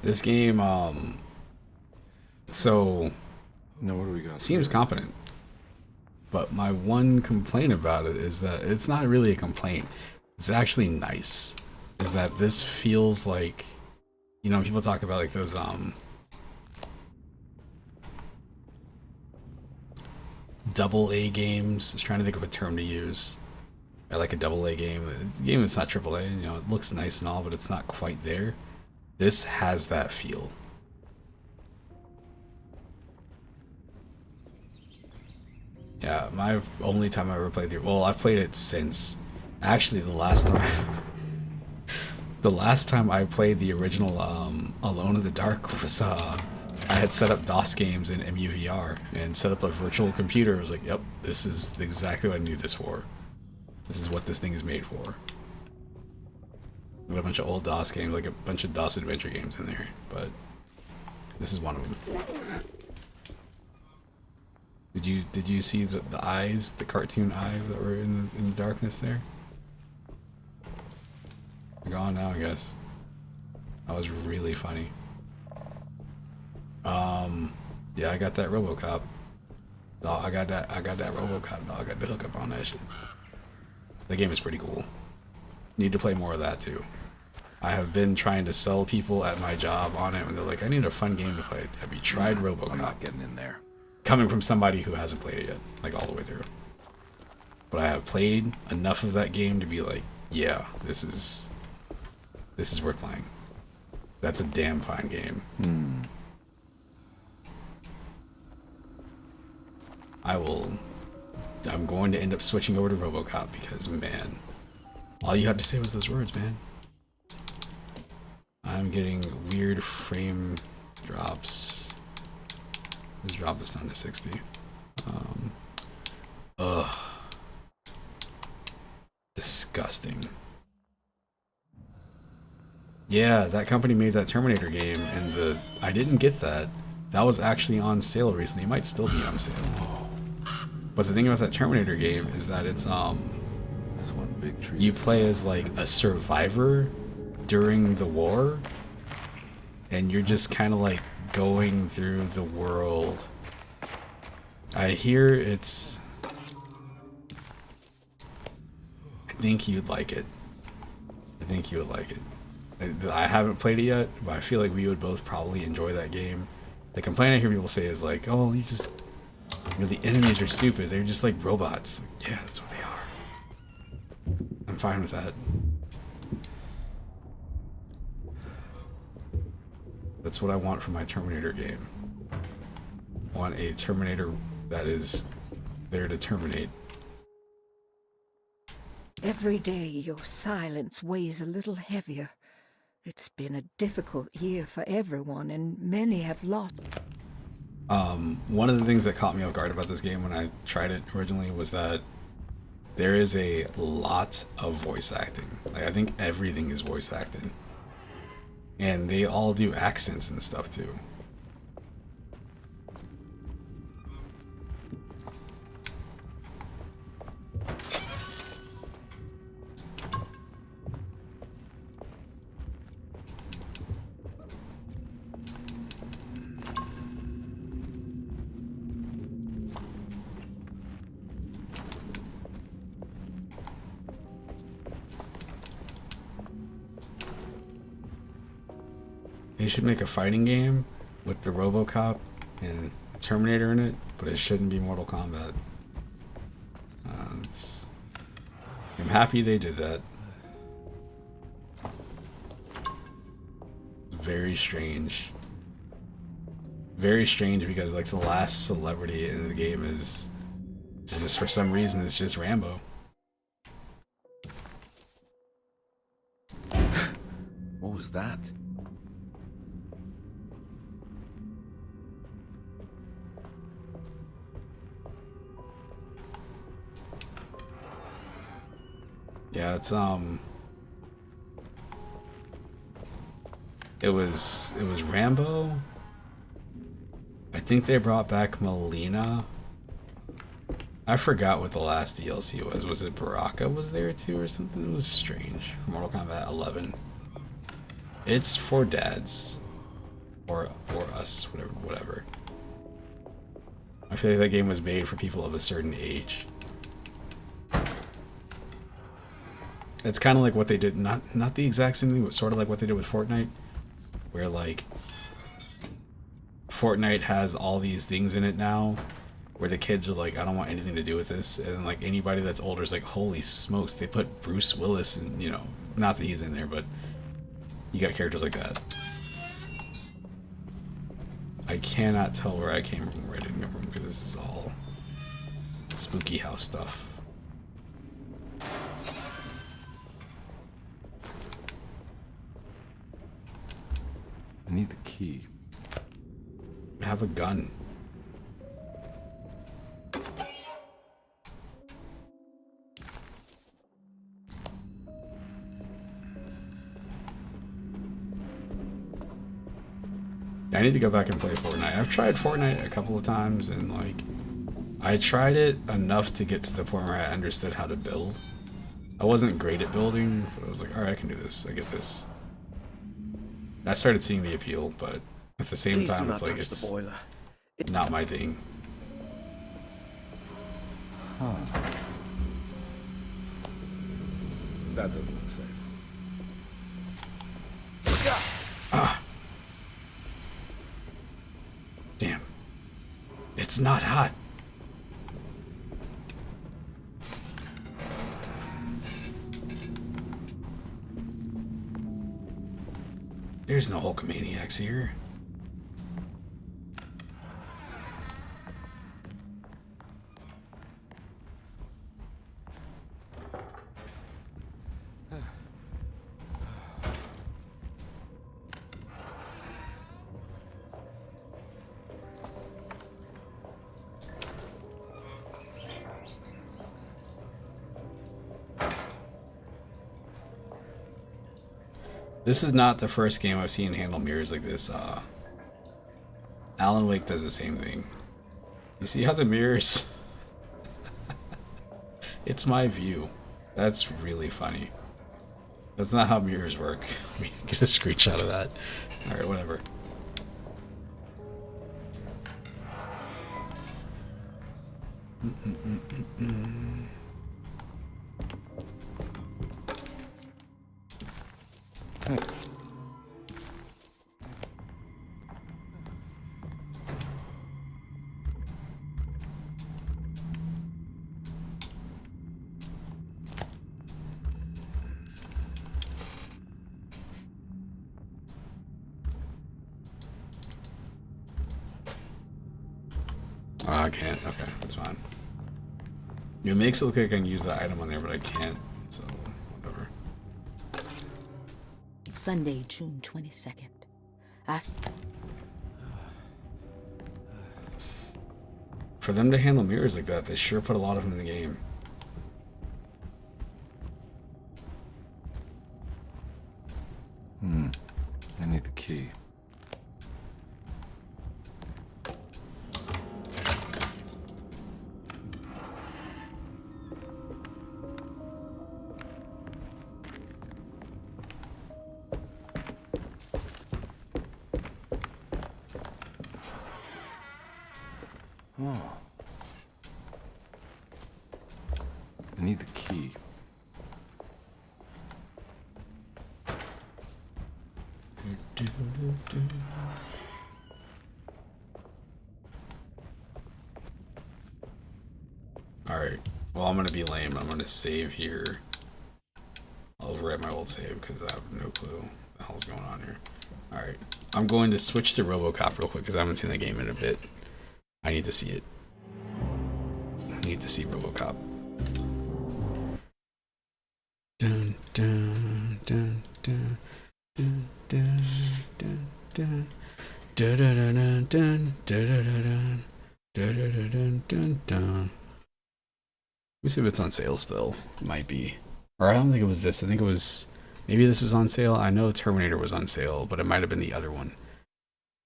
This game, so no, what do we got? Seems competent, but my one complaint about it is that it's not really a complaint. It's actually nice. Is that this feels like, you know, people talk about like those double A games. I was trying to think of a term to use. I like a double A game. It's a game that's not triple A. You know, it looks nice and all, but it's not quite there. This has that feel. Yeah, my only time I ever played the I've played it since. Actually, the last time I played the original Alone in the Dark was I had set up DOS games in MUVR and set up a virtual computer. I was like, yep, this is exactly what I need this for. This is what this thing is made for. Got a bunch of old DOS games, like a bunch of DOS adventure games in there, but this is one of them. Did you see the eyes, the cartoon eyes that were in the darkness there? They're gone now, I guess. That was really funny. Yeah, I got that RoboCop. I got that RoboCop dog. I got the hookup on that shit. The game is pretty cool. Need to play more of that too. I have been trying to sell people at my job on it, and they're like, "I need a fun game to play. Have you tried RoboCop?" I'm not getting in there. Coming from somebody who hasn't played it yet, like all the way through. But I have played enough of that game to be like, yeah, this is this is worth playing. That's a damn fine game. I'm going to end up switching over to RoboCop because, man, all you had to say was those words, man. I'm getting weird frame drops. Let's drop this down to 60. Ugh. Disgusting. Yeah, that company made that Terminator game, and I didn't get that. That was actually on sale recently. It might still be on sale. But the thing about that Terminator game is that it's That's one big tree. you play as like a survivor during the war, and you're just kind of like going through the world. I hear it's. I think you'd like it. I think you would like it. I haven't played it yet, but I feel like we would both probably enjoy that game. The complaint I hear people say is like, "Oh, the enemies are stupid. They're just like robots." Like, yeah, that's what they are. I'm fine with that. That's what I want from my Terminator game. I want a Terminator that is there to terminate. Every day your silence weighs a little heavier. It's been a difficult year for everyone, and many have lost. One of the things that caught me off guard about this game when I tried it originally was that there is a lot of voice acting. Like, I think everything is voice acted. And they all do accents and stuff too. They should make a fighting game with the RoboCop and Terminator in it, but it shouldn't be Mortal Kombat. I'm happy they did that. Very strange. Very strange because like the last celebrity in the game is just for some reason it's just Rambo. What was that? Yeah, it's it was Rambo. I think they brought back Melina. I forgot what the last DLC was. Was it Baraka was there too or something? It was strange. Mortal Kombat 11. It's for dads. Or us, whatever. I feel like that game was made for people of a certain age. It's kind of like what they did, not the exact same thing, but sort of like what they did with Fortnite, where like Fortnite has all these things in it now, where the kids are like, I don't want anything to do with this, and then like anybody that's older is like, holy smokes, they put Bruce Willis, and you know, not that he's in there, but you got characters like that. I cannot tell where I came from, where I didn't come from, because this is all spooky house stuff. I need the key. I have a gun. I need to go back and play Fortnite. I've tried Fortnite a couple of times, and like, I tried it enough to get to the point where I understood how to build. I wasn't great at building, but I was like, alright, I can do this. I get this. I started seeing the appeal, but at the same time, it's like, it's not my thing. Huh. That doesn't look safe. Ah. Damn. It's not hot. There's no Hulkamaniacs here. This is not the first game I've seen handle mirrors like this. Alan Wake does the same thing. You see how the mirrors... It's my view. That's really funny. That's not how mirrors work. Let me get a screenshot of that. Alright, whatever. Oh, I can't. Okay, that's fine. It makes it look like I can use that item on there, but I can't. So, whatever. Sunday, June 22nd. For them to handle mirrors like that, they sure put a lot of them in the game. I need the key. Oh. I need the key. Alright, well I'm gonna be lame. I'm gonna save here. I'll overwrite my old save because I have no clue what the hell's going on here. Alright, I'm going to switch to RoboCop real quick because I haven't seen the game in a bit. I need to see it. I need to see RoboCop. Dun dun dun dun dun dun dun dun dun dun dun dun dun dun dun dun. Let me see if it's on sale still. It might be. Or I don't think it was this. I think it was... Maybe this was on sale. I know Terminator was on sale, but it might have been the other one.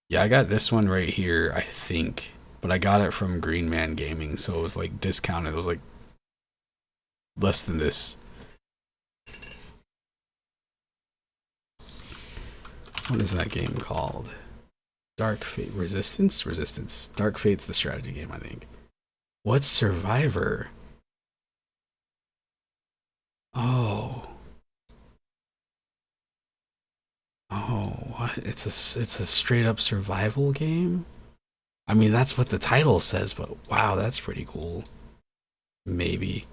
Yeah, I got this one right here, I think. But I got it from Green Man Gaming, so it was like discounted. It was like less than this. What is that game called? Dark Fate Resistance? Resistance. Dark Fate's the strategy game, I think. What's Survivor? Oh. Oh, what? It's a straight up survival game? I mean, that's what the title says, but wow, that's pretty cool. Maybe.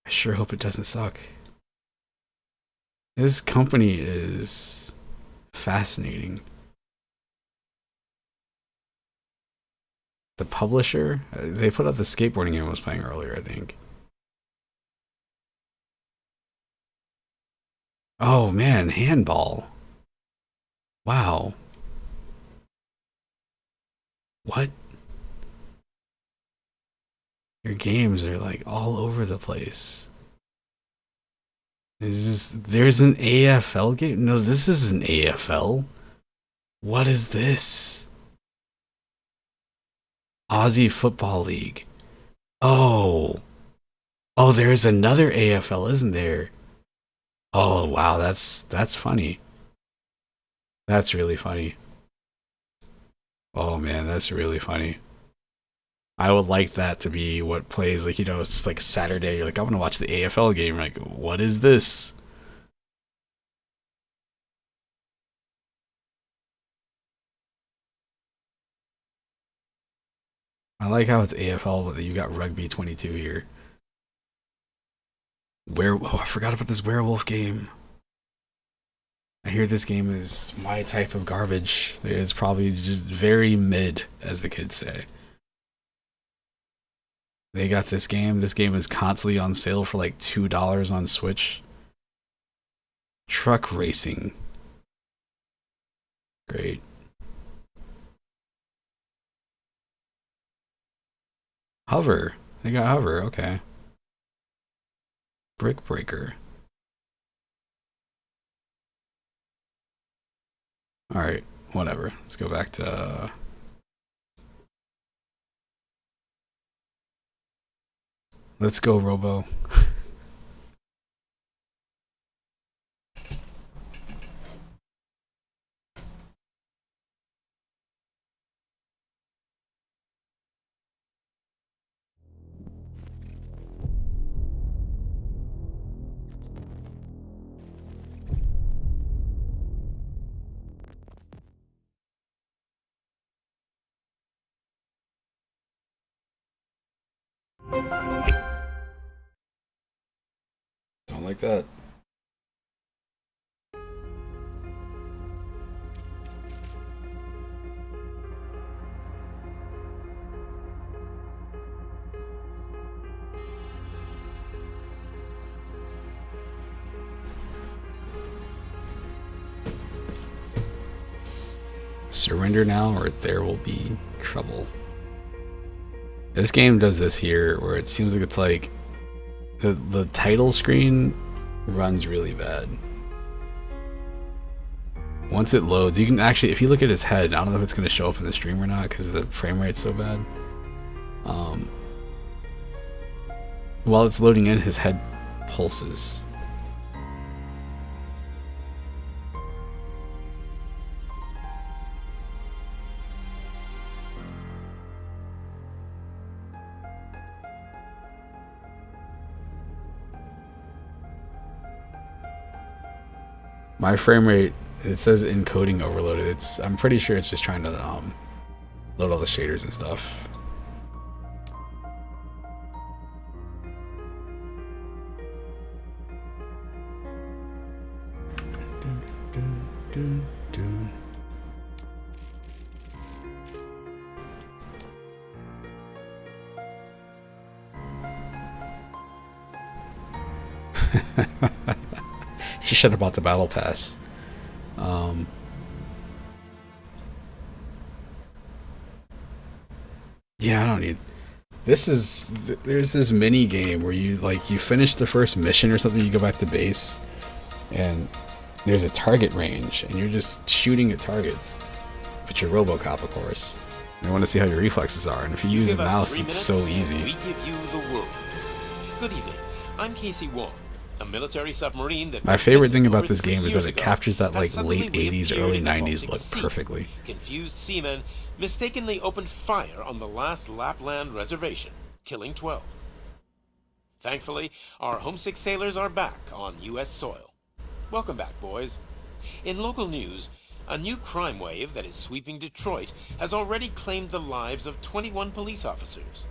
I sure hope it doesn't suck. This company is fascinating. The publisher? They put out the skateboarding game I was playing earlier, I think. Oh man, Handball. Wow. What? Your games are like all over the place. There's an AFL game? No, this isn't AFL. What is this? Aussie Football League. Oh. Oh, there's another AFL, isn't there? Oh, wow, that's funny. That's really funny. Oh man, that's really funny. I would like that to be what plays, like, you know, it's like Saturday, you're like, I want to watch the AFL game. You're like, what is this? I like how it's AFL, but you got Rugby 22 here. Oh, I forgot about this werewolf game. I hear this game is my type of garbage. It's probably just very mid, as the kids say. They got this game. This game is constantly on sale for like $2 on Switch. Truck racing. Great. Hover. They got Hover, okay. Brick Breaker. Alright, whatever. Let's go back to... Let's go, Robo. Don't like that. Surrender now or there will be trouble. This game does this here where it seems like it's like the title screen runs really bad. Once it loads, you can actually, if you look at his head, I don't know if it's going to show up in the stream or not because the frame rate's so bad. While it's loading in, his head pulses. My frame rate, it says encoding overloaded. I'm pretty sure it's just trying to load all the shaders and stuff. She should have bought the battle pass. Yeah, I don't need. There's this mini game where you finish the first mission or something, you go back to base, and there's a target range, and you're just shooting at targets. But you're RoboCop, of course. They want to see how your reflexes are, and if you use a mouse, it's so easy. We give you the world. Good evening. I'm Casey Wong. A military submarine that my favorite thing about this game is that it captures that like late 80s, early 90s look perfectly. Confused seamen mistakenly opened fire on the last Lapland reservation, killing 12. Thankfully, our homesick sailors are back on U.S. soil. Welcome back, boys. In local news, a new crime wave that is sweeping Detroit has already claimed the lives of 21 police officers.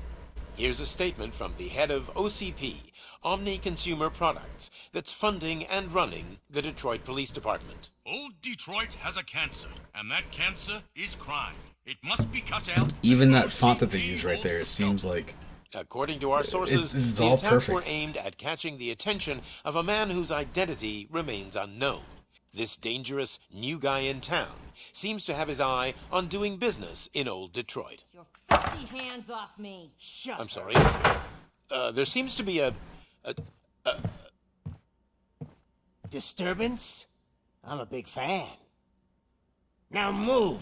Here's a statement from the head of OCP, Omni Consumer Products, that's funding and running the Detroit Police Department. Old Detroit has a cancer, and that cancer is crime. It must be cut out. Even that font that they use right there, it seems like... According to our sources, it's the all attacks perfect. were aimed at catching the attention of a man whose identity remains unknown. This dangerous new guy in town seems to have his eye on doing business in Old Detroit. Your filthy hands off me. Shut I'm sorry. There seems to be a disturbance? I'm a big fan. Now move!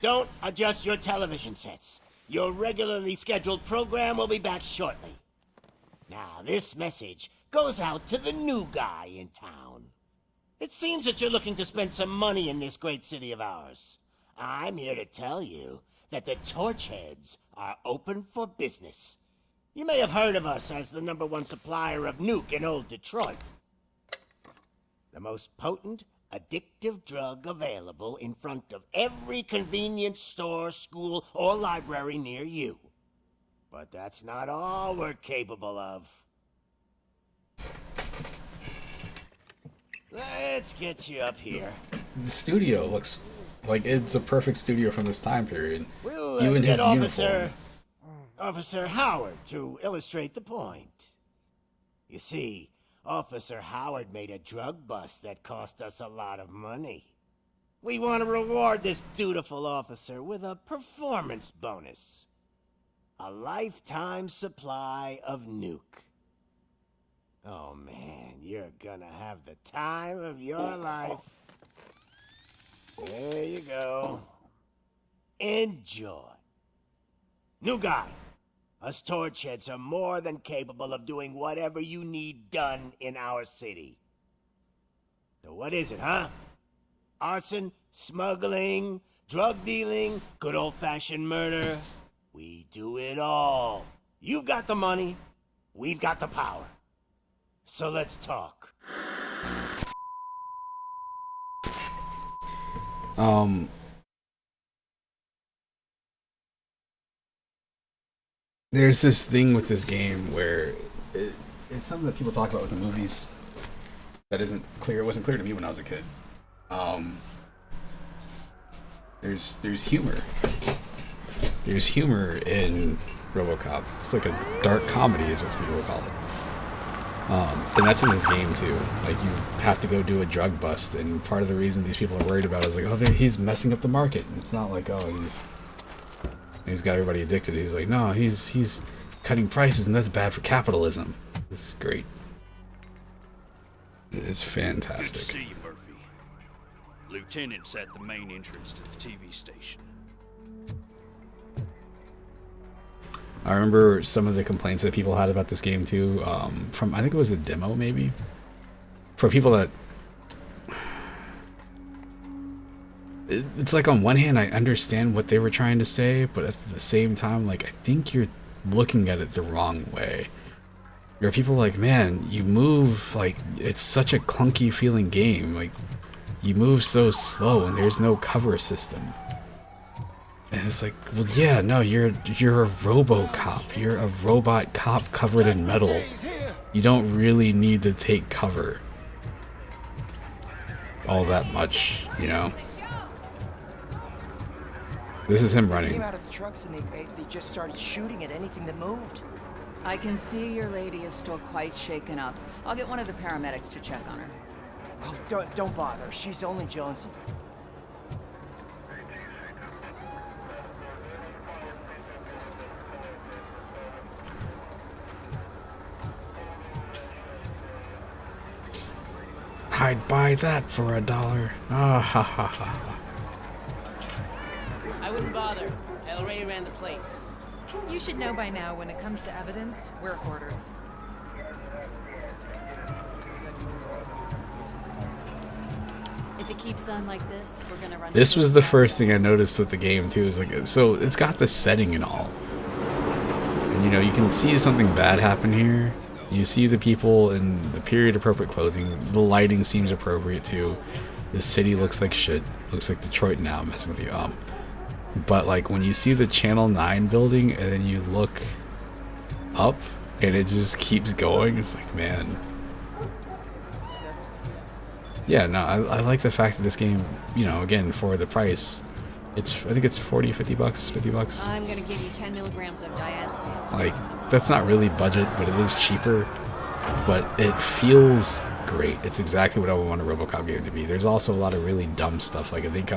Don't adjust your television sets. Your regularly scheduled program will be back shortly. Now, this message goes out to the new guy in town. It seems that you're looking to spend some money in this great city of ours. I'm here to tell you that the Torchheads are open for business. You may have heard of us as the #1 supplier of nuke in Old Detroit. The most potent, addictive drug available in front of every convenience store, school, or library near you. But that's not all we're capable of. Let's get you up here. The studio looks like it's a perfect studio from this time period. We'll Even get his uniform. Officer Howard to illustrate the point. You see, Officer Howard made a drug bust that cost us a lot of money. We want to reward this dutiful officer with a performance bonus. A lifetime supply of nuke. Oh man, you're gonna have the time of your life. There you go. Enjoy. New guy, us torch heads are more than capable of doing whatever you need done in our city. So what is it, huh? Arson, smuggling, drug dealing, good old-fashioned murder. We do it all. You've got the money, we've got the power. So let's talk. There's this thing with this game where it's something that people talk about with the movies that isn't clear. It wasn't clear to me when I was a kid. There's humor. There's humor in RoboCop. It's like a dark comedy, is what some people call it. And that's in this game too. Like, you have to go do a drug bust, and part of the reason these people are worried about it is like, oh, he's messing up the market. And it's not like, oh, he's got everybody addicted. He's like, no, he's cutting prices, and that's bad for capitalism. This is great. It is fantastic. Good to see you, Murphy. Lieutenant's at the main entrance to the TV station. I remember some of the complaints that people had about this game too, from, I think it was a demo maybe, for people that, it's like on one hand I understand what they were trying to say, but at the same time, like, I think you're looking at it the wrong way. There are people like, man, you move, like, it's such a clunky feeling game, like, you move so slow and there's no cover system. And it's like, well, yeah, no, you're a RoboCop. You're a robot cop covered in metal. You don't really need to take cover all that much, you know? This is him running. Came out of the trucks and they just started shooting at anything that moved. I can see your lady is still quite shaken up. I'll get one of the paramedics to check on her. Oh, don't bother. She's only jonesing. I'd buy that for $1. Ah, ha ha ha. I wouldn't bother. I already ran the plates. You should know by now, when it comes to evidence, we're hoarders. If it keeps on like this, we're gonna run. This was the first thing I noticed with the game too. Is like, so it's got the setting and all, and you know, you can see something bad happen here. You see the people in the period appropriate clothing. The lighting seems appropriate too. The city looks like shit. Looks like Detroit now. I'm messing with you. But like when you see the Channel 9 building and then you look up and it just keeps going, it's like, man. Yeah, no, I like the fact that this game, you know, again, for the price, I think it's 40, 50 bucks, 50 bucks. I'm gonna give you 10 milligrams of diazepam. Like, that's not really budget, but it is cheaper. But it feels great. It's exactly what I would want a RoboCop game to be. There's also a lot of really dumb stuff. Like, I think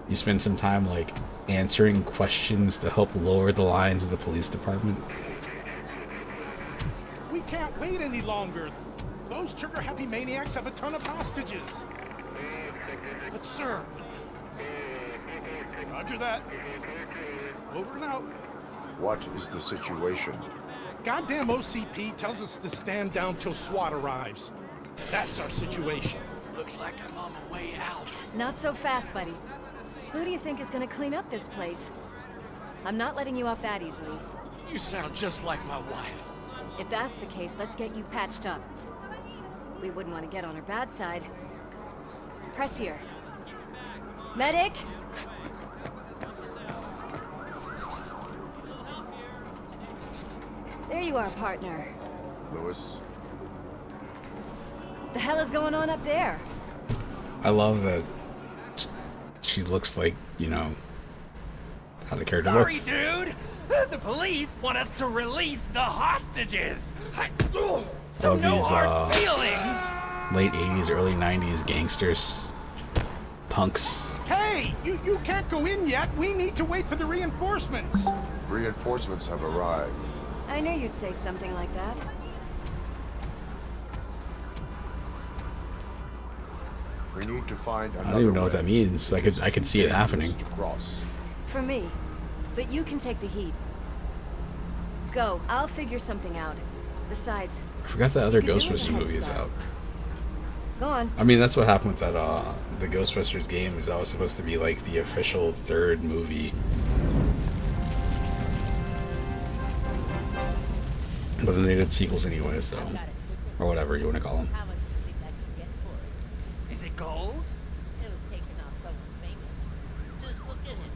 you spend some time, like, answering questions to help lower the lines of the police department. We can't wait any longer. Those trigger-happy maniacs have a ton of hostages. But, sir... Roger that. Over and out. What is the situation? Goddamn OCP tells us to stand down till SWAT arrives. That's our situation. Looks like I'm on the way out. Not so fast, buddy. Who do you think is gonna clean up this place? I'm not letting you off that easily. You sound just like my wife. If that's the case, let's get you patched up. We wouldn't want to get on her bad side. Press here. Medic! There you are, partner. Lewis, The hell is going on up there? I love that she looks like, you know, how the character Sorry, looks. dude. The police want us to release the hostages. So All no these hard feelings. late 80s, early 90s gangsters, punks. Hey, you can't go in yet. We need to wait for the reinforcements. Reinforcements have arrived. I knew you'd say something like that. We need to find another I don't even know what way. that means. I could see it happening. To cross. For me. But you can take the heat. Go. I'll figure something out. Besides, I forgot that other you could do with Ghostbusters a head movie is start. out. Go on. I mean, that's what happened with that, the Ghostbusters game, is that was supposed to be like the official third movie. But then they did sequels anyway, so. Or whatever you want to call them. Is it gold? It was taken off someone famous. Just look at him.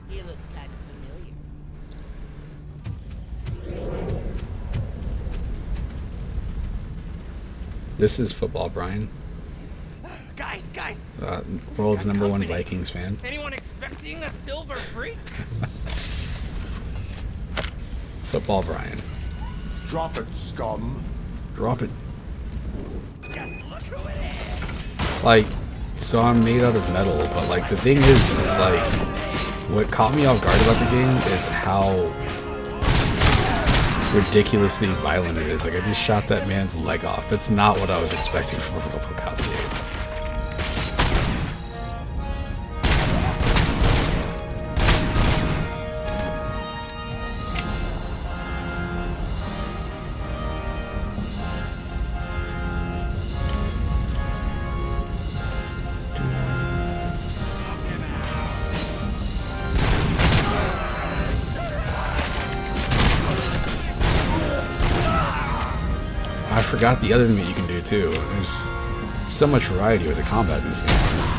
He looks kind of familiar. This is football, Brian. Guys. World's #1 Vikings fan. Anyone expecting a silver freak? Football, Brian. Drop it, scum. Drop it. Just look who it is. Like, so I'm made out of metal, but like the thing is like, what caught me off guard about the game is how ridiculously violent it is. Like, I just shot that man's leg off. That's not what I was expecting from a RoboCop game. I forgot the other thing that you can do too. There's so much variety with the combat in this game.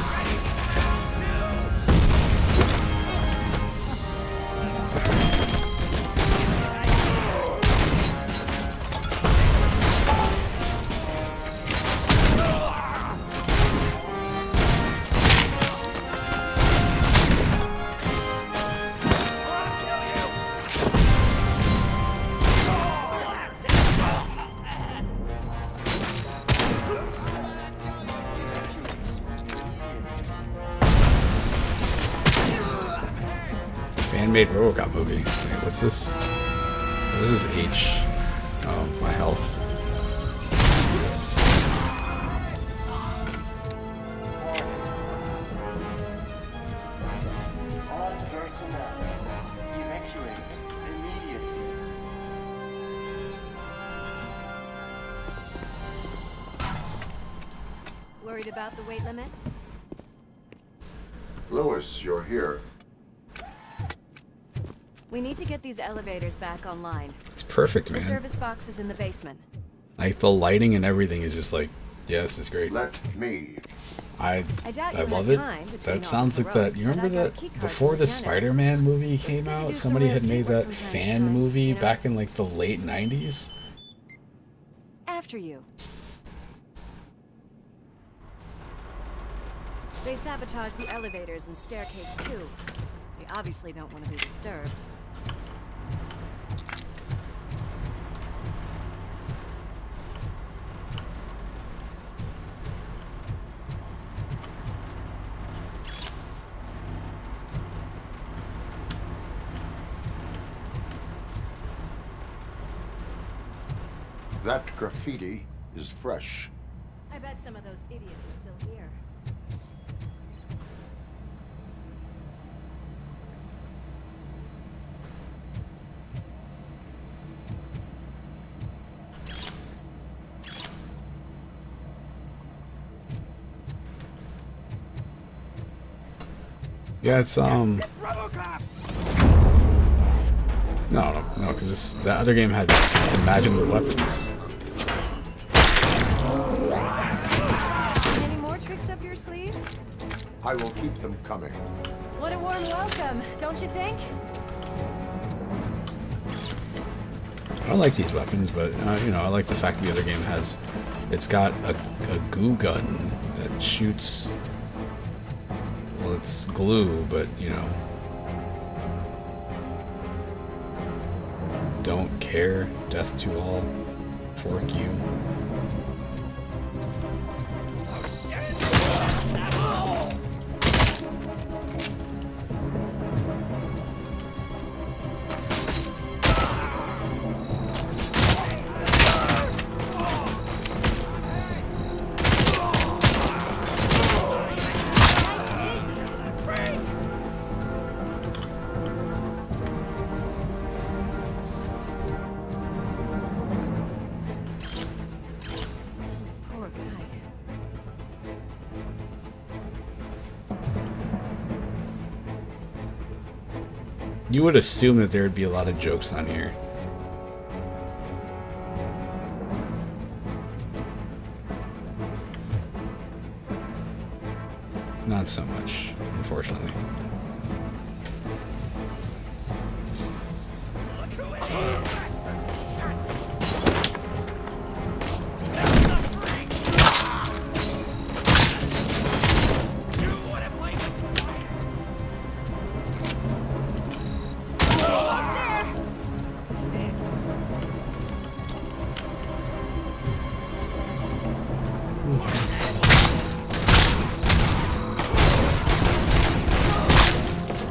Fan-made RoboCop movie. Wait, what's this? What is this H? Oh, my health. All personnel, evacuate immediately. Worried about the weight limit? Lewis, you're here. We need to get these elevators back online. It's perfect, The man. service box is in the basement. Like, the lighting and everything is just like, yeah, this is great. Let me. I doubt you love have it. time between That all sounds the like that. roads, You but remember I got a that key card before from the the tenant. Spider-Man movie came good to out, do some somebody had rescue made work that from time to fan time, movie you know? back in like the late 90s. After you. They sabotaged the elevators and staircase too. They obviously don't want to be disturbed. That graffiti is fresh. I bet some of those idiots are still here. Yeah, it's No, because that other game had imaginable weapons. Any more tricks up your sleeve? I will keep them coming. What a warm welcome, don't you think? I like these weapons, but you know, I like the fact that the other game has It's got a goo gun that shoots. Well, it's glue, but you know. Don't care. Death to all. Fork you. You would assume that there would be a lot of jokes on here. Not so much, unfortunately.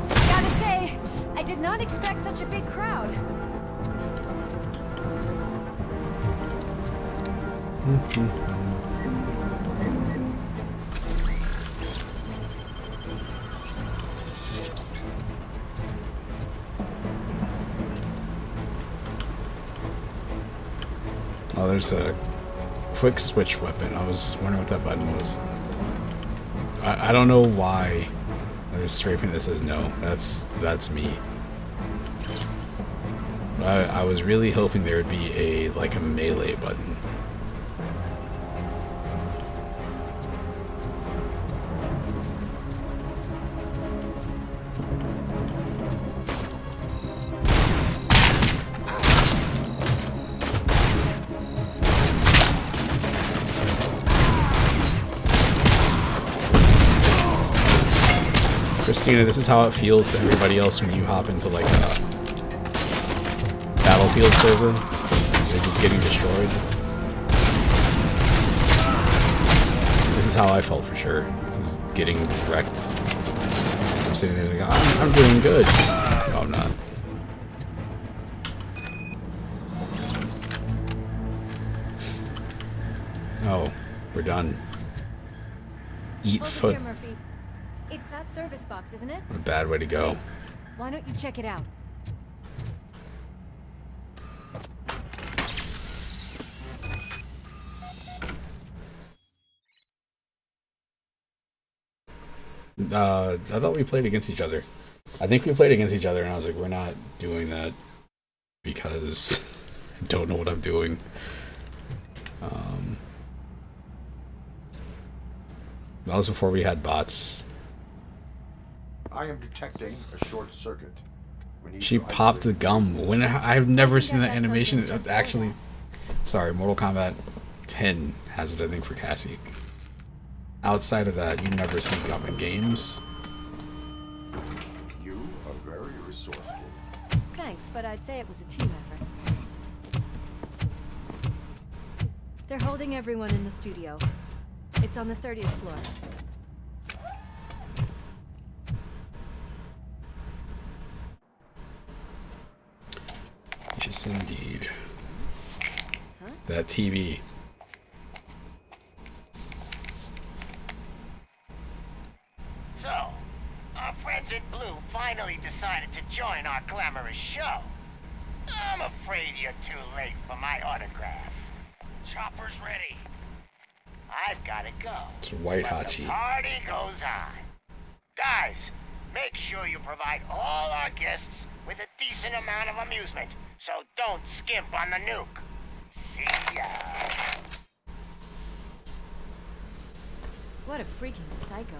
Gotta say, I did not expect such a big crowd. Oh, there's a quick switch weapon. I was wondering what that button was. I don't know why there's strafing that says no. That's me. I was really hoping there would be a melee button. Christina, this is how it feels to everybody else when you hop into like a Battlefield server. They're just getting destroyed. This is how I felt for sure. Just getting wrecked. I'm sitting there like, I'm doing good. No, I'm not. Oh, we're done. Eat Over foot. here, Murphy. It's that service box, isn't it? What a bad way to go. Why don't you check it out? I thought we played against each other. I think we played against each other, and I was like, we're not doing that because I don't know what I'm doing. That was before we had bots. I am detecting a short circuit. We need She to popped the isolate- gum. When I've never seen that animation. It's actually, sorry, Mortal Kombat 10 has it, I think, for Cassie. Outside of that, you never see gum in games. You are very resourceful. Thanks, but I'd say it was a team effort. They're holding everyone in the studio. It's on the 30th floor. Yes, indeed. That TV. So, our friends at Blue finally decided to join our glamorous show. I'm afraid you're too late for my autograph. Chopper's ready. I've got to go. It's White But Hachi. the party goes on. Guys, make sure you provide all our guests with a decent amount of amusement, so don't skimp on the nuke. See ya. What a freaking psycho.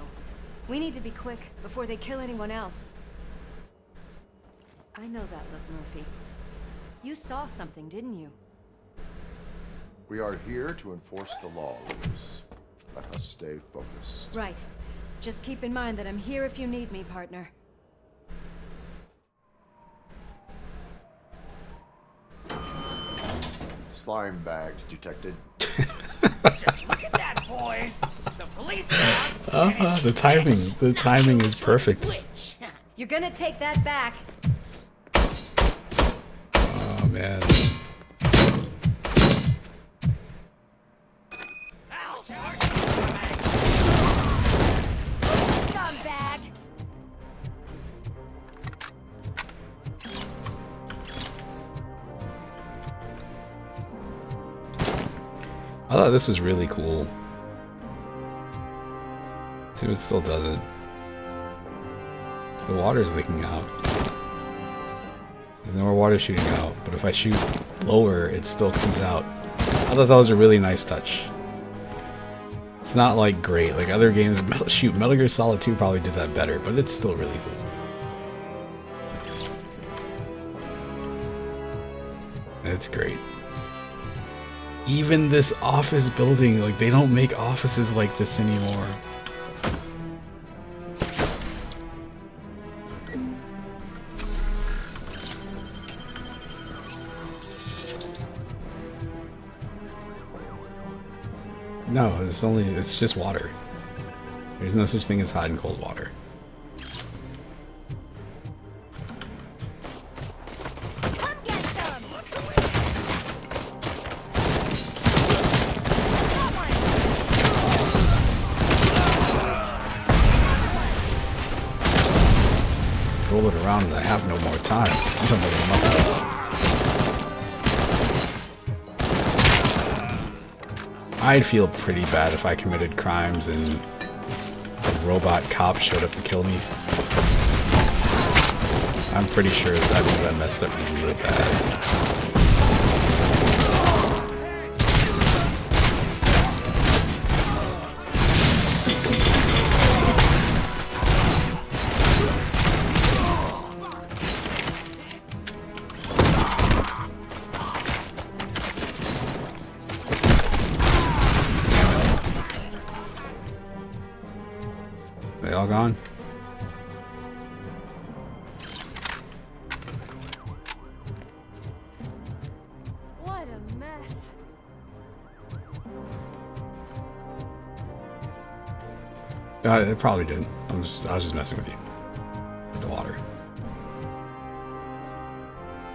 We need to be quick before they kill anyone else. I know that look, Murphy. You saw something, didn't you? We are here to enforce the law, Lewis. Let us stay focused. Right. Just keep in mind that I'm here if you need me, partner. Slime bags detected. Just look at that, boys. The police are The timing is perfect. You're gonna take that back. Oh man. Scumbag. I thought this was really cool. See if it still does it. So the water is leaking out. There's no more water shooting out, but if I shoot lower, it still comes out. I thought that was a really nice touch. It's not like great, like other games. Metal Gear Solid 2 probably did that better, but it's still really cool. It's great. Even this office building, like they don't make offices like this anymore. No, it's just water. There's no such thing as hot and cold water. Roll it around and I have no more time. I don't know enough of this. I'd feel pretty bad if I committed crimes and a robot cop showed up to kill me. I'm pretty sure that would have messed up real bad. They all gone? What a mess. It probably did. I was just messing with you. With the water.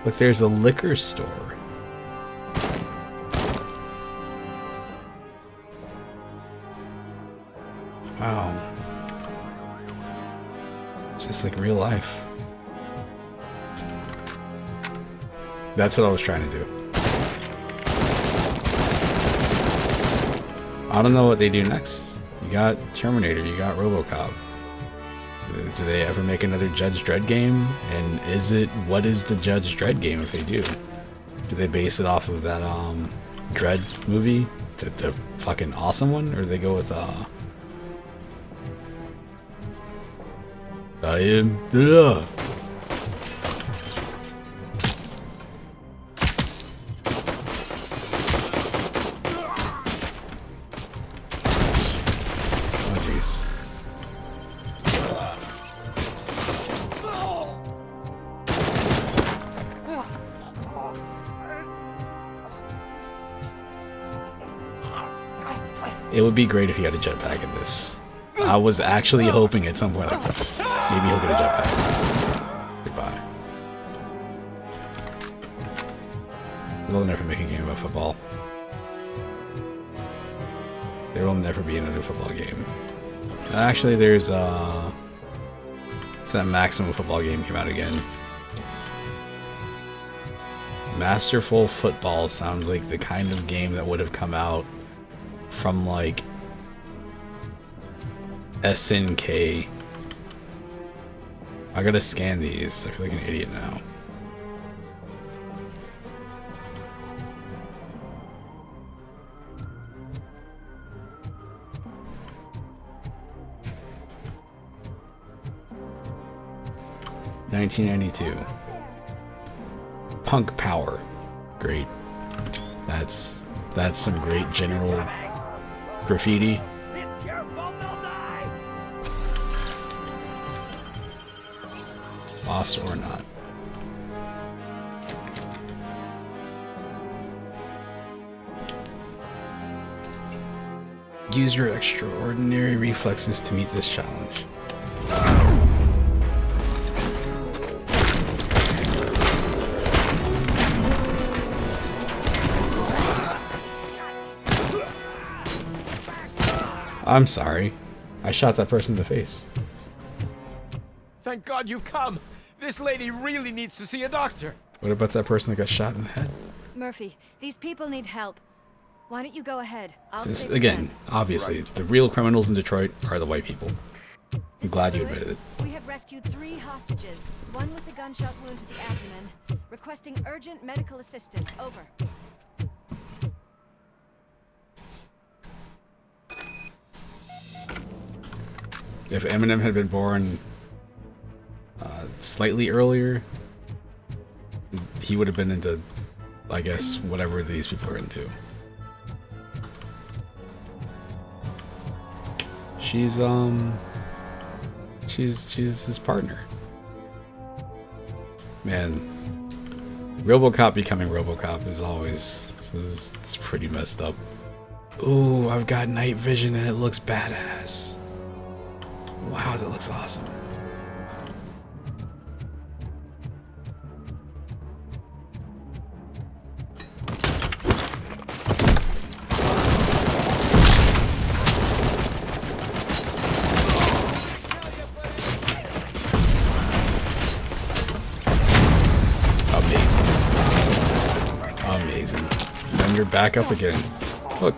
Look, there's a liquor store. Wow. Just like real life. That's what I was trying to do. I don't know what they do next. You got Terminator, you got RoboCop. Do they ever make another Judge Dredd game? And what is the Judge Dredd game if they do? Do they base it off of that Dredd movie? The fucking awesome one? Or do they go with I am the It would be great if he had a jetpack in this. I was actually hoping at some point like maybe he'll get a jetpack. Goodbye. They'll never make a game about football. There will never be another football game. Actually, there's that Maximum Football game came out again. Masterful Football sounds like the kind of game that would have come out from like SNK. I gotta scan these. I feel like an idiot now. Punk Power. Great. That's That's some great general graffiti. Lost or not. Use your extraordinary reflexes to meet this challenge. I'm sorry. I shot that person in the face. Thank God you've come. This lady really needs to see a doctor. What about that person that got shot in the head? Murphy, these people need help. Why don't you go ahead? I'll This, stay the again, gun. obviously, the real criminals in Detroit are the white people. I'm glad you admitted it. We have rescued 3 hostages, one with a gunshot wound to the abdomen, requesting urgent medical assistance. Over. If Eminem had been born slightly earlier, he would have been into, I guess, whatever these people are into. She's his partner. Man, RoboCop becoming RoboCop is always it's pretty messed up. Ooh, I've got night vision and it looks badass. Wow, that looks awesome. Amazing. Then you're back up again. Look.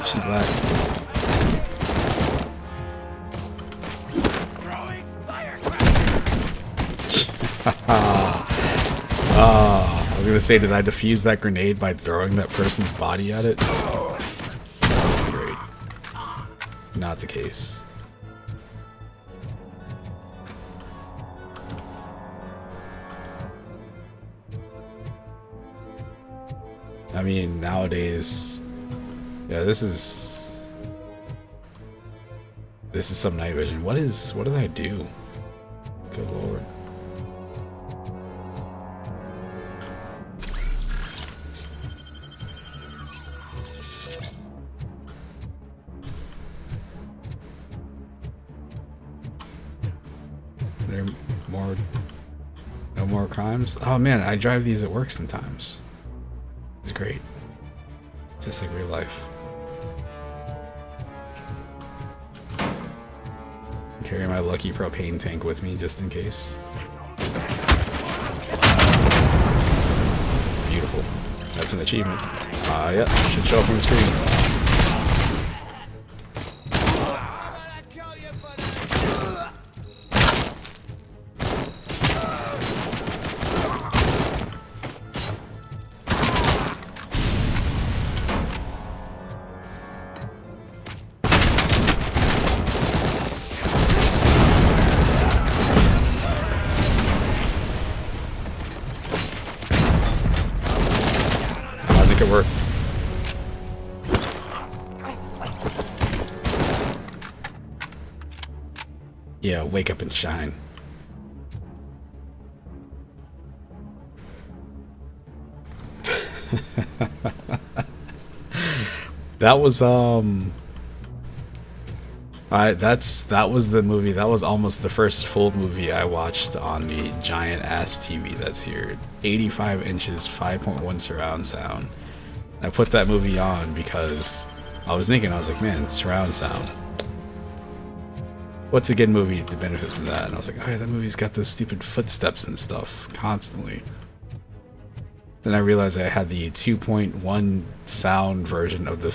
She black. I was gonna say, did I defuse that grenade by throwing that person's body at it? Great. Not the case. I mean, nowadays, yeah, this is some night vision. What did I do? Good lord. There more, no more crimes? Oh man, I drive these at work sometimes. It's great. Just like real life. Carry my lucky propane tank with me just in case. Beautiful. That's an achievement. Yep, should show up on the screen. It worked. Yeah, wake up and shine. That was that was the movie. That was almost the first full movie I watched on the giant ass TV that's here. 85 inches, 5.1 surround sound. I put that movie on because I was thinking, I was like, man, surround sound. What's a good movie to benefit from that? And I was like, oh yeah, that movie's got those stupid footsteps and stuff constantly. Then I realized I had the 2.1 sound version of the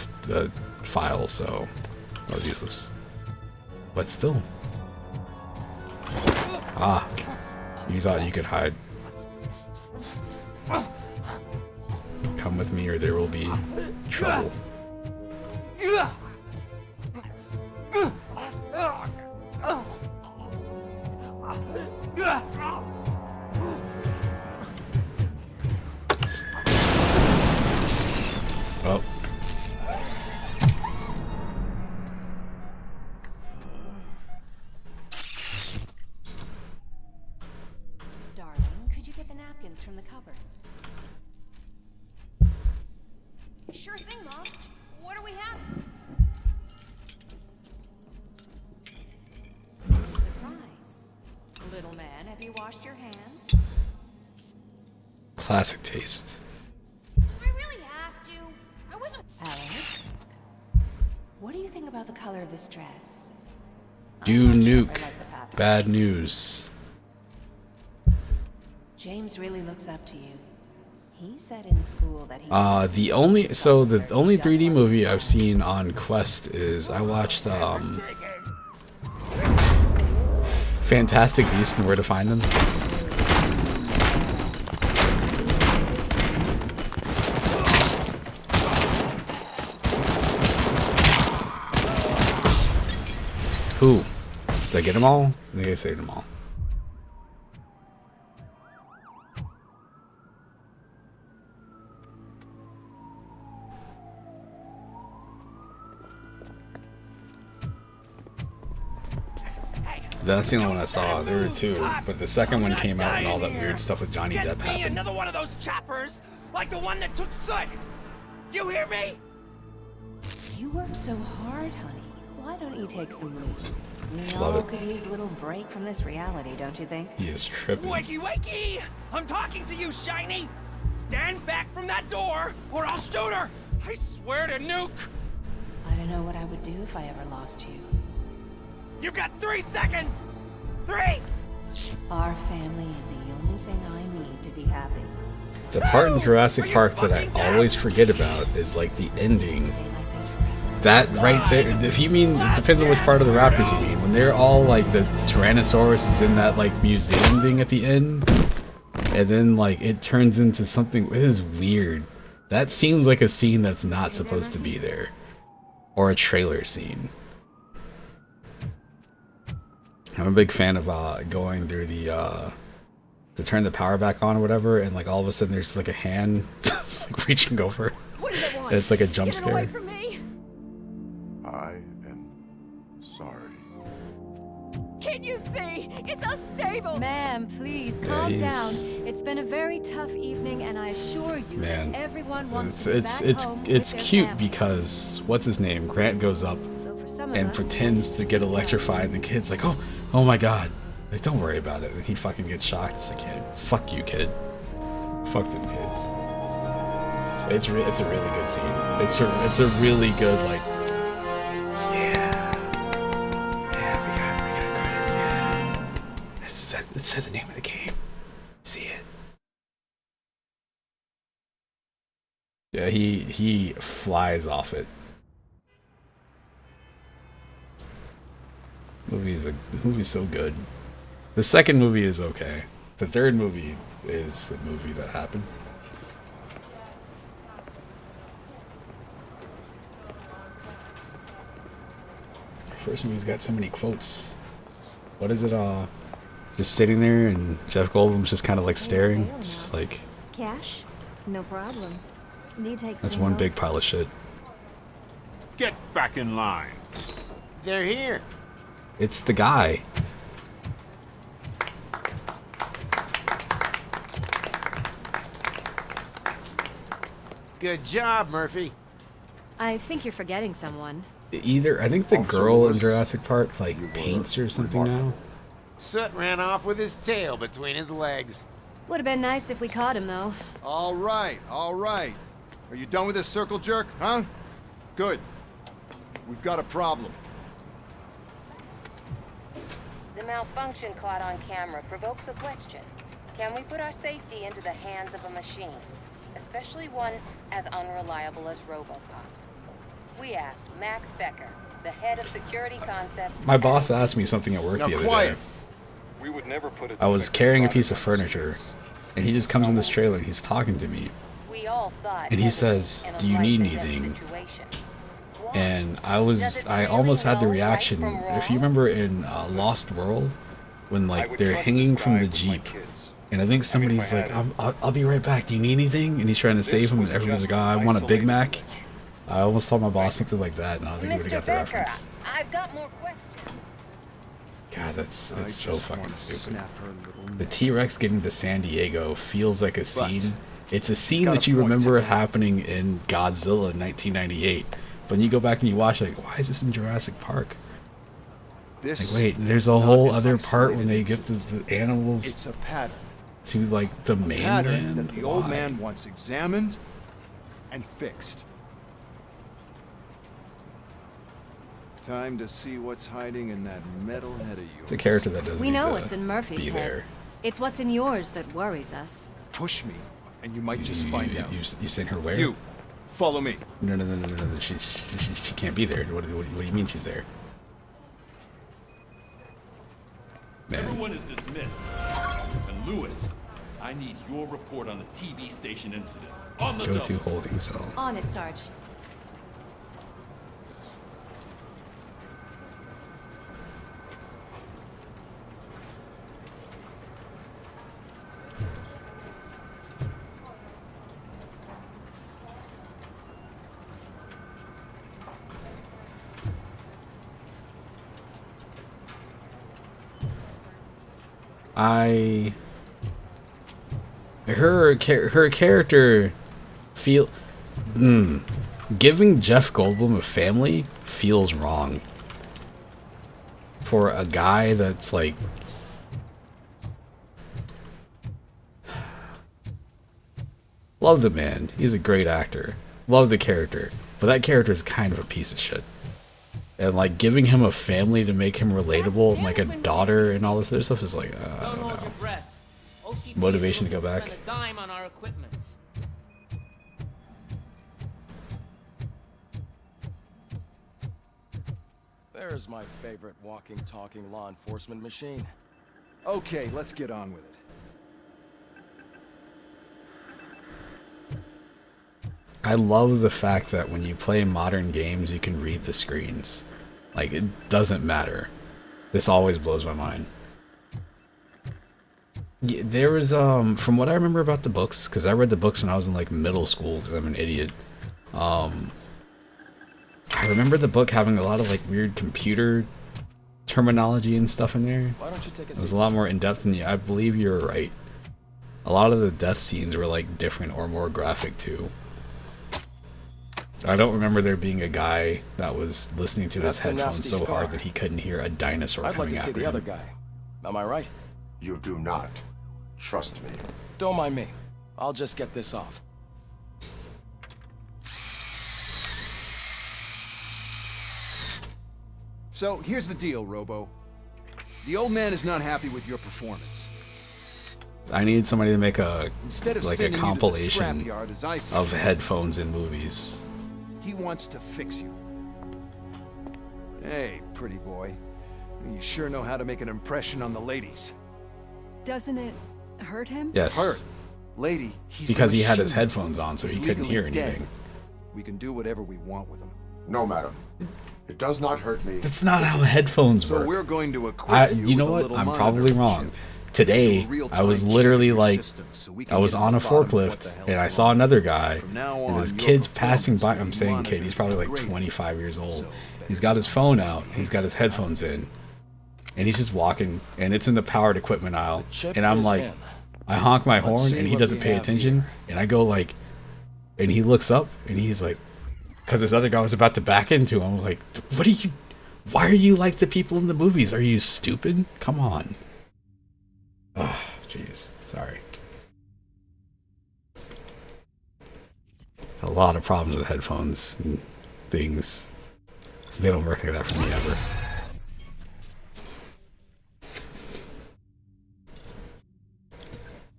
file, so I was useless. But still. Ah, you thought you could hide. Come with me or there will be trouble. you get the napkins from the cupboard? Sure thing, Mom. What do we have? It's a surprise. Little man, have you washed your hands? Classic taste. Do I really have to? I wasn't. Alex, what do you think about the color of this dress? Do nuke. Bad news. James really looks up to you. He said in school that he The only 3D movie I've seen on Quest is I watched Fantastic Beasts and Where to Find Them. Who? Did I get them all? I think I saved them all. That's the only one I saw. There were two, but the second one came out and all that weird stuff with Johnny Depp happened. Another one of those choppers, like the one that took Soot. You hear me? You work so hard, honey. Why don't you take some leave? We Love all it. could use a little break from this reality, don't you think? He is tripping. Wakey, wakey! I'm talking to you, Shiny. Stand back from that door, or I'll shoot her. I swear to nuke. I don't know what I would do if I ever lost you. You got 3 seconds. 3. Our family is the only thing I need to be happy. The part in Jurassic Park that I always forget about is like the ending. That right there, if you mean, it depends on which part of the Raptors you mean. When they're all like, the Tyrannosaurus is in that like museum thing at the end, and then like it turns into something, it is weird. That seems like a scene that's not supposed to be there. Or a trailer scene. I'm a big fan of going through the to turn the power back on or whatever, and like all of a sudden there's like a hand just, like reaching over. And it's like a jump scare. I am sorry. Can you see? It's unstable! Ma'am, please calm down. It's been a very tough evening, and I assure you that everyone wants to be back home it's with their cute family. because what's his name? Grant goes up For some of and us, pretends to get electrified, and the kid's like, oh my god. Like, don't worry about it. And he fucking gets shocked. It's like, yeah, fuck you, kid. Fuck them kids. It's a really good scene. It's a really good, like, it said the name of the game. See it. Yeah, he flies off it. Movie's so good. The second movie is okay. The third movie is the movie that happened. First movie's got so many quotes. What is it? Just sitting there and Jeff Goldblum's just kind of like staring. It's just like, Cash? No problem. Do you take that's one big pile of shit. Get back in line. They're here. It's the guy. Good job, Murphy. I think you're forgetting someone. I think the girl in Jurassic Park like paints or something now. Soot ran off with his tail between his legs. Would have been nice if we caught him, though. All right, all right. Are you done with this circle jerk, huh? Good. We've got a problem. The malfunction caught on camera provokes a question. Can we put our safety into the hands of a machine, especially one as unreliable as RoboCop? We asked Max Becker, the head of security concepts. My boss asked me something at work the other day. We would never put it. I was carrying a piece of furniture, and he just comes in this trailer and he's talking to me. We all saw it And he says, "Do you need anything?" And I almost had the reaction. If you remember in Lost World, when like they're hanging from the Jeep, and I think somebody's like, "I'll be right back. Do you need anything?" And he's trying to save him, and everybody's like, "Oh, I want a Big Mac." I almost told my boss something like that, and I don't think he would have got the reference. I've got more questions. God, it's so fucking stupid. The T-Rex getting to San Diego feels like a scene. It's a scene that you remember happening in Godzilla in 1998. But when you go back and you watch, like, why is this in Jurassic Park? Like, wait, there's a whole other part when they get the animals It's a pattern. to, like, the mainland? That the old man wants examined and fixed. Time to see what's hiding in that metal head of yours. It's a character that doesn't We need know to what's in Murphy's be head. there. It's what's in yours that worries us. Push me, and you might just find out. You sent her where? You, follow me. No. She can't be there. What do you mean she's there? Man. Everyone is dismissed. And Lewis, I need your report on the TV station incident. On the Go double. to holding cell. On it, Sarge. Her character giving Jeff Goldblum a family feels wrong for a guy that's like love the man, he's a great actor, love the character, but that character is kind of a piece of shit. And like giving him a family to make him relatable, and like a daughter and all this other stuff is like, I don't know. Motivation to go back. Spend a dime on our equipment. There's my favorite walking, talking law enforcement machine. Okay, let's get on with it. I love the fact that when you play modern games, you can read the screens. Like, it doesn't matter. This always blows my mind. Yeah, there was, from what I remember about the books, because I read the books when I was in, like, middle school, because I'm an idiot. I remember the book having a lot of, like, weird computer terminology and stuff in there. Why don't you take a It was seat? a lot more in-depth than I believe you're right. A lot of the death scenes were, like, different or more graphic, too. I don't remember there being a guy that was listening to his That's a headphones nasty so scar. hard that he couldn't hear a dinosaur I'd like coming to see after the other him. guy. Am I right? You do not. Trust me. Don't mind me. I'll just get this off. So, here's the deal, Robo. The old man is not happy with your performance. I need somebody to make a Instead of like a sending you to the compilation scrapyard, as I of suggested, headphones in movies. He wants to fix you. Hey, pretty boy. You sure know how to make an impression on the ladies. Doesn't it hurt him? Yes. Hurt. Lady, he's a Because he had his machine. headphones on, so He's he couldn't hear legally dead. anything. We can do whatever we want with him. No, madam. It does not hurt me. That's not how headphones So work. we're going to equip you know with a what? little I'm monitor probably wrong. chip. Today, Do a real-time I was check literally of your like, system so we can I was get to on the a bottom of what the forklift hell's and I wrong. saw another guy, From now and on, his your kid's passing by. performance will I'm be saying monitored kid, he's probably like and 25 years old. He's got his phone out, he's got his headphones in, and he's just walking, and it's in the powered equipment aisle. chip And I'm is like, in. I honk my Let's horn, see and he what doesn't we pay have attention, and I go like, and he looks up, and he's like, because this other guy was about to back into him. I'm like, what are you? Why are you like the people in the movies? Are you stupid? Come on. Oh, jeez. Sorry. A lot of problems with headphones and things. So they don't work like that for me ever.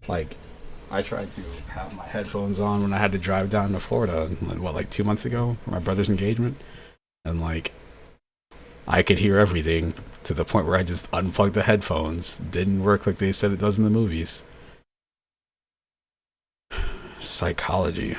Like, I tried to have my headphones on when I had to drive down to Florida, like 2 months ago for my brother's engagement. And like, I could hear everything to the point where I just unplugged the headphones. Didn't work like they said it does in the movies. Psychology.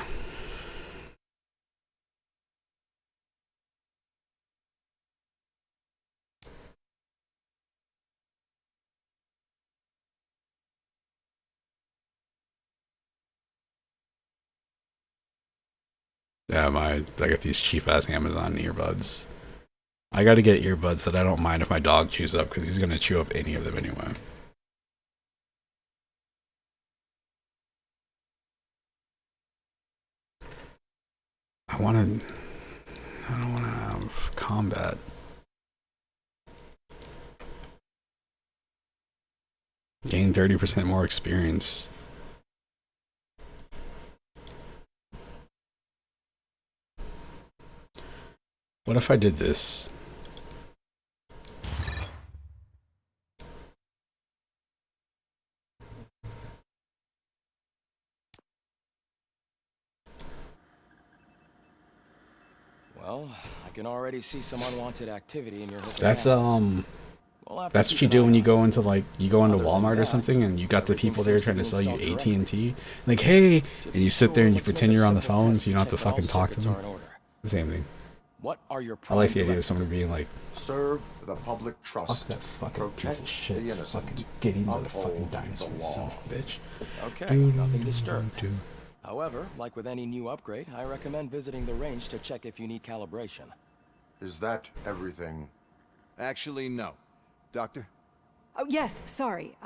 Yeah, I got these cheap ass Amazon earbuds. I gotta get earbuds that I don't mind if my dog chews up, because he's gonna chew up any of them anyway. I don't wanna have combat. Gain 30% more experience. What if I did this? Well, I can already see some unwanted activity in your hotel. That's that's what you do when you go into Walmart or something, and you got the people there trying to sell you AT&T. Like, hey, and you sit there and you pretend you're on the phone, so you don't have to fucking talk to them. The same thing. What are your I like the idea of someone being like, serve the public trust. Fuck that fucking piece of shit. The innocent. Fucking get eaten by the fucking dinosaur, you son of a bitch. Okay, nothing disturbed. However, like with any new upgrade, I recommend visiting the range to check if you need calibration. Is that everything? Actually, no. Doctor? Oh, yes, sorry.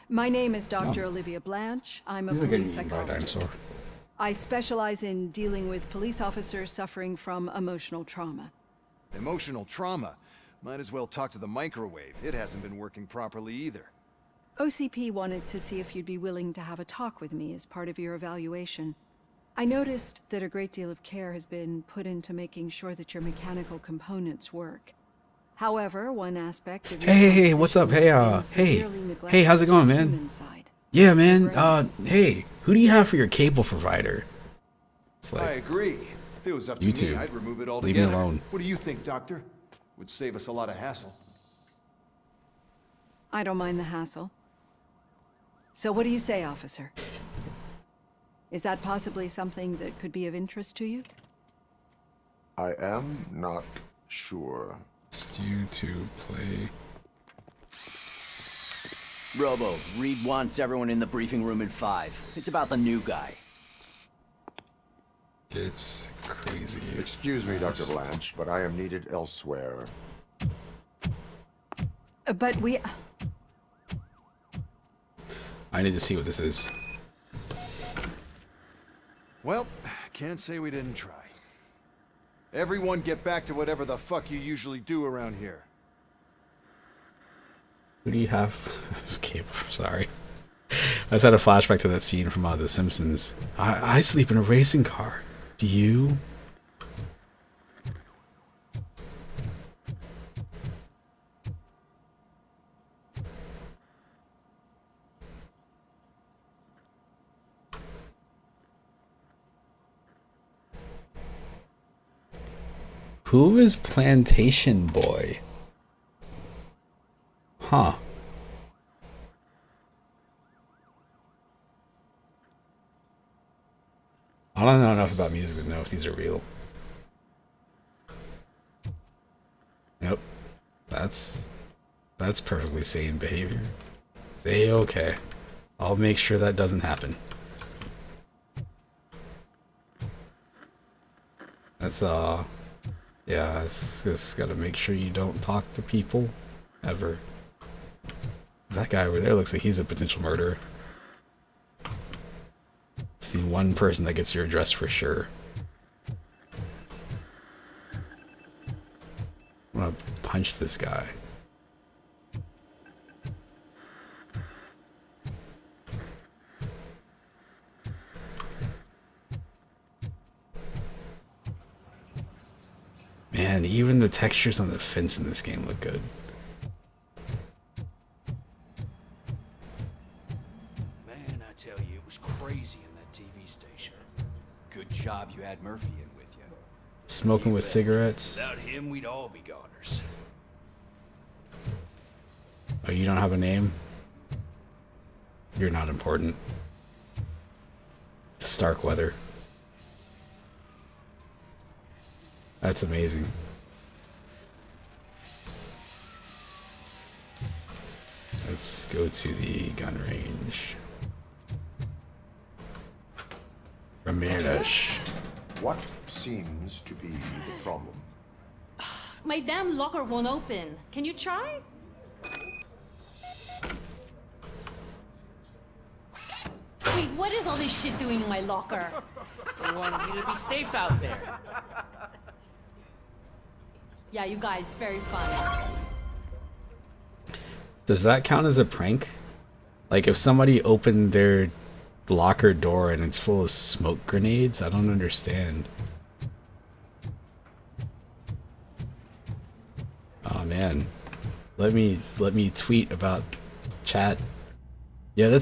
My name is Dr. Olivia Blanche. I'm a police psychologist. I specialize in dealing with police officers suffering from emotional trauma. Emotional trauma? Might as well talk to the microwave. It hasn't been working properly either. OCP wanted to see if you'd be willing to have a talk with me as part of your evaluation. I noticed that a great deal of care has been put into making sure that your mechanical components work. However, one aspect of your hey, what's up? Hey, hey, how's it going, man? Yeah, man. Hey, who do you have for your cable provider? It's like, I agree. If it was up to me, I'd remove it altogether. Leave me alone. What do you think, Doctor? Would save us a lot of hassle. I don't mind the hassle. So what do you say, officer? Is that possibly something that could be of interest to you? I am not sure. It's due to play. Robo, Reed wants everyone in the briefing room in 5. It's about the new guy. It's crazy. Excuse me, Dr. Blanche, but I am needed elsewhere. But we... I need to see what this is. Well, can't say we didn't try. Everyone get back to whatever the fuck you usually do around here. Who do you have? Cable, sorry. I just had a flashback to that scene from The Simpsons. I sleep in a racing car. Do you? Who is Plantation Boy? Huh. I don't know enough about music to know if these are real. Nope. That's perfectly sane behavior. Say okay. I'll make sure that doesn't happen. That's yeah, just gotta make sure you don't talk to people ever. That guy over there looks like he's a potential murderer. It's the one person that gets your address for sure. I'm gonna punch this guy. Man, even the textures on the fence in this game look good. Man, I tell you, it was crazy in that TV station. Good job you had Murphy in with you. Smoking with cigarettes. Without him, we'd all be goners. Oh, you don't have a name? You're not important. Starkweather. That's amazing. Let's go to the gun range. Ramirez. What seems to be the problem? My damn locker won't open. Can you try? Wait, what is all this shit doing in my locker? They wanted you to be safe out there. Yeah, you guys, very funny. Does that count as a prank? Like if somebody opened their locker door and it's full of smoke grenades? I don't understand. Oh man. Let me tweet about chat. Yeah,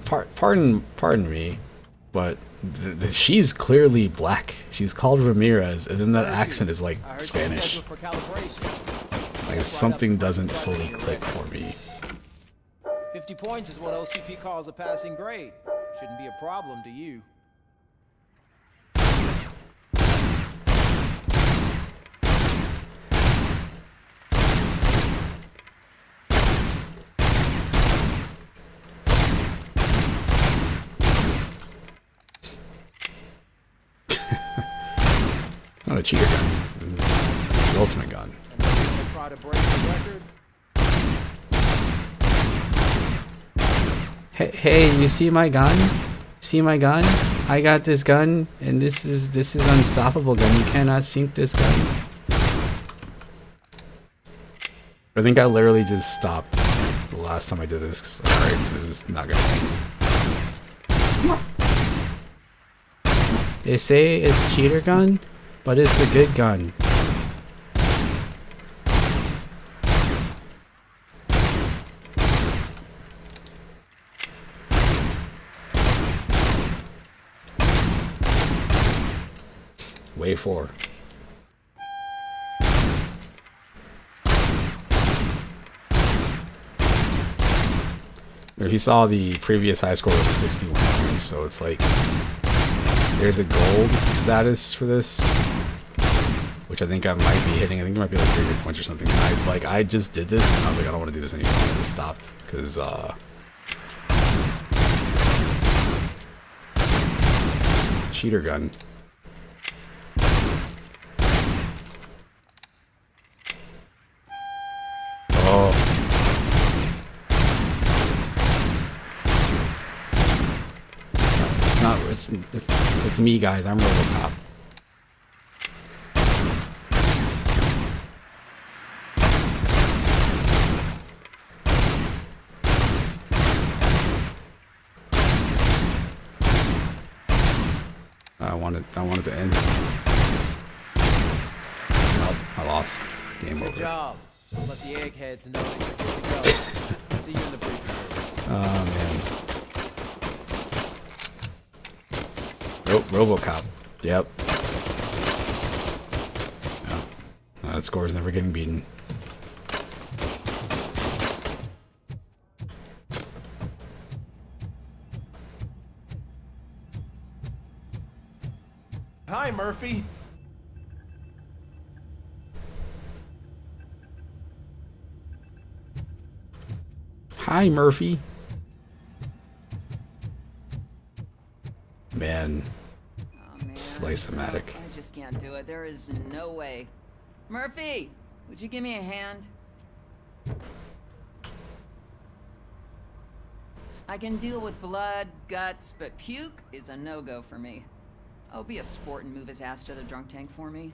pardon me, but she's clearly black. She's called Ramirez, and then that accent is like Spanish. Like something doesn't fully click for me. 50 points is what OCP calls a passing grade. Shouldn't be a problem to you. Not a cheater gun. It's the ultimate gun. Try to break the record. Hey, you see my gun? See my gun? I got this gun, and this is unstoppable gun. You cannot sink this gun. I think I literally just stopped the last time I did this. 'Cause, alright, this is not gonna. They say it's cheater gun, but it's a good gun. Way 4. If you saw the previous high score was 61 points, so it's like there's a gold status for this, which I think I might be hitting. I think it might be like 300 points or something. I just did this and I was like, I don't want to do this anymore. I just stopped because cheater gun. It's me, guys. I'm RoboCop. I wanted to end. Nope, I lost. Game over. Good job. I'll let the eggheads know that you're good to go. See you in the briefing room. Oh man. Nope, RoboCop. Yep. No, that score is never getting beaten. Hi, Murphy. Hi, Murphy. Man. Slice-o-matic. I just can't do it. There is no way. Murphy, would you give me a hand? I can deal with blood, guts, but puke is a no-go for me. Oh, be a sport and move his ass to the drunk tank for me.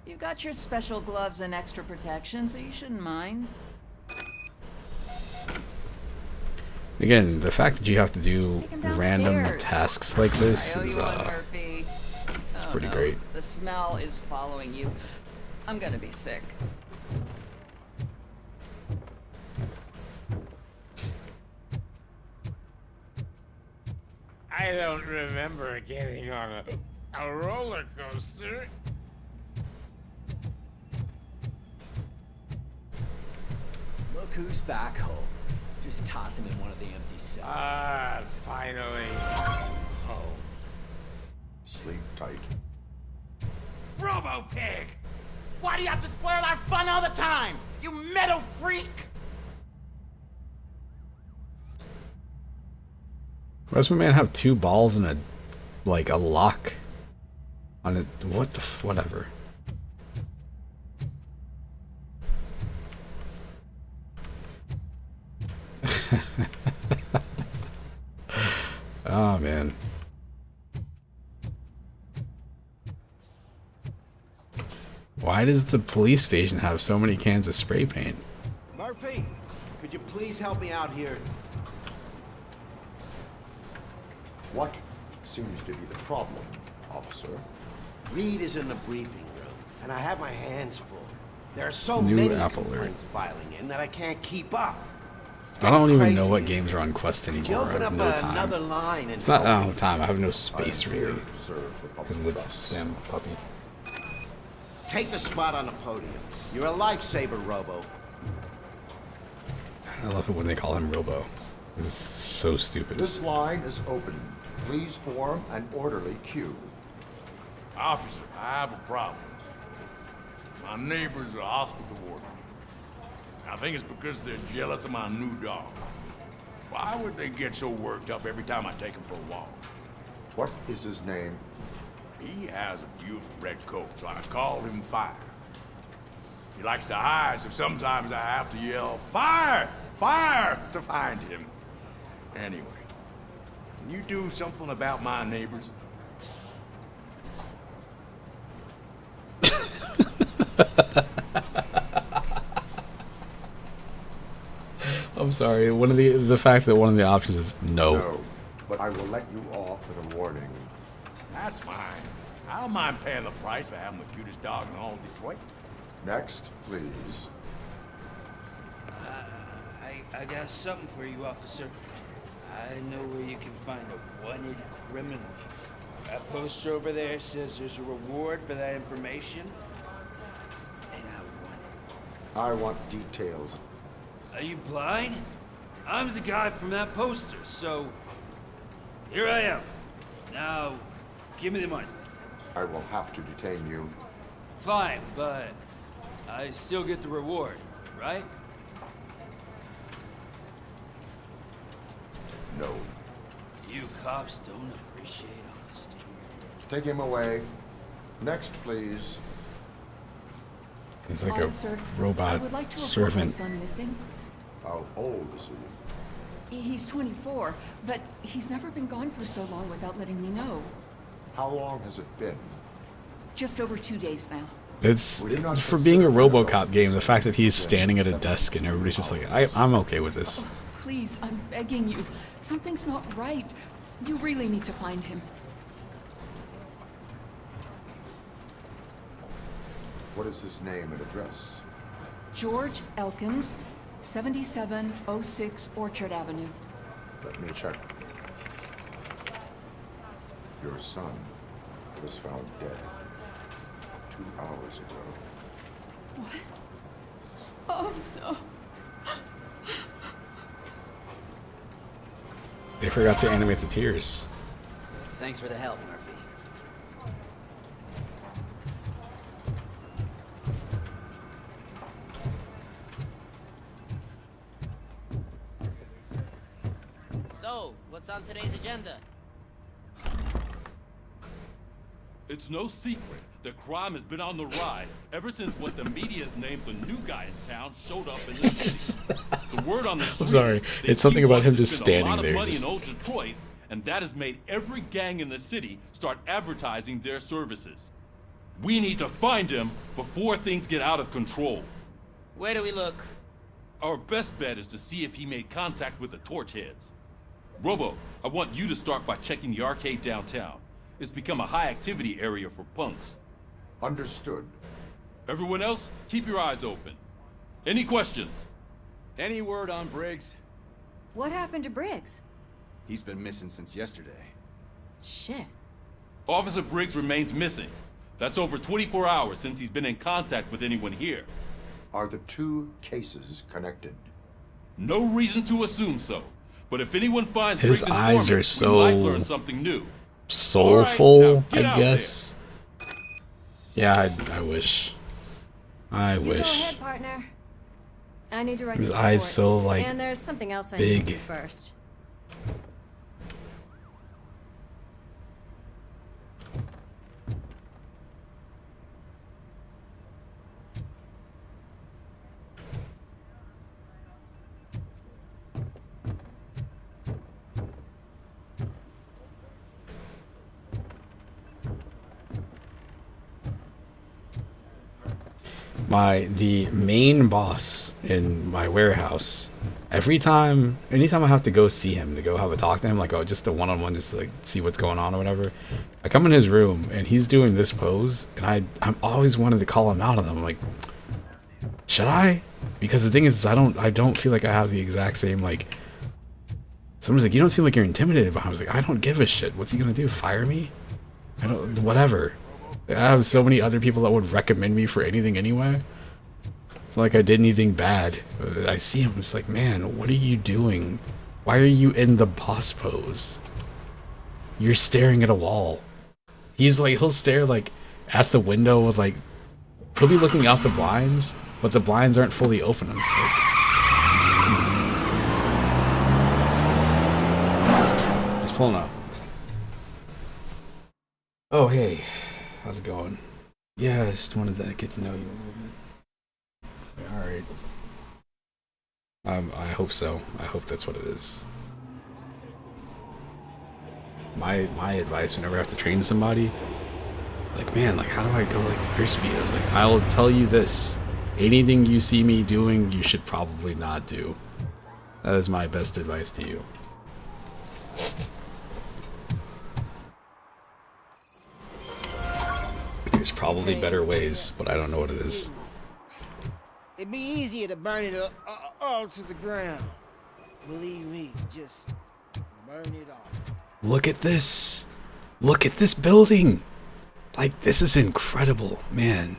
You've got your special gloves and extra protection, so you shouldn't mind. Again, the fact that you have to do random tasks like this is pretty great. The smell is following you. I'm gonna be sick. I don't remember getting on a roller coaster. Look who's back home. Just toss him in one of the empty cells. Ah, finally. Home. Sleep tight. Robo-Pig! Why do you have to spoil our fun all the time? You metal freak! Why does my man have 2 balls and a lock on it? What the whatever. Oh man. Why does the police station have so many cans of spray paint? Murphy, could you please help me out here? What seems to be the problem, officer? Reed is in the briefing room, and I have my hands full. There are so New many Apple complaints filing in that I can't keep up. I don't even Crazy. know what games are on Quest Could you anymore. I open have up no time. another line and It's not I help don't me? have time. I have no space really To serve the because of public the trust. damn puppy. Take the spot on the podium. You're a lifesaver, Robo. I love it when they call him Robo. This is so stupid. This line is open. Please form an orderly queue. Officer, I have a problem. My neighbors are hostile toward me. I think it's because they're jealous of my new dog. Why would they get so worked up every time I take him for a walk? What is his name? He has a beautiful red coat, so I call him Fire. He likes to hide, so sometimes I have to yell, "Fire! Fire!" to find him. Anyway, can you do something about my neighbors? I'm sorry. One of the fact that one of the options is no. No, but I will let you off with a warning. That's fine. I don't mind paying the price for having the cutest dog in all of Detroit. Next, please. I got something for you, officer. I know where you can find a wanted criminal. That poster over there says there's a reward for that information. And I want it. I want details. Are you blind? I'm the guy from that poster, so here I am. Now, give me the money. I will have to detain you. Fine, but I still get the reward, right? No. You cops don't appreciate honesty. Take him away. Next, please. He's like Officer, a robot I would like to report servant. my son missing. How old is he? He's 24, but he's never been gone for so long without letting me know. How long has it been? Just over 2 days now. It's for being a RoboCop game. The fact that he's standing at a desk and everybody's just like, I'm okay with this. Please, I'm begging you. Something's not right. You really need to find him. What is his name and address? George Elkins, 7706 Orchard Avenue. Let me check. Your son was found dead 2 hours ago. What? Oh, no. They forgot to animate the tears. Thanks for the help, Murphy. So, what's on today's agenda? It's no secret that crime has been on the rise ever since what the media's named the new guy in town showed up in the city. The word on the street I'm sorry. is that It's something he about him wants to just spend a standing lot of there. money Just... in old Detroit, and that has made every gang in the city start advertising their services. We need to find him before things get out of control. Where do we look? Our best bet is to see if he made contact with the torch heads. Robo, I want you to start by checking the arcade downtown. It's become a high-activity area for punks. Understood. Everyone else, keep your eyes open. Any questions? Any word on Briggs? What happened to Briggs? He's been missing since yesterday. Shit. Officer Briggs remains missing. That's over 24 hours since he's been in contact with anyone here. Are the two cases connected? No reason to assume so. But if anyone finds His Briggs' eyes are informant, we might learn so something new. soulful, Right, now, I guess. Yeah, I wish. I You wish. go ahead, partner. I need to write His this eyes report. so, like, And there's something else I need to big. do first. the main boss in my warehouse, anytime I have to go see him, to go have a talk to him, like, oh, just a one-on-one, just to, like, see what's going on or whatever, I come in his room and he's doing this pose, and I'm always wanted to call him out on them. I'm like, should I? Because the thing is, I don't feel like I have the exact same, like, someone's like, you don't seem like you're intimidated, but I was like, I don't give a shit. What's he gonna do? Fire me? I don't, whatever. I have so many other people that would recommend me for anything anyway. It's not like I did anything bad. I see him, it's like, man, what are you doing? Why are you in the boss pose? You're staring at a wall. He's like, he'll stare like at the window with like, he'll be looking out the blinds, but the blinds aren't fully open. I'm just like, just pulling up. Oh, hey. How's it going? Yeah, I just wanted to get to know you a little bit. Alright. I hope so. I hope that's what it is. My advice whenever I have to train somebody, like, man, like, how do I go like your speed? I was like, I'll tell you this. Anything you see me doing, you should probably not do. That is my best advice to you. There's probably better ways, but I don't know what it is. It'd be easier to burn it all to the ground. Believe me, just burn it off. Look at this. Look at this building. Like, this is incredible, man.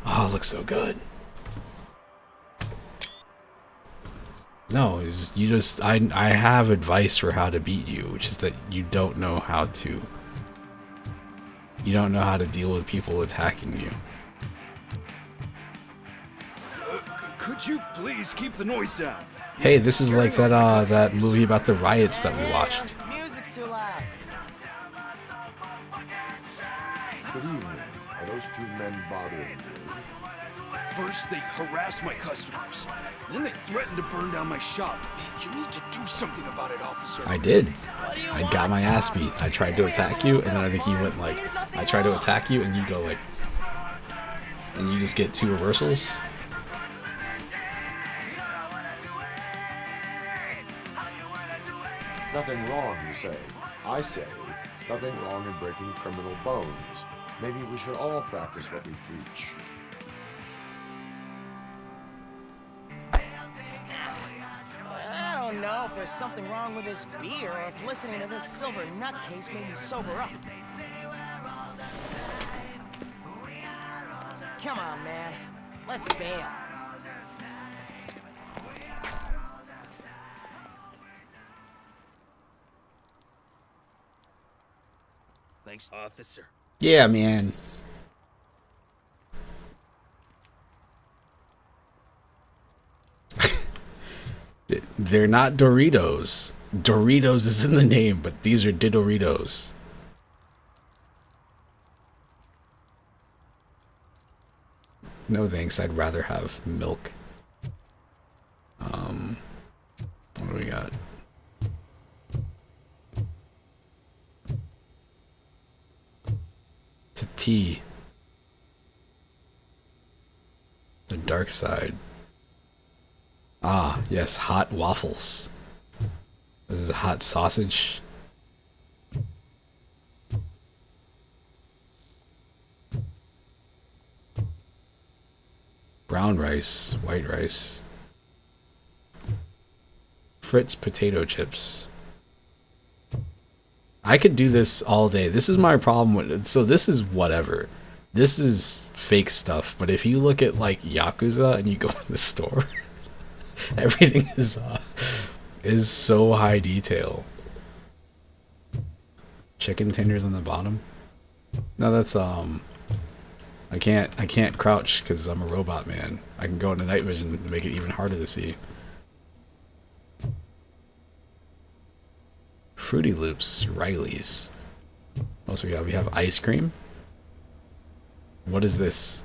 Oh, it looks so good. No, it's, you just, I have advice for how to beat you, which is that you don't know how to. You don't know how to deal with people attacking you. Could you please keep the noise down? Hey, this is like that that movie about the riots that we watched. Music's too loud. Good evening. Are those two men bothering you? First, they harass my customers. Then they threaten to burn down my shop. You need to do something about it, officer. I did. I got my ass beat. I tried to attack you, and then I think you went like, I tried to attack you, and you go like, and you just get two reversals. Nothing wrong, you say. I say, nothing wrong in breaking criminal bones. Maybe we should all practice what we preach. I don't know if there's something wrong with this beer or if listening to this silver nutcase made me sober up. Come on, man. Let's bail. Thanks, officer. Yeah, man. They're not Doritos. Doritos is in the name, but these are Didoritos. No thanks, I'd rather have milk. What do we got? To tea. The dark side. Ah, yes, hot waffles. This is a hot sausage. Brown rice, white rice. Fritz potato chips. I could do this all day. This is my problem with it. So this is whatever. This is fake stuff. But if you look at like Yakuza and you go in the store, everything is so high detail. Chicken tenders on the bottom. No, that's I can't crouch because I'm a robot, man. I can go into night vision to make it even harder to see. Fruity Loops, Riley's. What else we got? We have ice cream. What is this?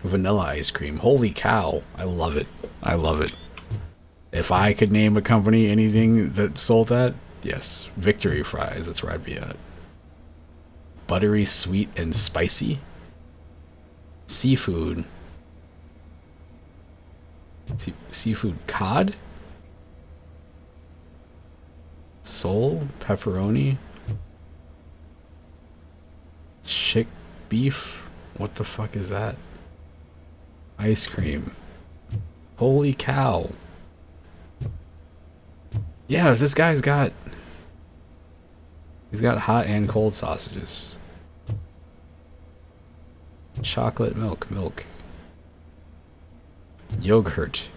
Vanilla ice cream. Holy cow. I love it. I love it. If I could name a company, anything that sold that, yes. Victory Fries. That's where I'd be at. Buttery, sweet, and spicy. Seafood. Seafood cod? Sole? Pepperoni? Chick beef? What the fuck is that? Ice cream. Holy cow. Yeah, this guy's got... He's got hot and cold sausages. Chocolate milk. Yogurt.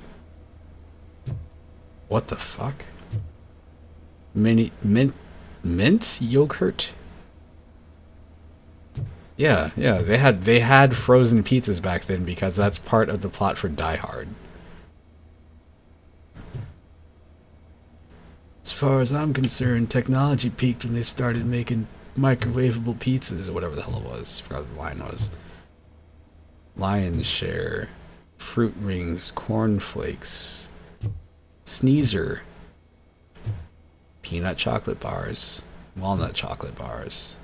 What the fuck? Mint yogurt? Yeah, they had frozen pizzas back then because that's part of the plot for Die Hard. As far as I'm concerned, technology peaked when they started making microwavable pizzas or whatever the hell it was. I forgot what the line was. Lion's Share, fruit rings, cornflakes, Sneezer, peanut chocolate bars, walnut chocolate bars.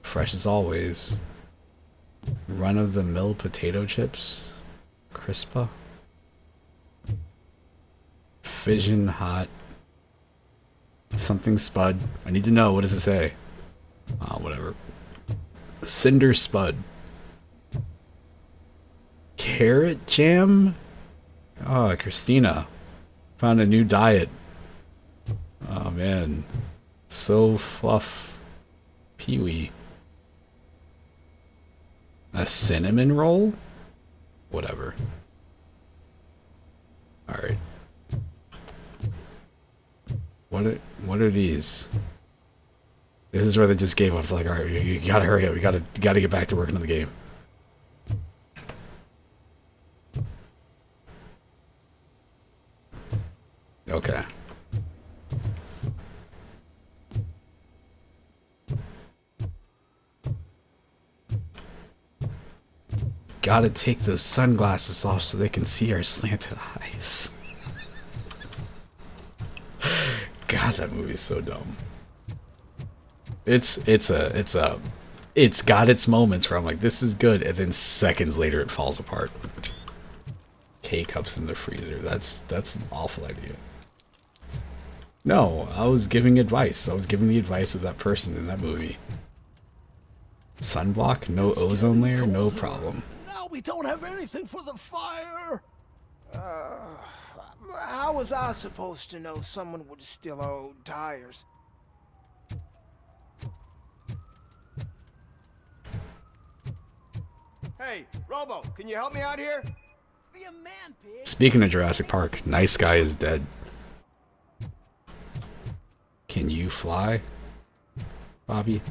Fresh as always. Run-of-the-mill potato chips. Crispa. Fission hot. Something spud. I need to know. What does it say? Whatever. Cinder spud. Carrot jam? Oh, Christina. Found a new diet. Oh, man. So fluff. Pee-wee. A cinnamon roll? Whatever. Alright. What are these? This is where they just gave up. Like, alright, you gotta hurry up. We gotta get back to working on the game. Okay. Gotta take those sunglasses off so they can see our slanted eyes. God, that movie's so dumb. It's got its moments where I'm like, this is good, and then seconds later it falls apart. K-cups in the freezer. That's an awful idea. No, I was giving advice. I was giving the advice of that person in that movie. Sunblock, no ozone layer, no problem. Now we don't have anything for the fire. How was I supposed to know someone would steal our old tires? Hey, Robo, can you help me out here? Be a man, pig. Speaking of Jurassic Park, Nice Guy is dead. Can you fly, Bobby?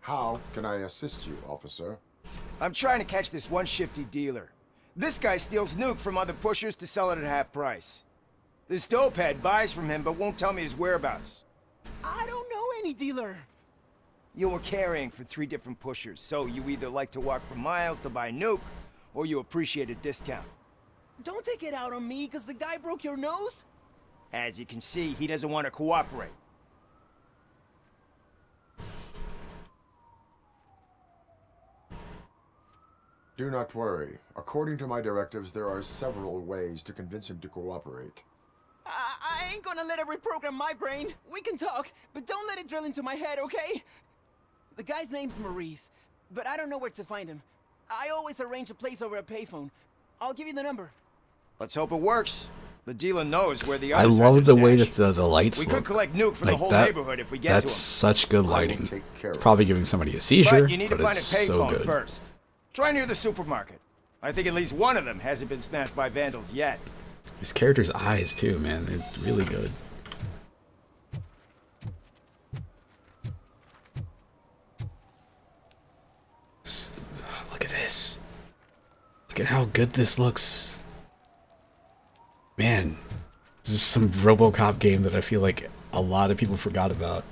How can I assist you, officer? I'm trying to catch this one shifty dealer. This guy steals nuke from other pushers to sell it at half price. This dopehead buys from him but won't tell me his whereabouts. I don't know any dealer. You were carrying for 3 different pushers, so you either like to walk for miles to buy nuke, or you appreciate a discount. Don't take it out on me, because the guy broke your nose? As you can see, he doesn't want to cooperate. Do not worry. According to my directives, there are several ways to convince him to cooperate. I ain't gonna let it reprogram my brain. We can talk, but don't let it drill into my head, okay? The guy's name's Maurice, but I don't know where to find him. I always arrange a place over a payphone. I'll give you the number. Let's hope it works. The dealer knows where the I others love have the their way stash. that the lights We look. could collect nuke from Like the whole that, neighborhood if we get that's to him. such good lighting. take care of Probably giving somebody a seizure, But you need to find a it's so payphone good. first. Try near the supermarket. I think at least one of them hasn't been smashed by vandals yet. His character's eyes too, man. They're really good. Look at this. Look at how good this looks. Man, this is some RoboCop game that I feel like a lot of people forgot about.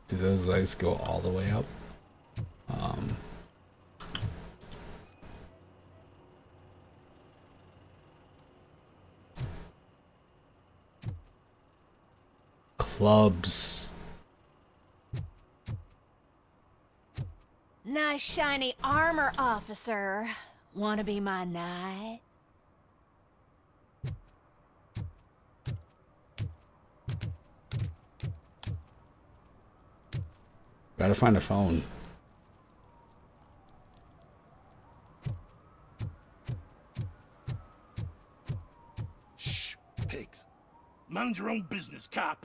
Do those lights go all the way up? clubs. Nice shiny armor, officer. Wanna be my knight? Gotta find a phone. Shh, pigs. Mind your own business, cop.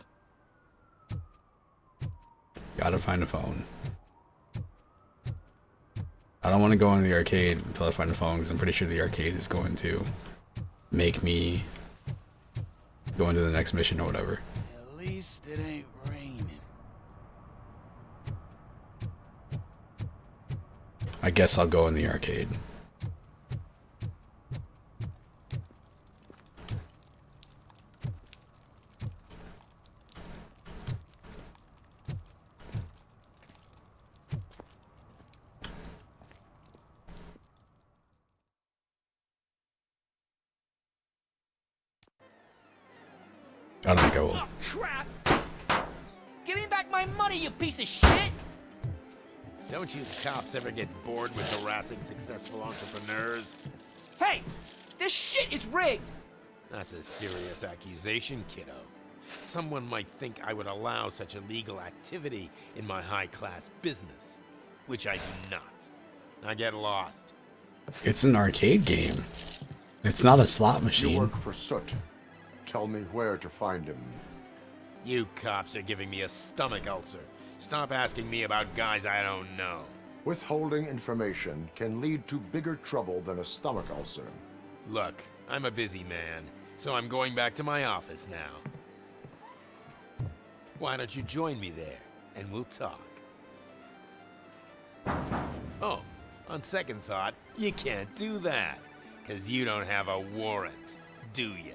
Gotta find a phone. I don't want to go in the arcade until I find a phone, because I'm pretty sure the arcade is going to make me go into the next mission or whatever. At least it ain't raining. I guess I'll go in the arcade. I don't think I will. Oh, crap! Give me back my money, you piece of shit! Don't you cops ever get bored with harassing successful entrepreneurs? Hey! This shit is rigged! That's a serious accusation, kiddo. Someone might think I would allow such illegal activity in my high-class business, which I do not. Now get lost. It's an arcade game. It's not a slot machine. You work for Soot. Tell me where to find him. You cops are giving me a stomach ulcer. Stop asking me about guys I don't know. Withholding information can lead to bigger trouble than a stomach ulcer. Look, I'm a busy man, so I'm going back to my office now. Why don't you join me there, and we'll talk. Oh, on second thought, you can't do that, 'cause you don't have a warrant, do ya?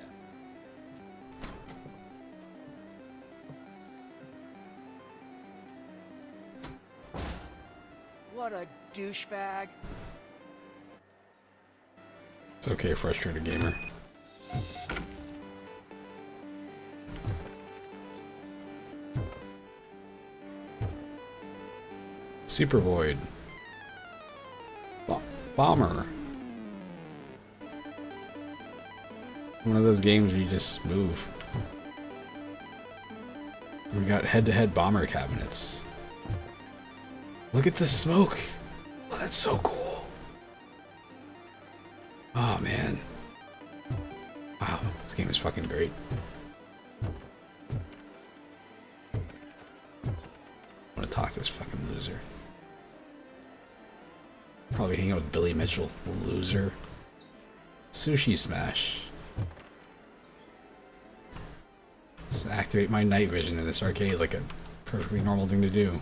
What a douchebag. It's okay, frustrated gamer. Super Void. Bomber. One of those games where you just move. We got head-to-head bomber cabinets. Look at the smoke. Oh, that's so cool. Oh, man. Wow, this game is fucking great. I want to talk to this fucking loser. Probably hang out with Billy Mitchell, loser. Sushi Smash. Just activate my night vision in this arcade like a perfectly normal thing to do.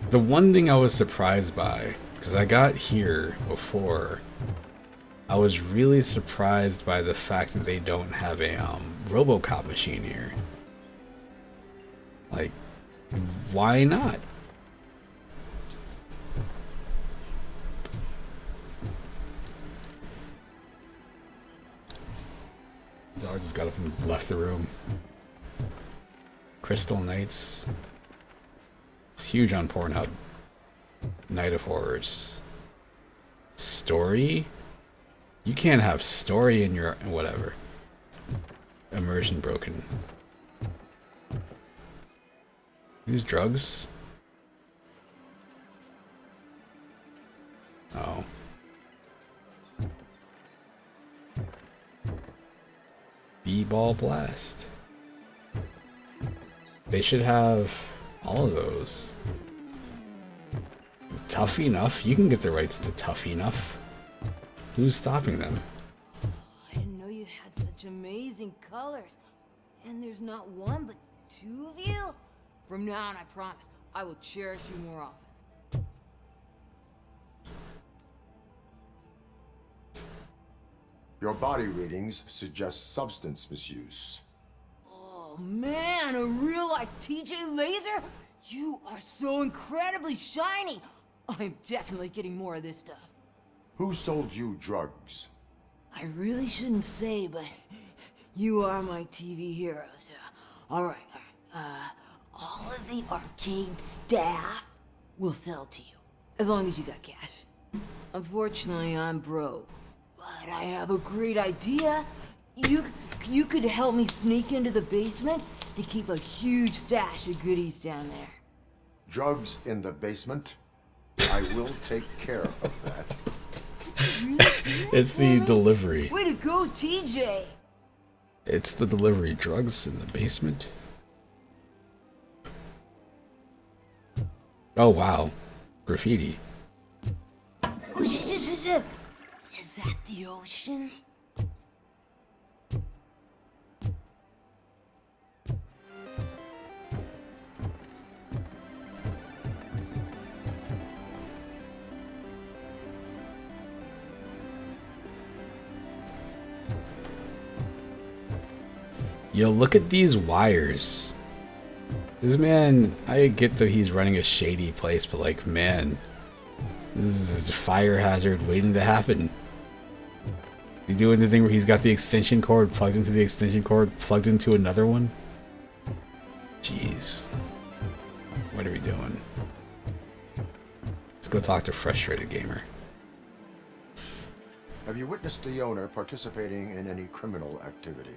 The one thing I was surprised by, because I got here before, I was really surprised by the fact that they don't have a RoboCop machine here. Like, why not? Dog just got up and left the room. Crystal Knights. It's huge on Pornhub. Night of Horrors. Story? You can't have story in your whatever. Immersion broken. These drugs? Oh. B-ball blast. They should have all of those. Tough Enough? You can get the rights to Tough Enough. Who's stopping them? I didn't know you had such amazing colors. And there's not one, but two of you? From now on, I promise, I will cherish you more often. Your body readings suggest substance misuse. Oh man, a real life TJ Laser? You are so incredibly shiny. I'm definitely getting more of this stuff. Who sold you drugs? I really shouldn't say, but you are my TV heroes. All right. All of the arcade staff will sell to you, as long as you got cash. Unfortunately, I'm broke, but I have a great idea. You could help me sneak into the basement. They keep a huge stash of goodies down there. Drugs in the basement? I will take care of that. It's the delivery. Way to go, TJ! It's the delivery. Drugs in the basement? Oh, wow. Graffiti. Is that the ocean? Yo, look at these wires. This man, I get that he's running a shady place, but like, man, this is a fire hazard waiting to happen. You doing the thing where he's got the extension cord plugged into the extension cord, plugged into another one? Jeez. What are we doing? Let's go talk to Frustrated Gamer. Have you witnessed the owner participating in any criminal activity?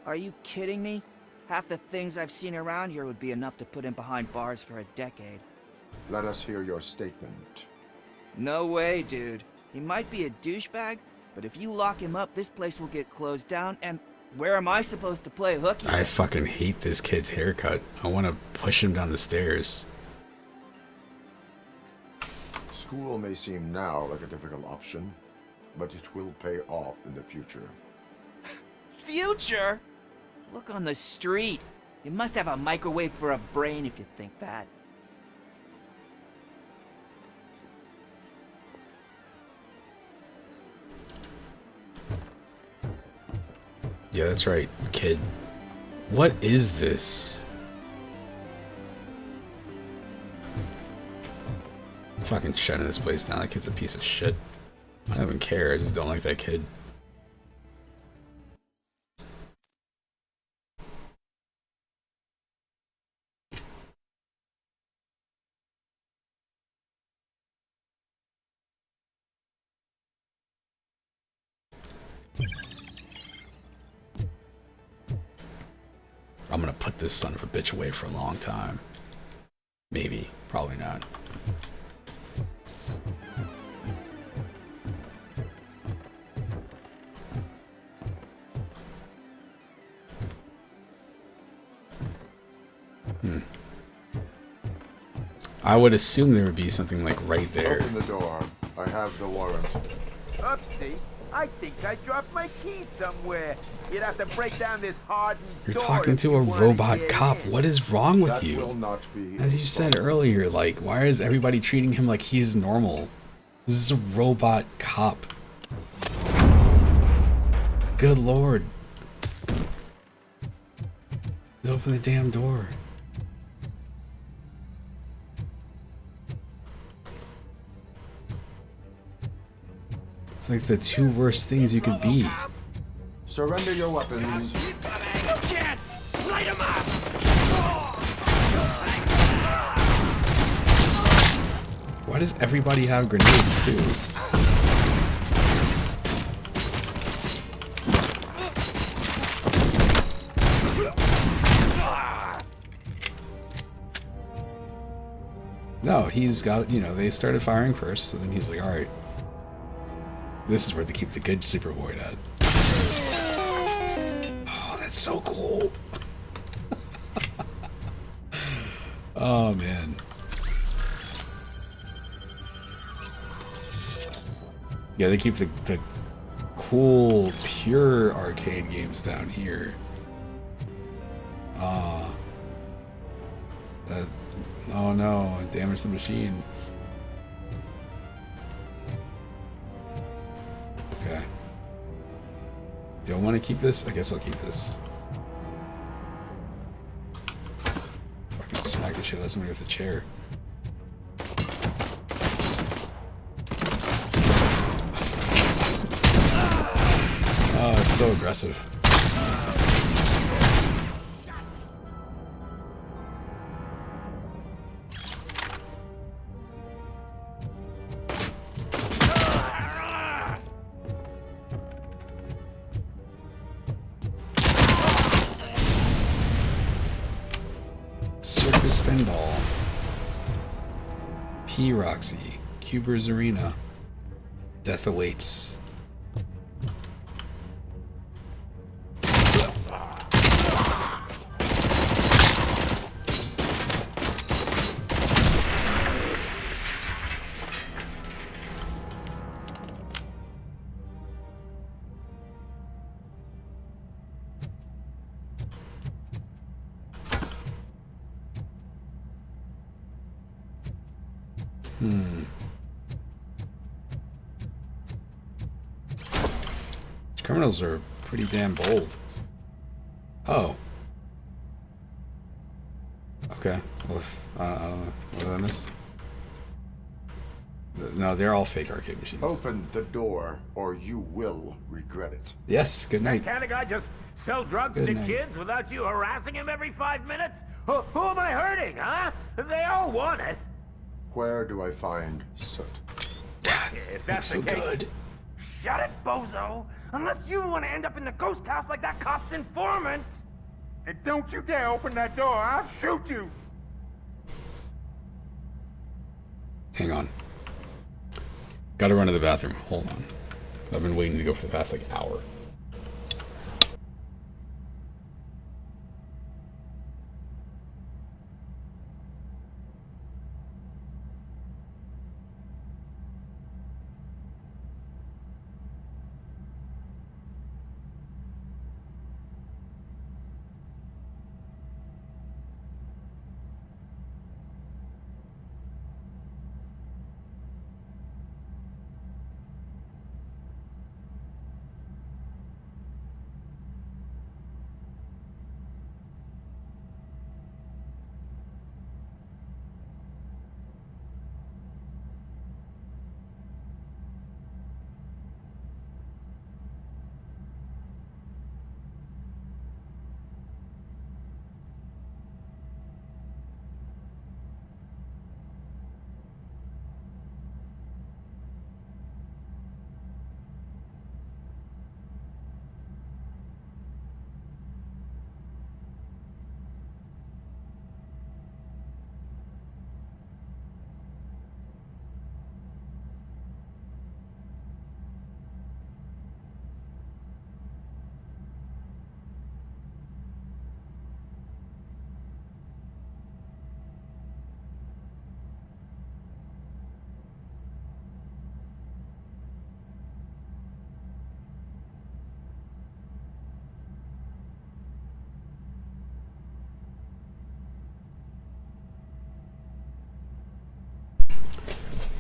Are you kidding me? Half the things I've seen around here would be enough to put him behind bars for a decade. Let us hear your statement. No way, dude. He might be a douchebag, but if you lock him up, this place will get closed down, and where am I supposed to play hooky? I fucking hate this kid's haircut. I want to push him down the stairs. School may seem now like a difficult option, but it will pay off in the future. Future? Look on the street. You must have a microwave for a brain if you think that. Yeah, that's right, kid. What is this? Fucking shutting this place down. That kid's a piece of shit. I don't even care. I just don't like that kid. I'm gonna put this son of a bitch away for a long time. Maybe. Probably not. I would assume there would be something like right there. Open the door. I have the warrant. Oopsie. I think I dropped my key somewhere. You'd have to break down this hardened You're door talking if to you a wanna robot get cop. in. What is wrong with That you? will not be As you said earlier, like, why is everybody treating him like he's normal? This is a robot cop. Good lord. Open the damn door. It's like the two worst things you could be. Surrender your weapons. No chance! Light him up! Why does everybody have grenades too? No, he's got, you know, they started firing first, so then he's like, alright. This is where they keep the good Super Void at. Oh, that's so cool. Oh, man. Yeah, they keep the cool, pure arcade games down here. Oh no, I damaged the machine. Okay. Do I want to keep this? I guess I'll keep this. Fucking smack the shit out of somebody with a chair. so aggressive. Circus Pinball. P. Roxy. Cubers Arena. Death Awaits. These criminals are pretty damn bold. Oh. Okay. Well, I don't know. What did I miss? No, they're all fake arcade machines. Open the door, or you will regret it. Yes, good night. Can't a guy just sell drugs Good to night. kids without you harassing him every 5 minutes? Who am I hurting, huh? They all want it. Where do I find Soot? If that's so the case, good. shut it, bozo! Unless you want to end up in the ghost house like that cop's informant! And don't you dare open that door, I'll shoot you! Hang on. Gotta run to the bathroom. Hold on. I've been waiting to go for the past, like, hour.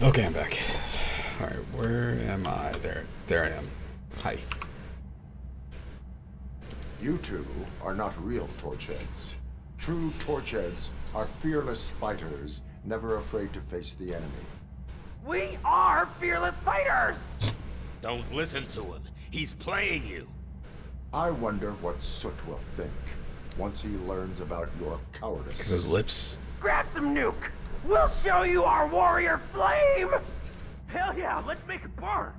Okay, I'm back. Alright, where am I? There I am. Hi. You two are not real torchheads. True torchheads are fearless fighters, never afraid to face the enemy. We are fearless fighters! Don't listen to him. He's playing you. I wonder what Soot will think once he learns about your cowardice. Those lips. Grab some nuke! We'll show you our warrior flame! Hell yeah, let's make it burn!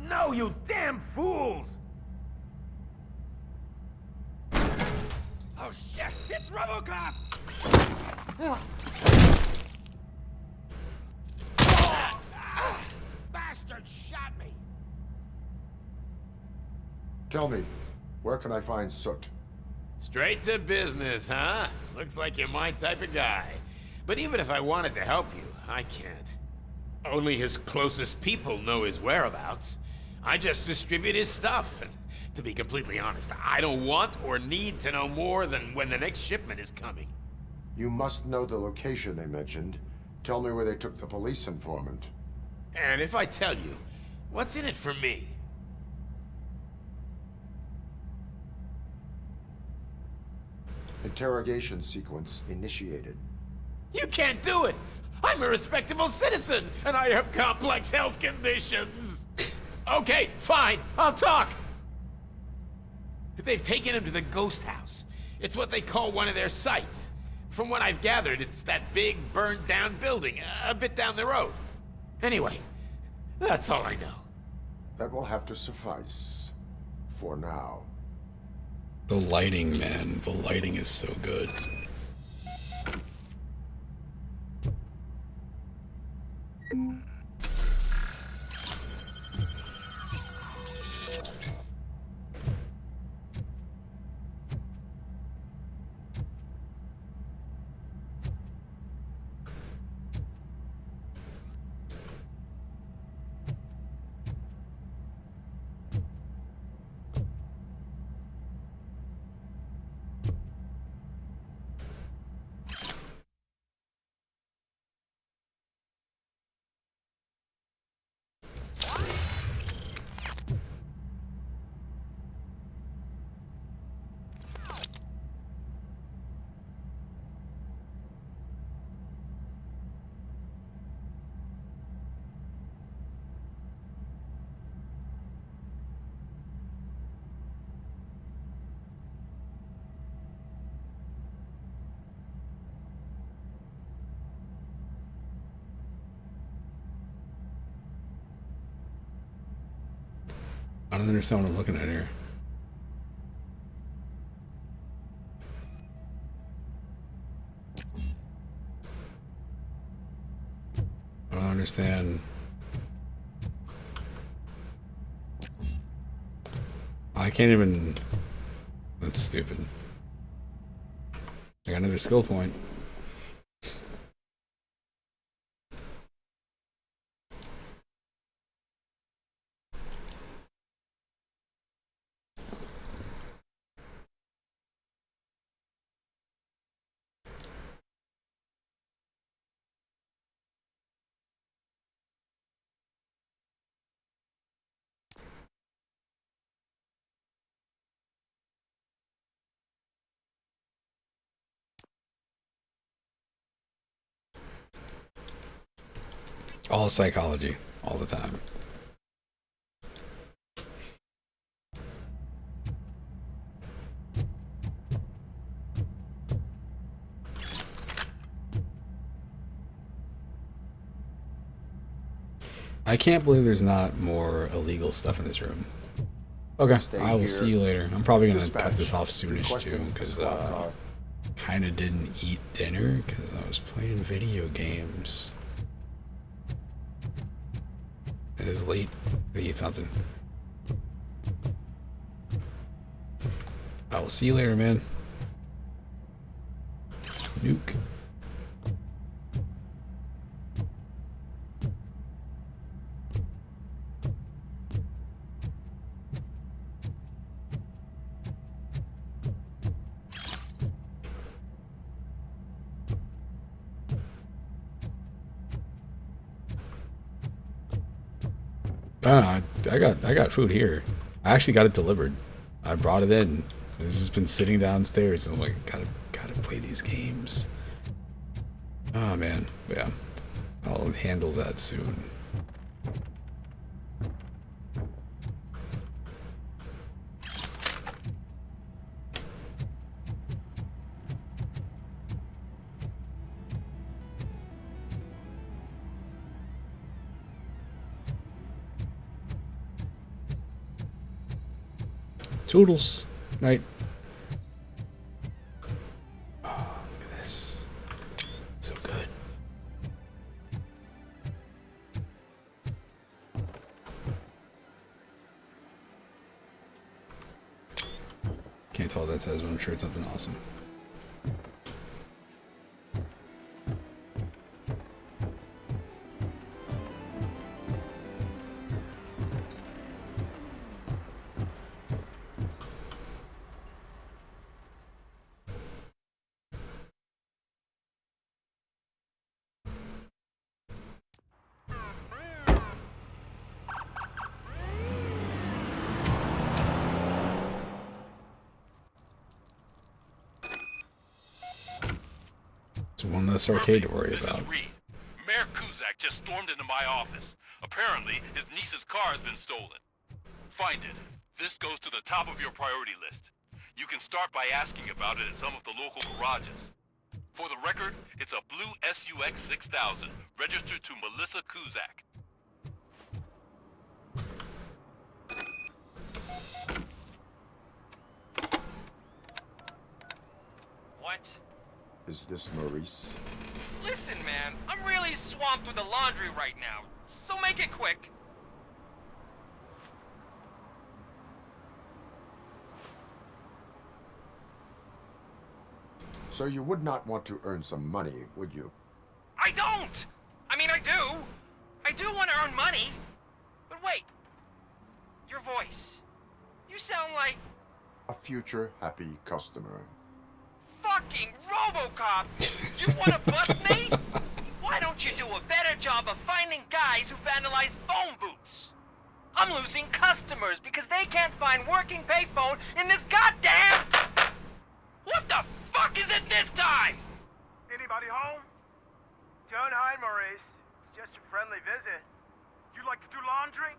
No, you damn fools! Oh shit! It's RoboCop! Bastard shot me! Tell me, where can I find Soot? Straight to business, huh? Looks like you're my type of guy. But even if I wanted to help you, I can't. Only his closest people know his whereabouts. I just distribute his stuff, and to be completely honest, I don't want or need to know more than when the next shipment is coming. You must know the location they mentioned. Tell me where they took the police informant. And if I tell you, what's in it for me? Interrogation sequence initiated. You can't do it! I'm a respectable citizen, and I have complex health conditions! Okay, fine, I'll talk! They've taken him to the ghost house. It's what they call one of their sites. From what I've gathered, it's that big, burned-down building a bit down the road. Anyway, that's all I know. That will have to suffice. For now. The lighting, man. The lighting is so good. I don't understand what I'm looking at here. I don't understand. I can't even... That's stupid. I got another skill point. All psychology, all the time. I can't believe there's not more illegal stuff in this room. Okay, I will see you later. I'm probably gonna cut this off soonish too, because kind of didn't eat dinner because I was playing video games. It is late. I'm gonna eat something. I will see you later, man. Nuke. I got food here. I actually got it delivered. I brought it in. This has been sitting downstairs. I'm like, gotta play these games. Oh man, yeah. I'll handle that soon. Toodles. Night. Oh, look at this. So good. Can't tell what that says, but I'm sure it's something awesome. One less arcade to worry about. Mayor Kuzak just stormed into my office. Apparently, his niece's car has been stolen. Find it. This goes to the top of your priority list. You can start by asking about it at some of the local garages. For the record, it's a blue SUX 6000, registered to Melissa Kuzak. What? Is this Maurice? Listen, man, I'm really swamped with the laundry right now, so make it quick. So you would not want to earn some money, would you? I don't! I mean, I do. I do want to earn money. But wait. Your voice. You sound like... A future happy customer. Fucking RoboCop! You want to bust me? Why don't you do a better job of finding guys who vandalize phone booths? I'm losing customers because they can't find working payphone in this goddamn... What the fuck is it this time? Anybody home? Don't hide, Maurice. It's just a friendly visit. You like to do laundry?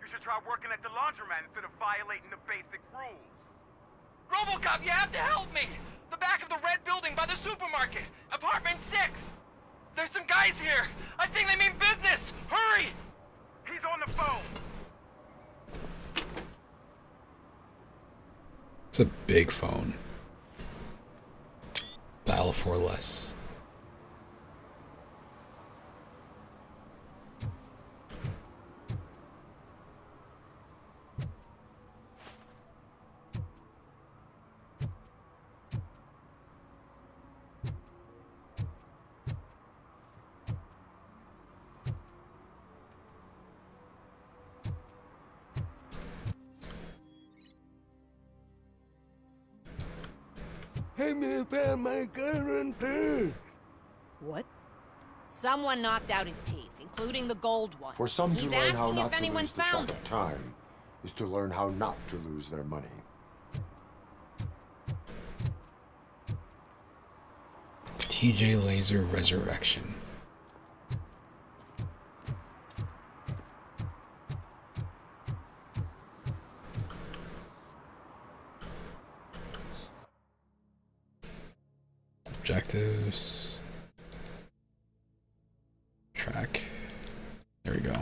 You should try working at the laundromat instead of violating the basic rules. RoboCop, you have to help me! The back of the red building by the supermarket. Apartment 6. There's some guys here. I think they mean business. Hurry! He's on the phone. It's a big phone. Dial 4 less. Hey, me found my current purse. What? Someone knocked out his teeth, including the gold one. For some, to He's learn how asking not if to anyone lose the found track it. of time is to learn how not to lose their money. TJ Laser Resurrection. Objectives. Track. There we go.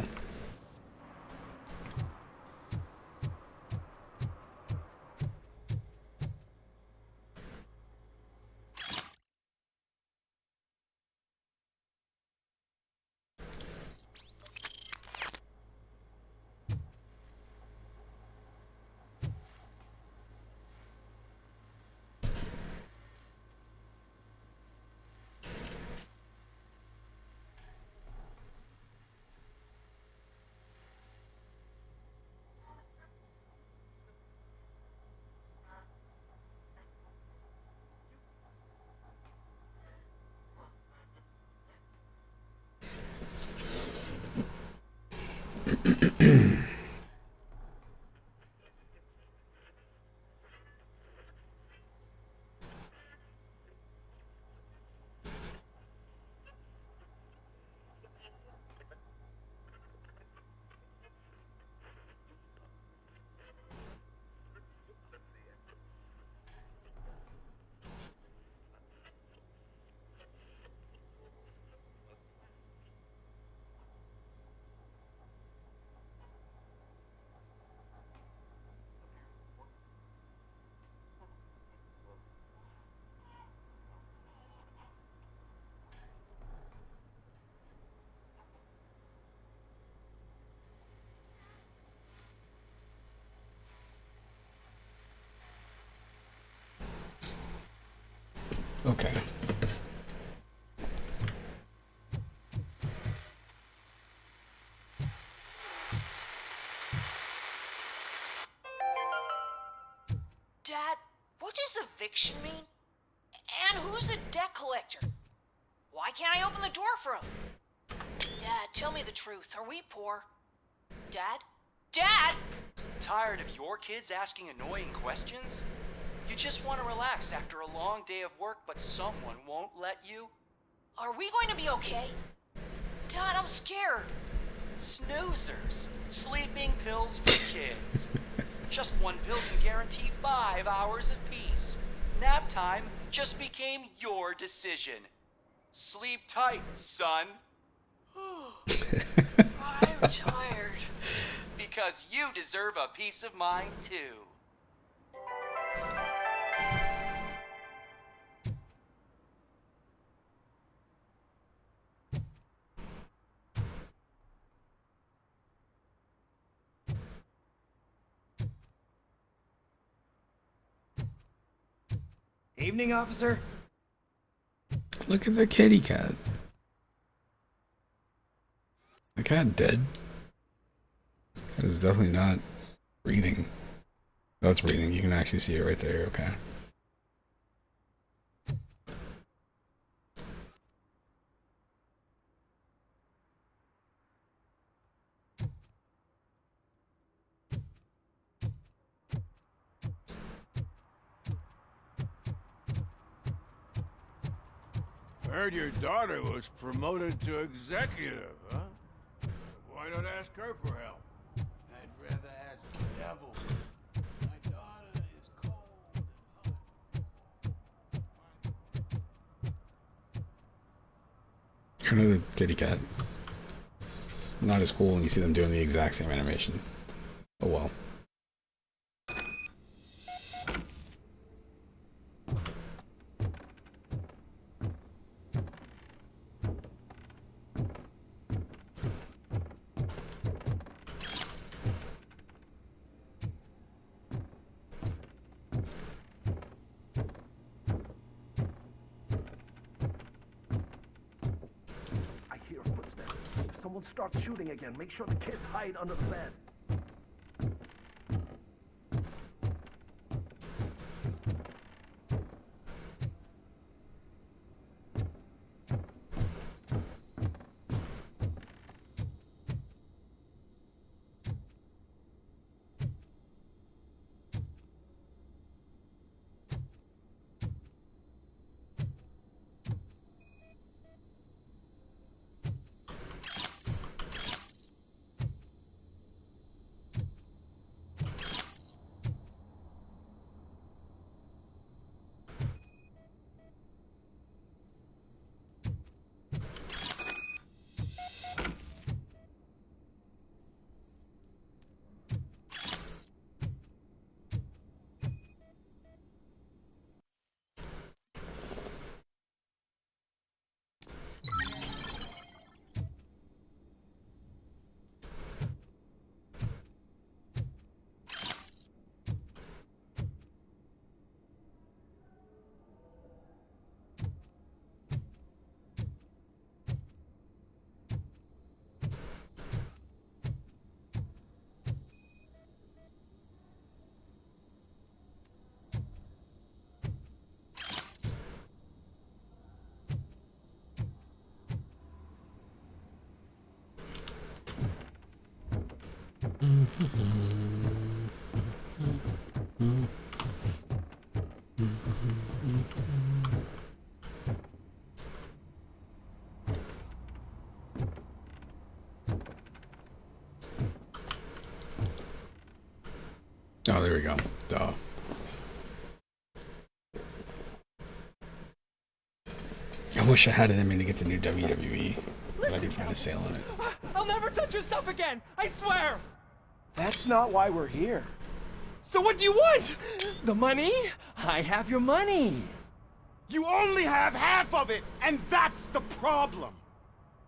Okay. Dad, what does eviction mean? And who's a debt collector? Why can't I open the door for him? Dad, tell me the truth. Are we poor? Dad? Dad! Tired of your kids asking annoying questions? You just want to relax after a long day of work, but someone won't let you? Are we going to be okay? Dad, I'm scared. Snoozers. Sleeping pills for kids. Just one pill can guarantee 5 hours of peace. Nap time just became your decision. Sleep tight, son. I'm tired. Because you deserve a peace of mind, too. Evening, officer. Look at the kitty cat. The cat dead? Cat is definitely not breathing. Oh, it's breathing. You can actually see it right there. Okay. Heard your daughter was promoted to executive, huh? Why not ask her for help? I'd rather ask the devil. My daughter is cold and hot. Another kitty cat. Not as cool when you see them doing the exact same animation. Oh well. Start shooting again. Make sure the kids hide under the bed. Oh, there we go. Duh. I wish I had it in me to get the new WWE. But I can find a sale on it. I'll never touch your stuff again. I swear. That's not why we're here. So what do you want? The money? I have your money. You only have half of it, and that's the problem.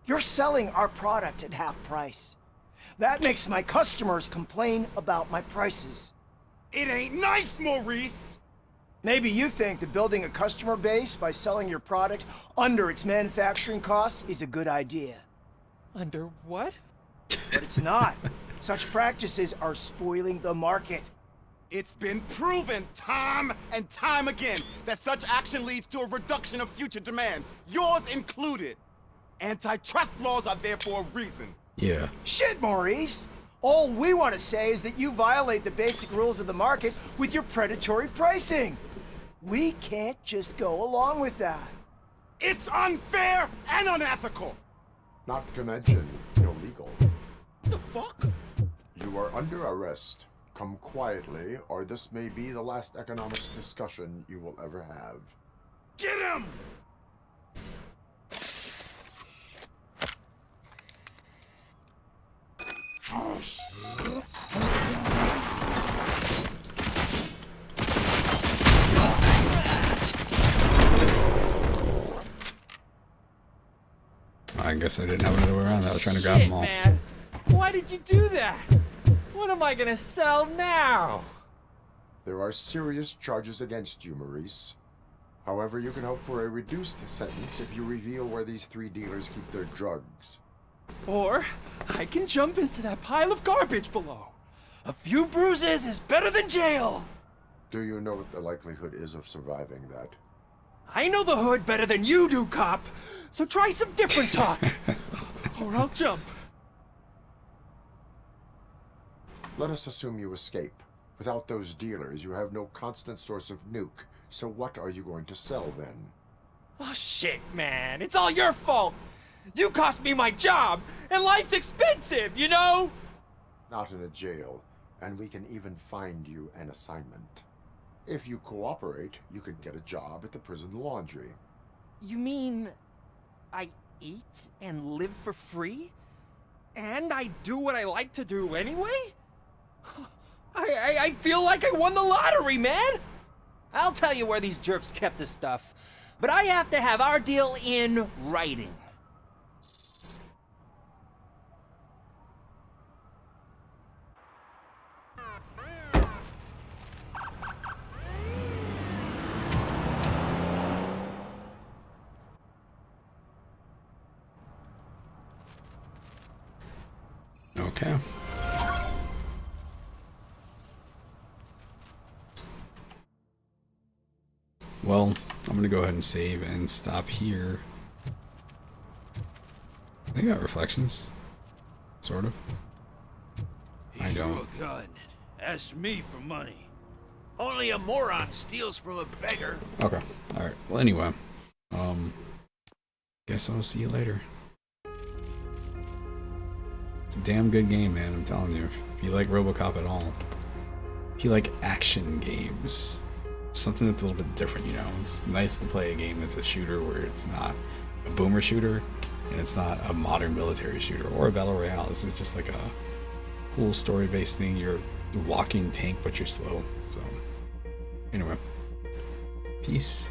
You're selling our product at half price. That makes my customers complain about my prices. It ain't nice, Maurice! Maybe you think that building a customer base by selling your product under its manufacturing costs is a good idea. Under what? But it's not. Such practices are spoiling the market. It's been proven time and time again that such action leads to a reduction of future demand, yours included. Antitrust laws are there for a reason. Yeah. Shit, Maurice! All we want to say is that you violate the basic rules of the market with your predatory pricing. We can't just go along with that. It's unfair and unethical! Not to mention illegal. The fuck? You are under arrest. come quietly, or this may be the last economics discussion you will ever have. Get him! I guess I didn't have another way around that. I was trying to grab them all. Man, why did you do that? What am I gonna sell now? There are serious charges against you, Maurice. However, you can hope for a reduced sentence if you reveal where these 3 dealers keep their drugs. Or I can jump into that pile of garbage below. A few bruises is better than jail. Do you know what the likelihood is of surviving that? I know the hood better than you do, cop. So try some different talk. Or I'll jump. Let us assume you escape. Without those dealers, you have no constant source of nuke. So what are you going to sell then? Oh shit, man. It's all your fault. You cost me my job, and life's expensive, you know? Not in a jail, and we can even find you an assignment. If you cooperate, you can get a job at the prison laundry. You mean I eat and live for free? And I do what I like to do anyway? I feel like I won the lottery, man! I'll tell you where these jerks kept the stuff, but I have to have our deal in writing. Okay. Well, I'm gonna go ahead and save and stop here. They got reflections, sort of. I don't. A gun. Ask me for money. Only a moron steals from a beggar. Okay. All right. Well, anyway, guess I'll see you later. It's a damn good game, man. I'm telling you. If you like RoboCop at all, if you like action games, something that's a little bit different, you know. It's nice to play a game that's a shooter where it's not a boomer shooter and it's not a modern military shooter or a battle royale. This is just like a cool story-based thing. You're a walking tank, but you're slow. So, anyway, peace.